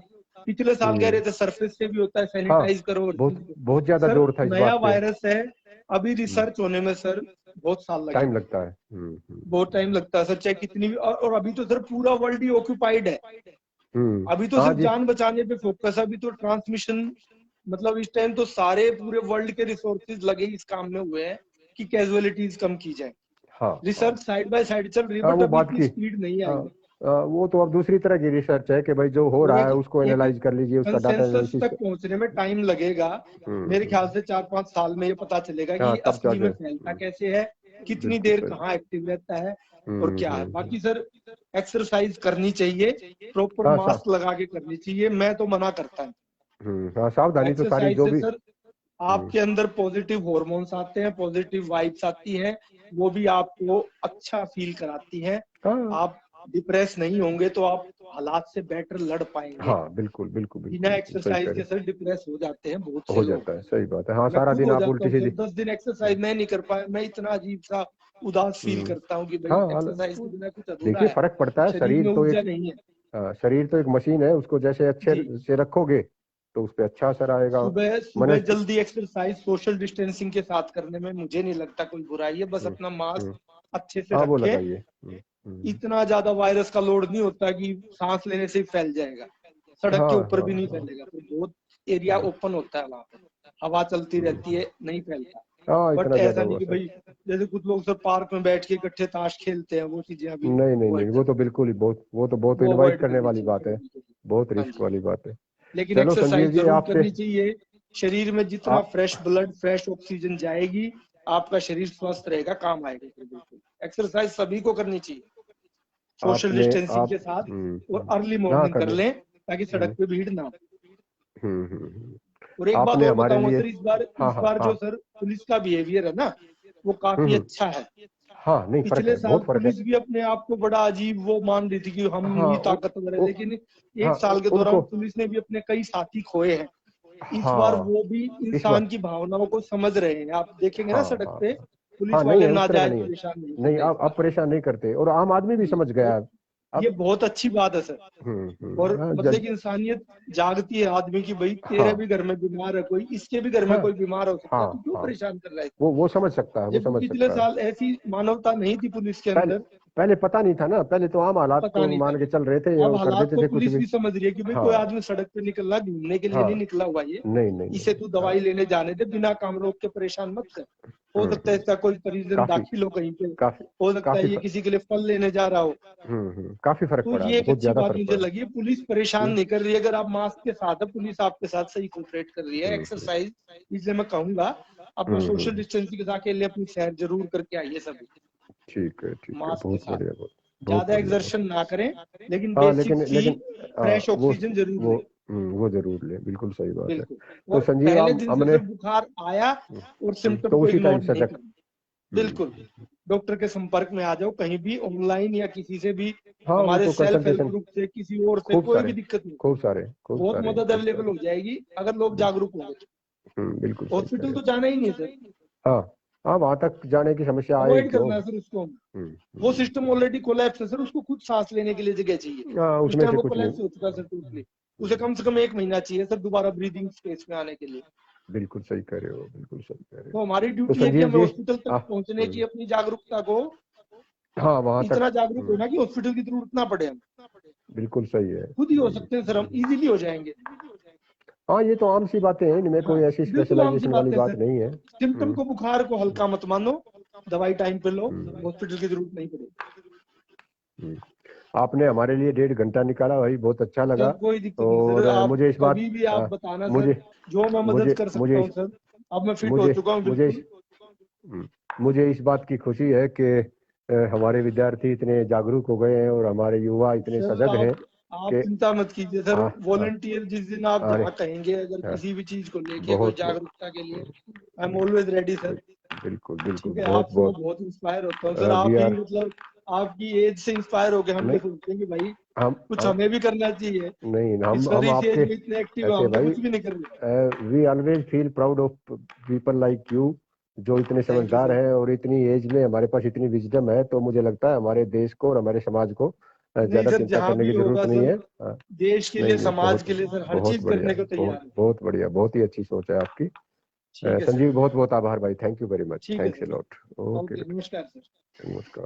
पिछले साल कह
हम्म
रहे थे सरफेस से भी होता है,
हाँ
सैनिटाइज करो और
बहुत
चीज करो।
बहुत ज्यादा
सर
जोर था इस
नया
बात पे।
वायरस है, अभी रिसर्च होने में सर बहुत साल
टाइम
लगेंगे,
लगता है।
बहुत टाइम लगता है सर, चाहे कितनी भी। और अभी तो सर पूरा वर्ल्ड ही ऑक्यूपाइड है, अभी तो
हाँ
सिर्फ
जी।
जान बचाने पे फोकस है, अभी तो ट्रांसमिशन, मतलब इस टाइम तो सारे पूरे वर्ल्ड के रिसोर्सेज लगे इस काम में हुए हैं कि कैजुअलिटीज कम की जाए।
हाँ हाँ
रिसर्च साइड बाय साइड चल रही है,
हाँ
बट
वो
अभी
बात
इतनी
की।
स्पीड नहीं
हाँ,
आई है।
वो तो अब दूसरी तरह की रिसर्च है कि भाई जो हो
वो
रहा
एक
है उसको
एक
एनालाइज कर लीजिए, उसका डाटा
कंसेंसस
एनालिसिस
तक पहुंचने में टाइम लगेगा। मेरे ख्याल
हम्म।
से 4-5 साल में ये पता चलेगा कि
हाँ
ये
तब
असली
जाके
में फैलता कैसे है, कितनी
बिल्कुल
देर
सही।
कहाँ एक्टिव रहता है और क्या है।
हम्म।
बाकी सर एक्सरसाइज करनी चाहिए, प्रॉपर
हाँ
मास्क लगा के करनी चाहिए, मैं तो मना करता हूँ।
हाँ सावधानी तो सारी
एक्सरसाइज
जो
से
भी।
सर आपके अंदर पॉजिटिव हॉर्मोन्स आते हैं, पॉजिटिव वाइब्स आती हैं, वो भी आपको अच्छा फील कराती हैं।
हाँ
आप डिप्रेस नहीं होंगे तो आप हालात से बेटर लड़ पाएंगे।
हाँ बिल्कुल बिल्कुल
बिना
बिल्कुल सही कह
एक्सरसाइज के
रहे
सर डिप्रेस हो जाते हैं बहुत
हो।
से
हो
लोग।
जाता है, सही बात है। हाँ
मैं
सारा
खुद
दिन
हो
आप
जाता
उल्टी
हूँ सर,
सीधी।
10 दिन एक्सरसाइज मैं नहीं कर पाया, मैं इतना अजीब सा उदास फील
हम्म
करता हूँ कि भाई
हाँ
एक्सरसाइज के बिना कुछ अधूरा
देखिए
है,
फर्क पड़ता है।
शरीर में ऊर्जा नहीं है।
शरीर तो एक मशीन है, उसको जैसे अच्छे
जी,
से रखोगे तो उस पर अच्छा असर आएगा।
सुबह
मन
सुबह जल्दी एक्सरसाइज सोशल डिस्टेंसिंग के साथ करने में मुझे नहीं लगता कोई बुराई है, बस अपना
हम्म,
मास्क अच्छे से
हाँ वो
रखे।
लगाइए।
इतना ज्यादा वायरस का लोड नहीं होता कि सांस लेने से ही फैल जाएगा, सड़क के
हाँ
ऊपर
हाँ
भी नहीं
हाँ
फैलेगा, तो बहुत एरिया ओपन होता है, वहाँ पे हवा चलती रहती है, नहीं फैलता।
हाँ
बट
इतना
ऐसा
ज्यादा
नहीं
हुआ
कि
सर।
भाई जैसे कुछ लोग सर पार्क में बैठ के इकट्ठे ताश खेलते हैं, वो चीजें अभी
नहीं नहीं नहीं,
अवॉइड
वो
कर,
तो बिल्कुल ही बहुत, वो तो बहुत
वो
इनवाइट
अवॉइड
करने
करनी
वाली
चाहिए
बात
सर,
है,
बिल्कुल।
बहुत
हाँ
रिस्क
जी,
वाली बात है।
लेकिन
चलो
एक्सरसाइज
संजीव जी
जरूर
आपसे
करनी चाहिए। शरीर में जितना
आप
फ्रेश ब्लड, फ्रेश ऑक्सीजन जाएगी, आपका शरीर स्वस्थ रहेगा, काम आएगा सर, बिल्कुल। एक्सरसाइज सभी को करनी चाहिए, सोशल
आपने
डिस्टेंसिंग
आप
के साथ, और अर्ली
हाँ
मॉर्निंग कर
करने
लें ताकि
हम्म
सड़क पे भीड़ ना हो।
हम्म हम्म हम्म।
और एक बात
आपने
और
हमारे
बताऊंगा
लिए
सर,
हाँ
इस
हाँ
बार
हाँ
जो सर पुलिस का बिहेवियर है ना, वो काफी
हम्म।
अच्छा है।
हाँ नहीं फर्क
पिछले
है,
साल
बहुत फर्क है।
पुलिस भी अपने आप को बड़ा अजीब वो मान रही थी कि हम
हाँ
ही ताकतवर है, लेकिन
हाँ
एक साल के
उनको
दौरान पुलिस ने भी अपने कई साथी खोए हैं। इस बार
हाँ
वो भी
इस
इंसान
बार
की भावनाओं को समझ रहे हैं। आप देखेंगे ना
हाँ
सड़क
हाँ
पे,
हाँ
पुलिस
हाँ नहीं
वाले
है, उस तरह का
नाजायज
नहीं है।
परेशान नहीं कर
नहीं
रहे इस
आप
बार।
परेशान नहीं करते, और आम आदमी भी
जी,
समझ गया है
ये
अब।
बहुत अच्छी बात है सर। और
हाँ,
मतलब कि इंसानियत जागती है आदमी की, भाई तेरे
हाँ
भी घर में बीमार है कोई, इसके भी घर में
हाँ
कोई बीमार हो सकता है,
हाँ
तू क्यों
हाँ
परेशान कर रहा है?
वो समझ सकता है, वो
जबकि
समझ
पिछले
सकता है।
साल ऐसी मानवता नहीं थी पुलिस के
पहले
अंदर,
पहले पता नहीं था ना, पहले तो आम हालात
पता
को
नहीं था।
मान के चल रहे थे
अब
और कर
हालात
देते
को
थे कुछ
पुलिस
भी।
भी समझ रही है कि भाई
हाँ
कोई आदमी सड़क पे निकल रहा, घूमने के लिए
हाँ
नहीं निकला हुआ ये,
नहीं नहीं नहीं
इसे तू
हाँ
दवाई लेने जाने दे, बिना काम रोक के परेशान मत कर। हो सकता है
हम्म।
इसका कोई रीजन
काफी
दाखिल हो कहीं पे,
काफी
हो सकता है
काफी
ये किसी के लिए फल लेने जा रहा हो।
काफी फर्क
तो
पड़ा है,
ये एक
बहुत
अच्छी
ज्यादा
बात
फर्क
मुझे
पड़ा
लगी है, पुलिस परेशान
है।
नहीं कर रही है। अगर आप मास्क के साथ है, पुलिस आपके साथ सही कोऑपरेट कर रही है,
हम्म।
एक्सरसाइज, इसलिए मैं कहूंगा अपना सोशल
हम्म।
डिस्टेंसिंग के साथ लिए अपनी सैर जरूर करके आइए सभी,
ठीक है
मास्क के
बहुत
साथ।
बढ़िया, बहुत
ज्यादा
बढ़िया बहुत।
एक्सर्शन ना करें, लेकिन
हाँ
बेसिक
लेकिन
सी
लेकिन
फ्रेश
वो
ऑक्सीजन जरूर
वो
लें।
वो जरूर ले, बिल्कुल सही बात है।
बिल्कुल।
तो
और
संजीव
पहले
हम
दिन से
हमने
सर बुखार आया और सिम्टम
तो
को
उसी टाइम
इग्नोर नहीं
सजग।
करना। बिल्कुल, डॉक्टर के संपर्क में आ जाओ, कहीं भी ऑनलाइन या किसी से भी,
हाँ वो
हमारे
तो
सेल्फ हेल्प
कंसल्टेशन
ग्रुप से, किसी और से,
खूब
कोई
सारे
भी दिक्कत नहीं,
खूब सारे खूब
बहुत
सारे
मदद
खूब
अवेलेबल
सारे
हो जाएगी अगर लोग जागरूक होंगे।
बिल्कुल सही कह
हॉस्पिटल
रहे
तो
हो।
जाना ही नहीं है सर,
हाँ हाँ वहां तक जाने की समस्या आए
अवॉइड
क्यों।
करना है सर उसको। वो सिस्टम ऑलरेडी कोलैप्स है सर, उसको खुद सांस लेने के लिए जगह चाहिए।
हाँ
उस
उसमें
टाइम
से
वो
कुछ नहीं।
कोलैप्स हो चुका है सर टोटली। उसे कम से कम 1 महीना चाहिए सर दोबारा ब्रीदिंग स्पेस में आने के लिए।
बिल्कुल सही कह रहे हो, बिल्कुल सही कह रहे हो।
तो हमारी
तो
ड्यूटी है कि
संजीव
हमें
जी
हॉस्पिटल तक पहुंचने की अपनी जागरूकता को
हाँ वहां तक
इतना जागरूक होना कि हॉस्पिटल की जरूरत ना पड़े, हम
बिल्कुल सही है।
खुद ही हो सकते हैं सर, हम इजीली हो जाएंगे।
हाँ ये तो आम सी बातें हैं, इनमें
हाँ,
कोई ऐसी
बिल्कुल आम सी
स्पेशलाइजेशन वाली
बात है
बात
सर।
नहीं है।
सिम्टम को, बुखार को हल्का मत मानो, दवाई टाइम पे लो,
हम्म,
हॉस्पिटल की जरूरत नहीं पड़ेगी।
हम्म। आपने हमारे लिए 1.5 घंटा निकाला भाई, बहुत अच्छा लगा।
सर कोई दिक्कत नहीं सर,
और
आप
मुझे इस बात
कभी भी आप बताना सर,
मुझे
जो मैं मदद
मुझे
कर सकता
मुझे
हूँ सर। अब मैं फिट हो
मुझे
चुका हूँ
मुझे
बिल्कुल।
हम्म, मुझे इस बात की खुशी है कि हमारे विद्यार्थी इतने जागरूक हो गए हैं और हमारे युवा इतने
सर
सजग हैं
आप
कि
चिंता मत कीजिए सर,
आ, आ,
वॉलंटियर जिस दिन आप
आने
जहाँ कहेंगे, अगर
हाँ,
किसी भी चीज को लेके कोई
बहुत बहुत
जागरूकता के लिए, I am always ready sir.
बिल्कुल बिल्कुल
ठीक है,
बहुत
आपसे मैं
बहुत
बहुत इंस्पायर होता हूँ सर,
वी
आप ही
आर
मतलब आपकी एज से इंस्पायर होके हम भी
नहीं
सोचते हैं कि भाई
हम
कुछ
हम
हमें भी करना चाहिए।
नहीं
इस सर
हम
इस एज
आपके
में इतने एक्टिव है,
ऐसे
हम तो
भाई,
कुछ भी नहीं कर रहे।
We always feel proud of people like you, जो इतने
थैंक यू
समझदार
सर।
हैं और इतनी एज में हमारे पास इतनी विजडम है, तो मुझे लगता है हमारे देश को और हमारे समाज को
नहीं
ज्यादा
सर,
चिंता
जहां
करने
भी
की जरूरत
होगा
नहीं
सर,
है। हाँ,
देश के
नहीं
लिए,
नहीं
समाज
बहुत
के लिए सर, हर
बहुत
चीज
बढ़िया,
करने को तैयार
बहुत
है।
बहुत बढ़िया, बहुत ही अच्छी सोच है आपकी।
ठीक है सर।
संजीव बहुत बहुत आभार भाई, थैंक यू वेरी मच,
ठीक है
थैंक्स ए
सर।
लॉट। ओके
ओके, नमस्कार सर।
नमस्कार।